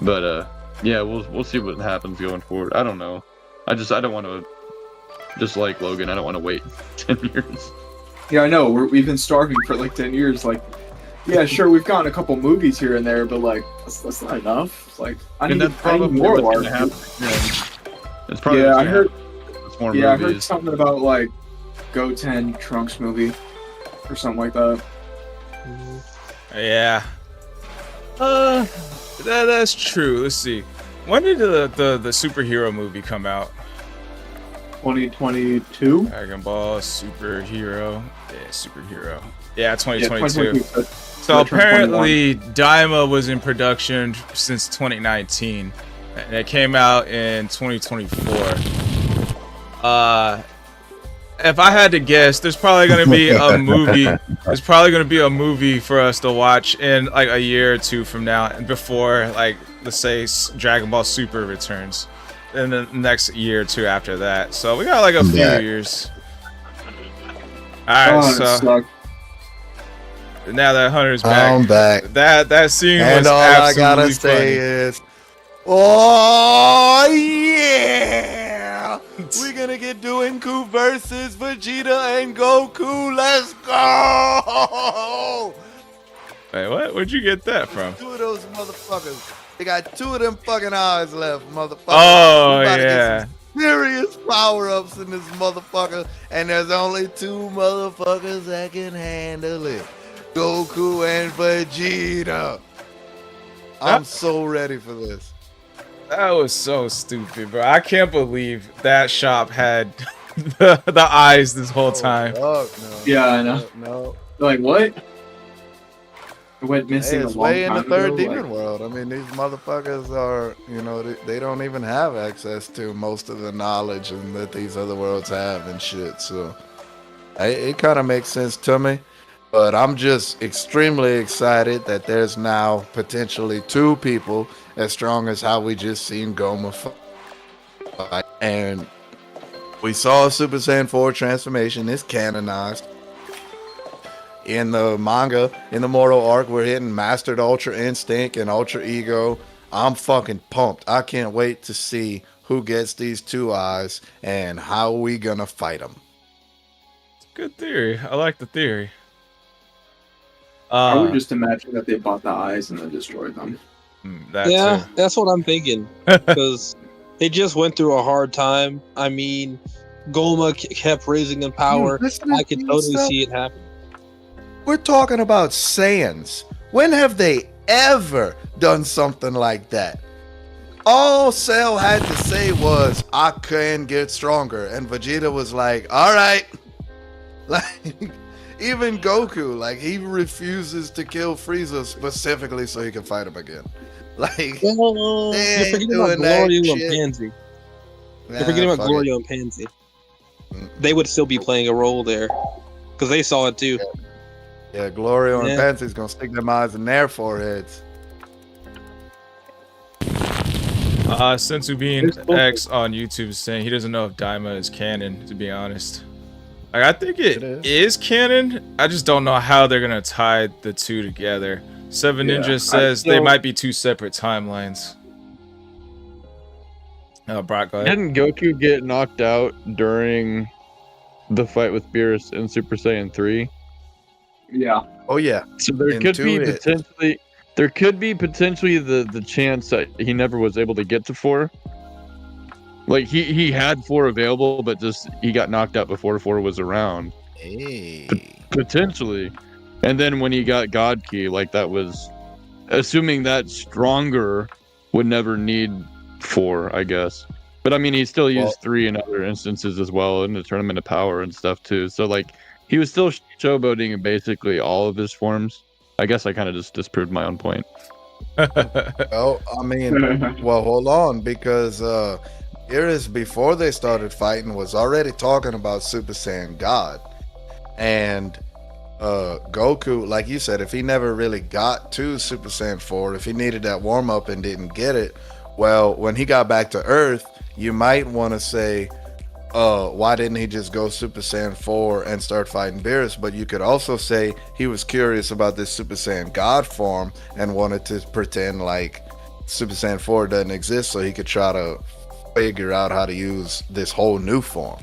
but yeah, we'll see what happens going forward. I don't know. I don't want to. Just like Logan, I don't want to wait 10 years. Yeah, I know. We've been starving for like 10 years. Like, yeah, sure, we've gotten a couple movies here and there, but like that's not enough. It's like I need more what's gonna Arc. happen. It's probably Yeah, what's I gonna heard. happen. It's more Yeah, I heard movies. something about like Goten Trunks movie or something like that. Yeah. That's true. Let's see. When did the superhero movie come out? 2022. Dragon Ball superhero. Yeah, superhero. Yeah, Yeah, 2022. So Retro apparently, Daima was in production since 2019, and it came out in 2024. If I had to guess, there's probably gonna be a movie. There's probably gonna be a movie for us to watch in like a year or two from now, before like let's say Dragon Ball Super returns, in the next year or two after that. So we got like a few years. All right, so sucked. now that Hunter's back, I'm back. that scene was And all I absolutely gotta say funny. is, oh yeah, we're gonna get Doinku versus Vegeta and Goku. Let's go! Wait, what? Where'd you get that from? Two of those motherfuckers. They got two of them fucking eyes left, motherfuckers. Oh We about to get yeah, some serious power-ups in this motherfucker, and there's only 2 motherfuckers that can handle it. Goku and Vegeta. I'm so ready for this. That was so stupid, bro. I can't believe that shop had the eyes this whole time. Fuck, no. Yeah, I know. No. Like what? It went missing Hey, a it's long way in the time third ago, demon like- world. I mean, these motherfuckers are, they don't even have access to most of the knowledge and that these other worlds have and shit. So it kind of makes sense to me. But I'm just extremely excited that there's now potentially 2 people as strong as how we just seen Goma fight. And we saw Super Saiyan 4 transformation. It's canonized. In the manga, in the Mortal Arc, we're hitting Mastered Ultra Instinct and Ultra Ego. I'm fucking pumped. I can't wait to see who gets these 2 eyes and how we gonna fight them. Good theory. I like the theory. I would just imagine that they bought the eyes and then destroyed them. That Yeah, too. that's what I'm thinking. Because they just went through a hard time. I mean, Goma kept raising in power. I could totally see it happen. We're talking about Saiyans. When have they ever done something like that? All Cell had to say was, I can get stronger. And Vegeta was like, all right. Like, even Goku, like, he refuses to kill Frieza specifically so he can fight him again. Like, Well, they you're ain't forgetting about doing that Glorio and shit. Pansy. nah, You're forgetting about fuck it. Glorio and Pansy. They would still be playing a role there. Because they saw it too. Yeah, Glorio and Yeah. Pansy's gonna stick them eyes in their foreheads. Sensu Bean X on YouTube is saying he doesn't know if Daima is canon, to be honest. Like, I think it is canon. I just don't know how they're gonna tie the 2 together. Seven Yeah, Ninja says they still- might be 2 separate timelines. Brock, go ahead. Didn't Goku get knocked out during the fight with Beerus in Super Saiyan 3? Yeah. Oh yeah, So there In could 2 be hits. potentially the chance that he never was able to get to 4. Like he had 4 available, but just he got knocked out before 4 was around. hey. Potentially. And then when he got God Key, like that was assuming that stronger would never need 4, I guess. But I mean he still used 3 in other instances as well in the Tournament of Power and stuff too. So like he was still showboating in basically all of his forms. I guess I kind of just disproved my own point. Oh, I mean, well, hold on, because Beerus, before they started fighting, was already talking about Super Saiyan God. And Goku, like you said, if he never really got to Super Saiyan 4, if he needed that warm-up and didn't get it, well, when he got back to Earth, you might want to say, why didn't he just go Super Saiyan 4 and start fighting Beerus? But you could also say he was curious about this Super Saiyan God form and wanted to pretend like Super Saiyan 4 doesn't exist so he could try to figure out how to use this whole new form.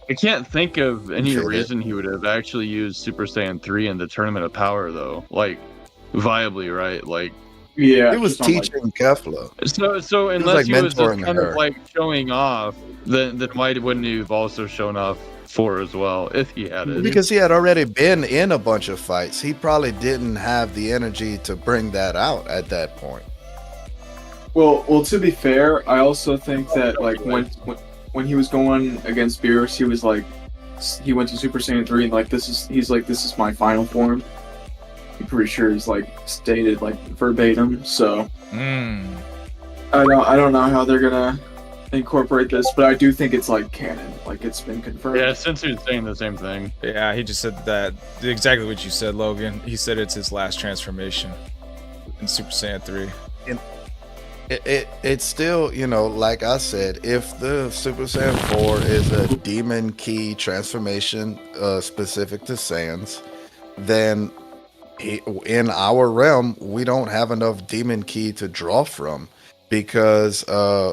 I can't think of any Sure. reason he would have actually used Super Saiyan 3 in the Tournament of Power, though. Like, viably, right? Like, Yeah. He was just on, like- teaching Kefla. so unless like he was just mentoring kind her. of like showing off, then why wouldn't he have also shown off 4 as well if he had it? Because he had already been in a bunch of fights. He probably didn't have the energy to bring that out at that point. Well, to be fair, I also think that like when he was going against Beerus, he was like, he went to Super Saiyan 3 and like this is my final form. I'm pretty sure he's like stated like verbatim. So I don't know how they're gonna incorporate this, but I do think it's like canon, like it's been confirmed. Yeah, since he was saying the same thing. Yeah, he just said that exactly what you said, Logan. He said it's his last transformation in Super Saiyan 3. It's still, like I said, if the Super Saiyan 4 is a demon key transformation specific to Saiyans, then in our realm, we don't have enough demon key to draw from because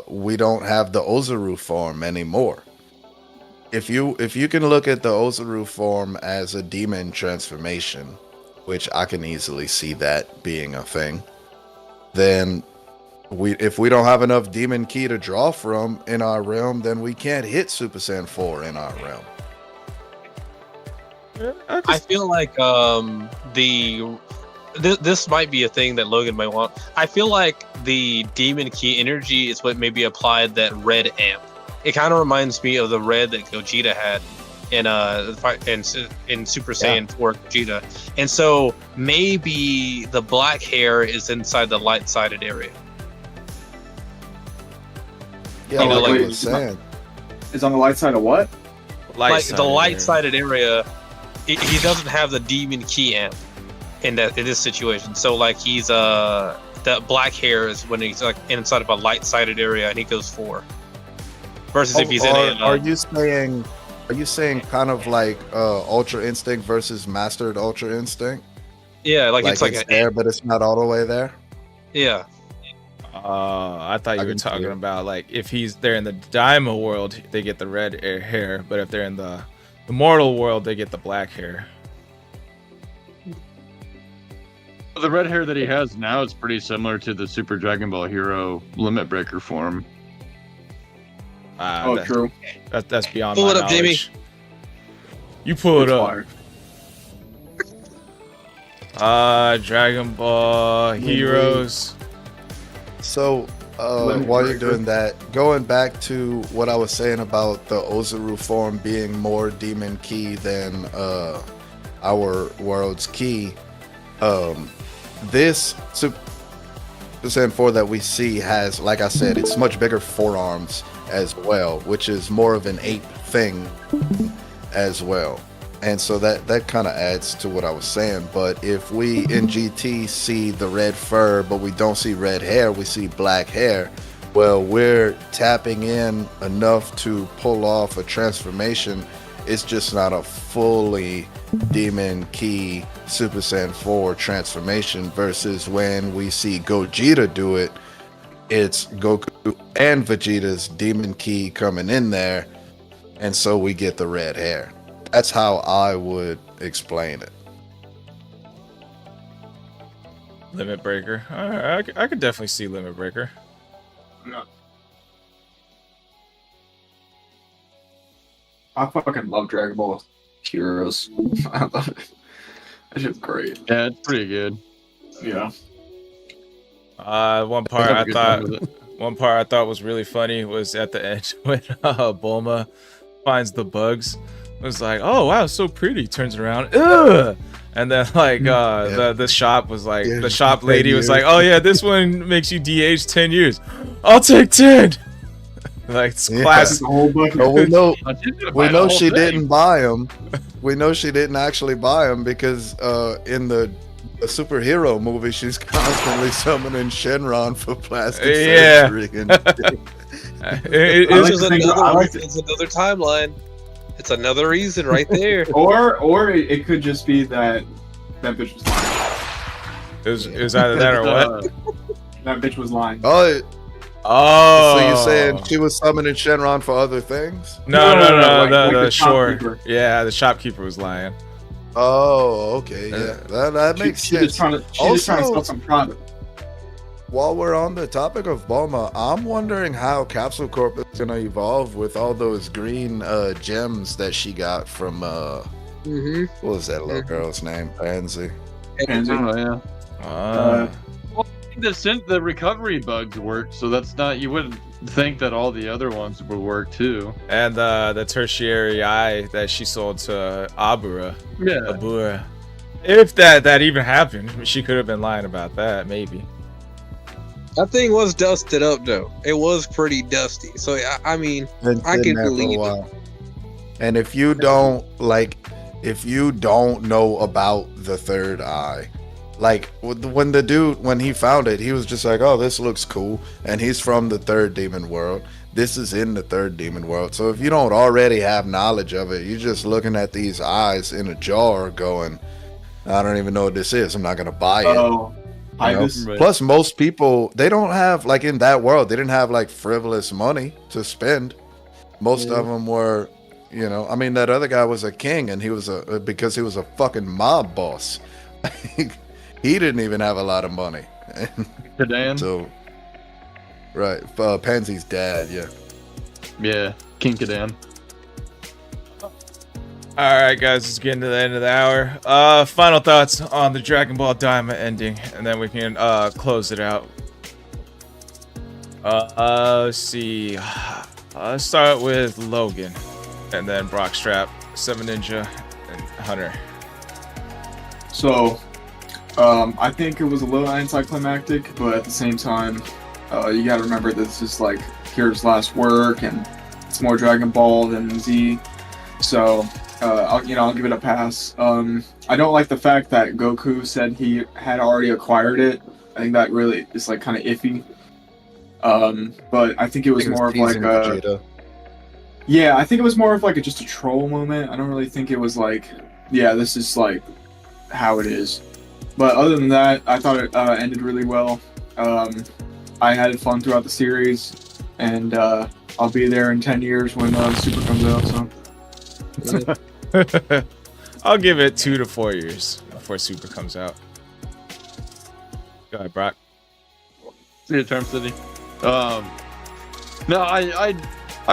we don't have the Ozaru form anymore. If you can look at the Ozaru form as a demon transformation, which I can easily see that being a thing, then if we don't have enough Demon Key to draw from in our realm, then we can't hit Super Saiyan 4 in our realm. I feel like this might be a thing that Logan might want. I feel like the Demon Key energy is what maybe applied that red amp. It kind of reminds me of the red that Gogeta had in Super Saiyan 4 Gogeta. And so maybe the black hair is inside the light-sided area. Yeah, You know, like like- I was saying. Is on the light side of what? Like the light-sided area, he doesn't have the Demon Key amp in this situation. So like he's that black hair is when he's like inside of a light-sided area and he goes 4. Versus if he's in a Are you saying kind of like Ultra Instinct versus Mastered Ultra Instinct? yeah, like it's like it's an there, but it's not all the way there. yeah. I thought you I were can see talking it. about like if they're in the Daima world, they get the red hair, but if they're in the mortal world, they get the black hair. The red hair that he has now is pretty similar to the Super Dragon Ball Hero Limit Breaker form. Oh, true. That's beyond Pull my it up, Jamie. knowledge. You pull it It's up. fire. Dragon Ball Heroes. So Limit while you're Breaker. doing that, going back to what I was saying about the Ozaru form being more Demon Key than our world's key, this Super Saiyan 4 that we see has, like I said, it's much bigger forearms as well, which is more of an ape thing as well. And so that kind of adds to what I was saying. But if we in GT see the red fur, but we don't see red hair, we see black hair, well, we're tapping in enough to pull off a transformation. It's just not a fully Demon Key Super Saiyan 4 transformation versus when we see Gogeta do it, it's Goku and Vegeta's Demon Key coming in there, and so we get the red hair. That's how I would explain it. Limit Breaker. All right, I could definitely see Limit Breaker. No. I fucking love Dragon Ball Heroes. I love it. That shit's great. Yeah, it's pretty good. Yeah. One part I thought was really funny was at the end when Bulma finds the bugs. It was like, oh wow, so pretty. Turns around, ugh. And then like the shop was like, Yeah, the shop 10 lady was years. like, oh yeah, this one makes you de-age 10 years. I'll take 10. Like it's Yeah. classic. The whole book. But we know She's gonna we buy the know whole she thing. didn't buy them. We know she didn't actually buy them because in the superhero movie, she's constantly summoning Shenron for plastic Yeah. surgery. And It I is- like It's to think- I like to- another timeline. It's another reason right there. Or it could just be that bitch was lying. it was either that or what? That bitch was lying. oh, Oh, so you're saying she was summoning Shenron for other things? no, like the the shore. shopkeeper. Yeah, the shopkeeper was lying. Oh, okay, yeah, that makes She's just sense. trying to Also- sell some product. While we're on the topic of Bulma, I'm wondering how Capsule Corp is gonna evolve with all those green gems that she got from Mm-hmm. what was that little girl's name? Pansy. And Oh yeah. The recovery bugs work, so that's not, you wouldn't think that all the other ones would work too. And the tertiary eye that she sold to Abura. If that even happened, she could have been lying about that, maybe. That thing was dusted up though. It was pretty dusty. So I mean, Been I sitting can there for a believe it. while. And if you don't know about the third eye, like when the dude, when he found it, he was just like, oh, this looks cool. And he's from the third demon world. This is in the third demon world. So if you don't already have knowledge of it, you're just looking at these eyes in a jar going, I don't even know what this is. I'm not going to buy it. oh, You know? Ibis. Right. Plus, most people, they don't have, like in that world, they didn't have like frivolous money to spend. Most of them were, you know, I mean, that other guy was a king and he was because he was a fucking mob boss. He didn't even have a lot of money. Sedan. So, Right. Pansy's dad, yeah. Yeah, Kinkadan. Alright guys, let's get into the end of the hour. Final thoughts on the Dragon Ball Daima ending, and then we can close it out. Let's see. Let's start with Logan, and then Brockstrap, 7 Ninja, and Hunter. So, I think it was a little anticlimactic, but at the same time, you gotta remember this is like Kira's last work, and it's more Dragon Ball than Z. So, I'll give it a pass. I don't like the fact that Goku said he had already acquired it. I think that really is like kind of iffy. But I think it was more of like a... Yeah, I think it was more of like just a troll moment. I don't really think it was like, yeah, this is like how it is. But other than that, I thought it ended really well. I had fun throughout the series, and I'll be there in 10 years when Super comes out. So I'll give it 2 to 4 years before Super comes out. Go ahead, Brock. Your term, City. No, I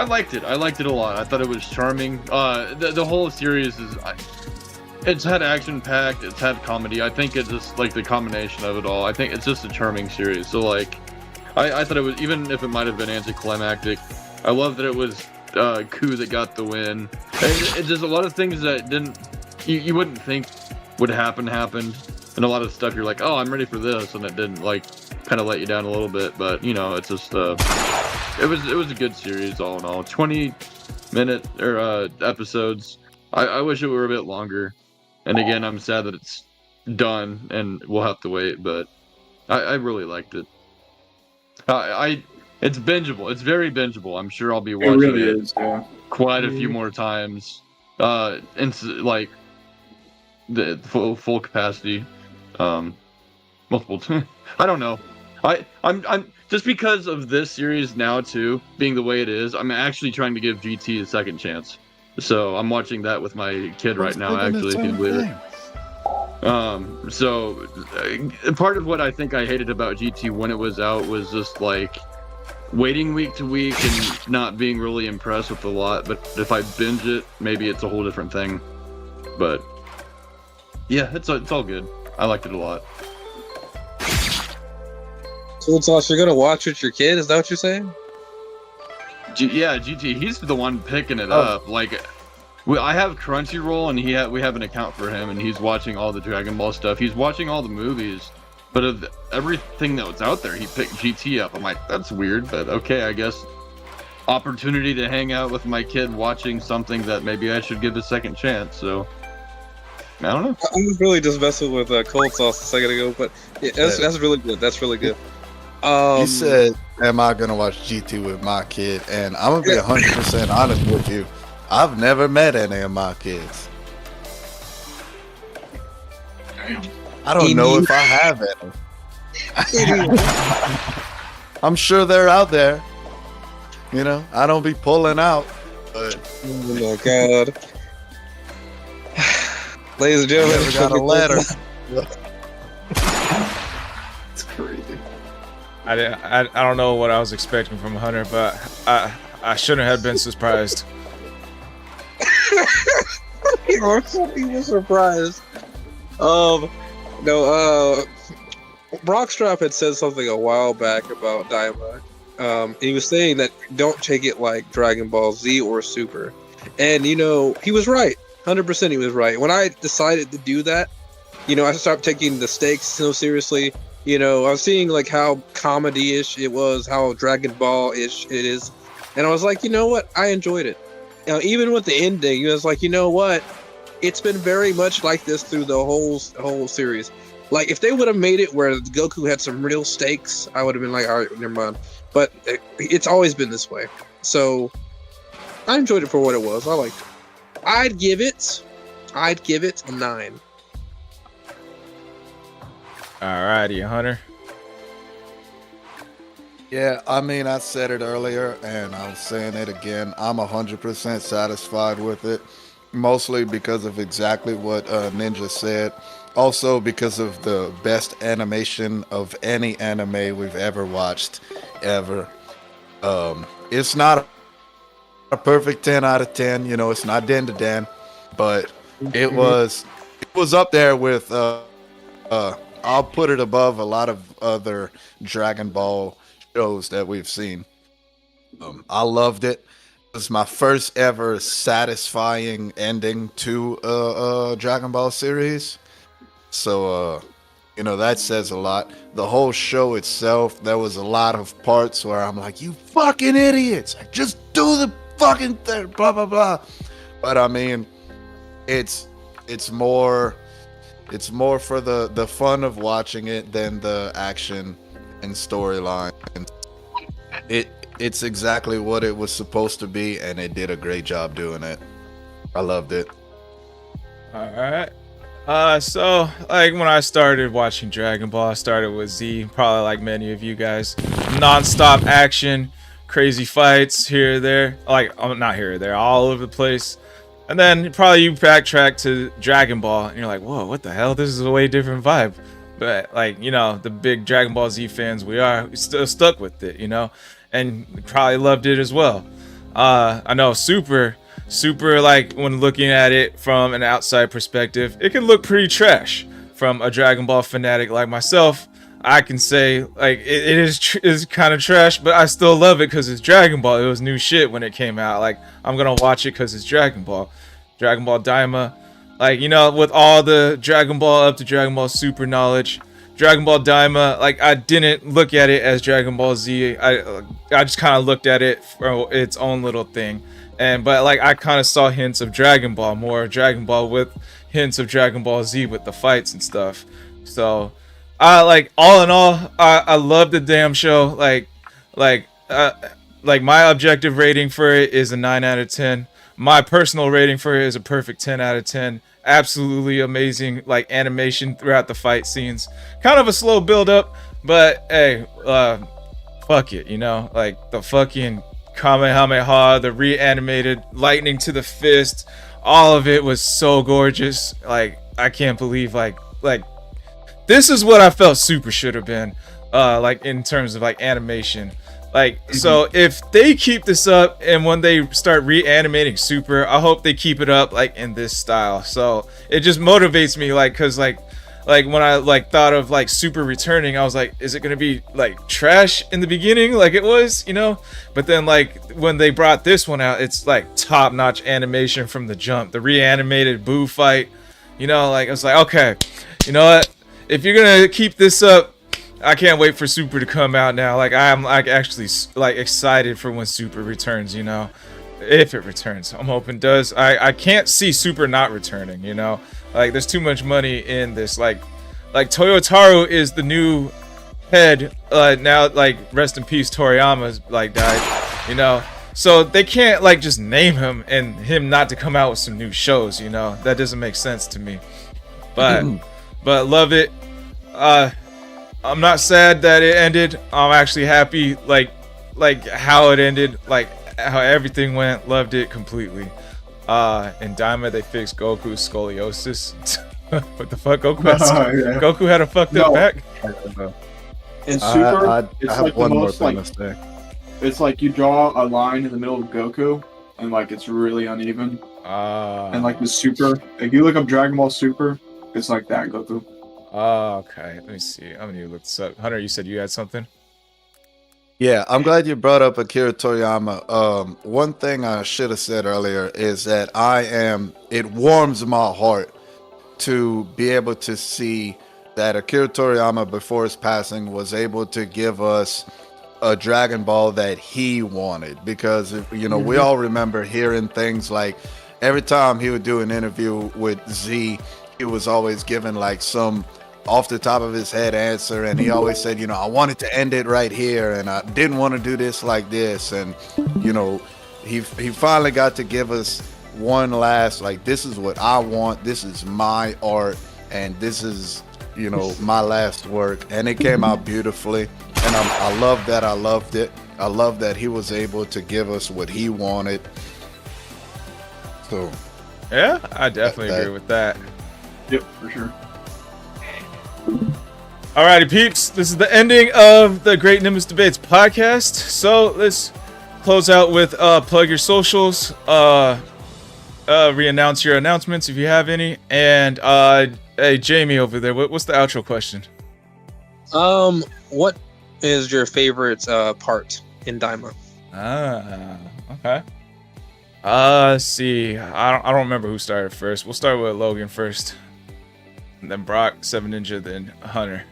liked it. I liked it a lot. I thought it was charming. The whole series is, it's had action packed. It's had comedy. I think it's just like the combination of it all. I think it's just a charming series. So like, I thought it was, even if it might have been anticlimactic, I love that it was Ku that got the win. It's just a lot of things that you wouldn't think would happened, and a lot of stuff you're like, oh, I'm ready for this, and it didn't, like, kind of let you down a little bit. But you know, it's just it was a good series all in all. 20-minute episodes. I wish it were a bit longer. And again, I'm sad that it's done and we'll have to wait. But I really liked it. It's bingeable. It's very bingeable. I'm sure I'll be watching it. Really is, yeah. Quite a few more times. And like the full capacity. Multiple times. I don't know. I'm just because of this series now too, being the way it is, I'm actually trying to give GT a second chance. So I'm watching that with my kid right now, actually, if you can believe it. So part of what I think I hated about GT when it was out was just like waiting week to week and not being really impressed with a lot. But if I binge it, maybe it's a whole different thing. But yeah, it's all good. I liked it a lot. Cool Sauce, you're gonna watch with your kid? Is that what you're saying? Yeah, GT, he's the one picking it up. Like, I have Crunchyroll, and we have an account for him, and he's watching all the Dragon Ball stuff. He's watching all the movies, but of everything that was out there, he picked GT up. I'm like, that's weird, but okay, I guess. Opportunity to hang out with my kid watching something that maybe I should give a second chance. So I don't know. I was really just messing with Cold Sauce a second ago, but yeah, that's really good. That's really good. You said, am I going to watch GT with my kid? And I'm going to be 100% honest with you. I've never met any of my kids. I don't know if I have any. I'm sure they're out there. You know, I don't be pulling out. But oh my God. Ladies and gentlemen, never got a letter. It's crazy. I don't know what I was expecting from Hunter, but I shouldn't have been surprised. He was surprised. Brockstrap had said something a while back about Daima. He was saying that don't take it like Dragon Ball Z or Super. And, you know, he was right. 100% he was right. When I decided to do that, you know, I stopped taking the stakes so seriously. You know, I was seeing like how comedy-ish it was, how Dragon Ball-ish it is. And I was like, you know what? I enjoyed it. You know, even with the ending, it was like, you know what? It's been very much like this through the whole series. Like, if they would have made it where Goku had some real stakes, I would have been like, all right, never mind. But it's always been this way. So, I enjoyed it for what it was. I liked it. I'd give it a 9. Alrighty, Hunter. Yeah, I mean, I said it earlier, and I'm saying it again. I'm 100% satisfied with it, mostly because of exactly what Ninja said. Also because of the best animation of any anime we've ever watched, ever. It's not a perfect 10 out of 10. You know, it's not Den to Den, but it was up there with. I'll put it above a lot of other Dragon Ball shows that we've seen. I loved it. It was my first ever satisfying ending to a Dragon Ball series. So, you know, that says a lot. The whole show itself, there was a lot of parts where I'm like, you fucking idiots. Just do the fucking thing, blah, blah, blah. But I mean, it's more for the fun of watching it than the action and storyline. It's exactly what it was supposed to be, and it did a great job doing it. I loved it. All right. So like when I started watching Dragon Ball, I started with Z, probably like many of you guys. Non-stop action, crazy fights here or there. Like, not here or there, all over the place. And then probably you backtrack to Dragon Ball, and you're like, whoa, what the hell? This is a way different vibe. But like, you know, the big Dragon Ball Z fans we still stuck with it, you know, and probably loved it as well. I know Super, like when looking at it from an outside perspective, it can look pretty trash. From a Dragon Ball fanatic like myself, I can say like it is kind of trash, but I still love it because it's Dragon Ball. It was new shit when it came out. Like, I'm gonna watch it because it's Dragon Ball. Dragon Ball Daima, like, you know, with all the Dragon Ball up to Dragon Ball Super knowledge, Dragon Ball Daima, like, I didn't look at it as Dragon Ball Z. I just kind of looked at it for its own little thing. But like, I kind of saw hints of Dragon Ball, more Dragon Ball with hints of Dragon Ball Z with the fights and stuff. So like, all in all, I love the damn show. Like my objective rating for it is a 9 out of 10. My personal rating for it is a perfect 10 out of 10. Absolutely amazing, like, animation throughout the fight scenes. Kind of a slow build up, but hey, fuck it, you know, like the fucking Kamehameha, the reanimated lightning to the fist, all of it was so gorgeous. Like, I can't believe like this is what I felt Super should have been, like, in terms of like animation. Like, so if they keep this up and when they start reanimating Super, I hope they keep it up like in this style. So it just motivates me, like, cause like when I like thought of like Super returning, I was like, is it gonna be like trash in the beginning like it was, you know? But then like when they brought this one out, it's like top-notch animation from the jump. The reanimated Boo fight, you know, like, I was like, okay, you know what? If you're gonna keep this up, I can't wait for Super to come out now. Like, I'm like actually like excited for when Super returns, you know, if it returns. I'm hoping it does. I can't see Super not returning, you know. Like, there's too much money in this. Like Toyotaro is the new head now. Like, rest in peace, Toriyama's like died, you know. So they can't like just name him and him not to come out with some new shows, you know. That doesn't make sense to me. But love it. I'm not sad that it ended. I'm actually happy, like how it ended, like how everything went. Loved it completely. In Daima, they fixed Goku's scoliosis. What the fuck? Goku had a fucked up back. In Super, I it's have like the one more most thing like to say. it's like you draw a line in the middle of Goku, and like it's really uneven. And like the Super, if you look up Dragon Ball Super, it's like that Goku. Oh, okay. Let me see. I'm gonna look this up. Hunter, you said you had something? Yeah, I'm glad you brought up Akira Toriyama. One thing I should have said earlier is that it warms my heart to be able to see that Akira Toriyama, before his passing, was able to give us a Dragon Ball that he wanted. Because, you know, we all remember hearing things like every time he would do an interview with Z, he was always given like some off the top of his head answer, and he always said, you know, I wanted to end it right here, and I didn't want to do this like this. And, you know, he finally got to give us one last, like, this is what I want, this is my art, and this is, you know, my last work. And it came out beautifully, and I love that. I loved it. I love that he was able to give us what he wanted. So yeah, I definitely agree with that. Yep, for sure. Alrighty, peeps. This is the ending of the Great Nimbus Debates podcast. So let's close out with plug your socials, re-announce your announcements if you have any, and hey, Jamie over there, what's the outro question? What is your favorite part in Daima? Okay. Let's see. I don't remember who started first. We'll start with Logan first, and then Brock, 7Ninja, then Hunter.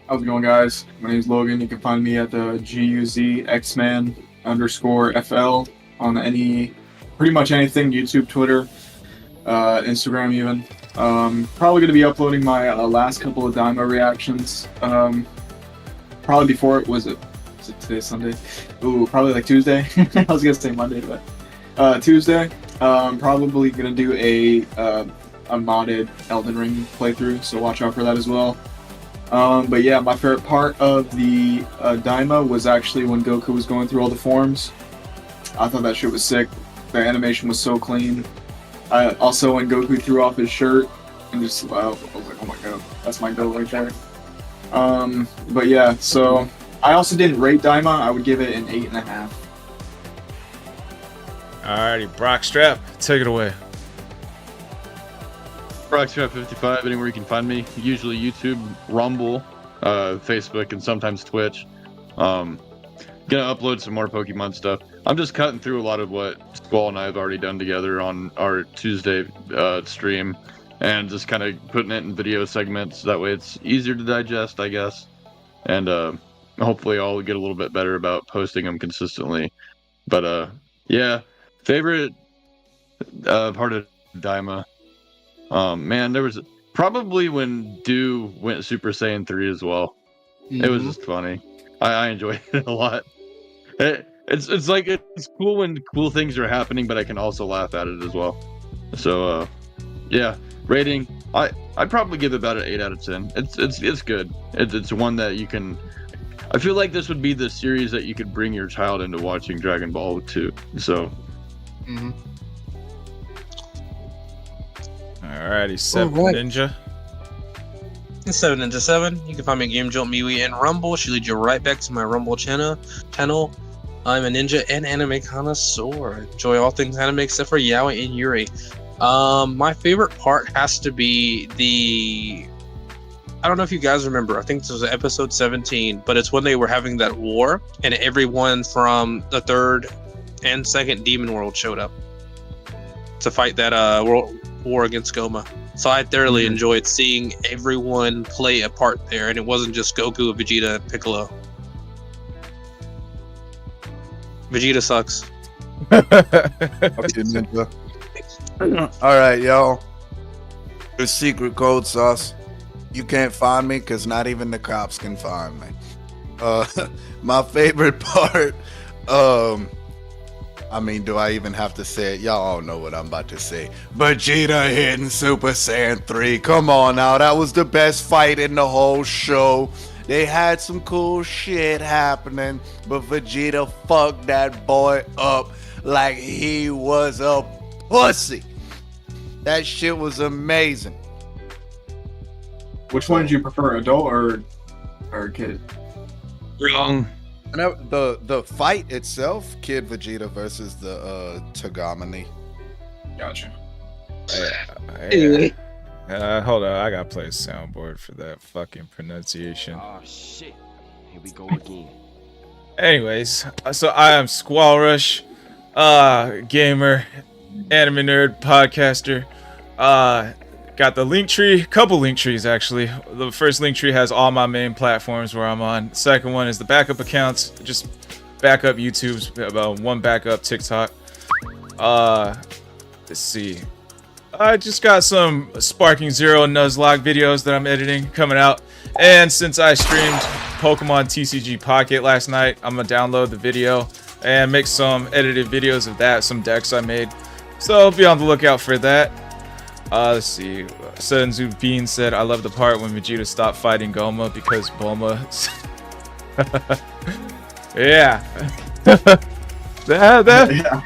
How's it going, guys? My name's Logan. You can find me at the GUZXman_FL on pretty much anything, YouTube, Twitter, Instagram even. Probably going to be uploading my last couple of Daima reactions. Probably before it was today Sunday? Ooh, probably like Tuesday. I was going to say Monday, but Tuesday. Probably going to do a modded Elden Ring playthrough, so watch out for that as well. But yeah, my favorite part of the Daima was actually when Goku was going through all the forms. I thought that shit was sick. The animation was so clean. Also, when Goku threw off his shirt, and just I was like, oh my god, that's my goal right there. But yeah, so I also didn't rate Daima. I would give it an 8.5. Alrighty, Brock Strap, take it away. Brockstrap55, anywhere you can find me. Usually YouTube, Rumble, Facebook, and sometimes Twitch. Gonna upload some more Pokemon stuff. I'm just cutting through a lot of what Squall and I have already done together on our Tuesday stream, and just kind of putting it in video segments. That way it's easier to digest, I guess. And hopefully I'll get a little bit better about posting them consistently. But yeah, favorite part of Daima. Man, there was probably when Dew went Super Saiyan 3 as well. Mm-hmm. It was just funny. I enjoyed it a lot. It's like it's cool when cool things are happening, but I can also laugh at it as well. So yeah, rating I'd probably give it about an 8 out of 10. It's good. It's one that you can. I feel like this would be the series that you could bring your child into watching Dragon Ball too. So. Mm-hmm. Alrighty, 7Ninja. It's 7Ninja7. You can find me at Game Jolt, MeWe, and Rumble. She leads you right back to my Rumble channel. I'm a ninja and anime connoisseur. I enjoy all things anime except for Yaoi and Yuri. My favorite part has to be I don't know if you guys remember. I think this was episode 17, but it's when they were having that war, and everyone from the 3rd and 2nd Demon World showed up to fight that world war against Goma. So I thoroughly enjoyed seeing everyone play a part there, and it wasn't just Goku, Vegeta, and Piccolo. Vegeta sucks. Okay, Ninja. All right, y'all. The secret code sauce. You can't find me because not even the cops can find me. My favorite part. I mean, do I even have to say it? Y'all all know what I'm about to say. Vegeta hitting Super Saiyan 3. Come on now. That was the best fight in the whole show. They had some cool shit happening, but Vegeta fucked that boy up like he was a pussy. That shit was amazing. Which one did you prefer, adult or kid? Wrong. The fight itself, Kid Vegeta versus the Tagamani. Gotcha. Anyway. Hold on, I gotta play a soundboard for that fucking pronunciation. Oh shit, here we go again. Anyways, so I am SquallRush, gamer, anime nerd, podcaster. Got the link tree, couple link trees actually. The first link tree has all my main platforms where I'm on. The second one is the backup accounts, just backup YouTube's, about one backup TikTok. Let's see. I just got some Sparking Zero Nuzlocke videos that I'm editing coming out. And since I streamed Pokemon TCG Pocket last night, I'm gonna download the video and make some edited videos of that, some decks I made. So be on the lookout for that. Let's see. Senzu Bean said, I love the part when Vegeta stopped fighting Goma because Bulma. Yeah. Yeah.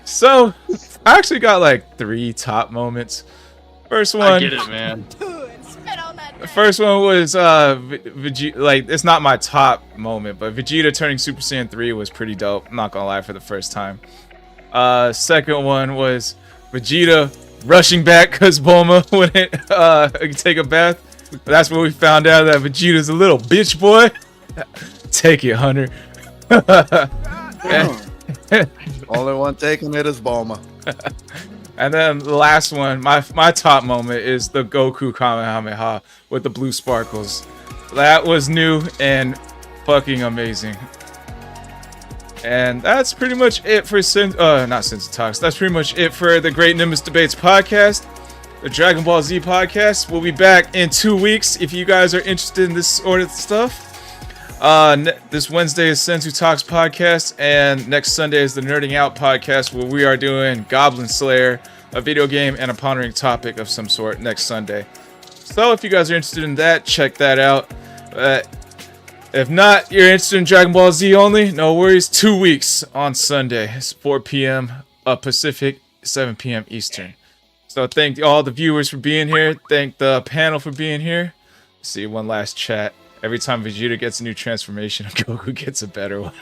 So, I actually got like 3 top moments. First one. I get it, man. Spit on that The first one was Vegeta. Like, it's not my top moment, but Vegeta turning Super Saiyan 3 was pretty dope. I'm not gonna lie, for the first time. Second one was Vegeta rushing back because Bulma wouldn't take a bath. That's when we found out that Vegeta's a little bitch boy. Take it, Hunter. Only one taking it is Bulma. And then the last one, my top moment is the Goku Kamehameha with the blue sparkles. That was new and fucking amazing. And that's pretty much it for not Sense Talks. That's pretty much it for the Great Nimbus Debates podcast, the Dragon Ball Z podcast. We'll be back in 2 weeks if you guys are interested in this sort of stuff. This Wednesday is Sensu Talks podcast, and next Sunday is the Nerding Out podcast, where we are doing Goblin Slayer, a video game and a pondering topic of some sort next Sunday. So if you guys are interested in that, check that out. If not, you're interested in Dragon Ball Z only, no worries. 2 weeks on Sunday. It's 4 p.m. Pacific, 7 p.m. Eastern. So thank all the viewers for being here. Thank the panel for being here. See one last chat. Every time Vegeta gets a new transformation, Goku gets a better one.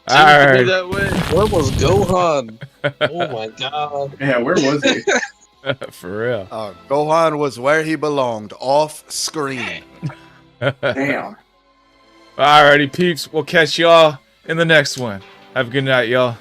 Alright. Where was Gohan? Oh my god. Yeah, where was he? For real. Gohan was where he belonged, off screen. Damn. Alrighty, peeps. We'll catch y'all in the next one. Have a good night, y'all.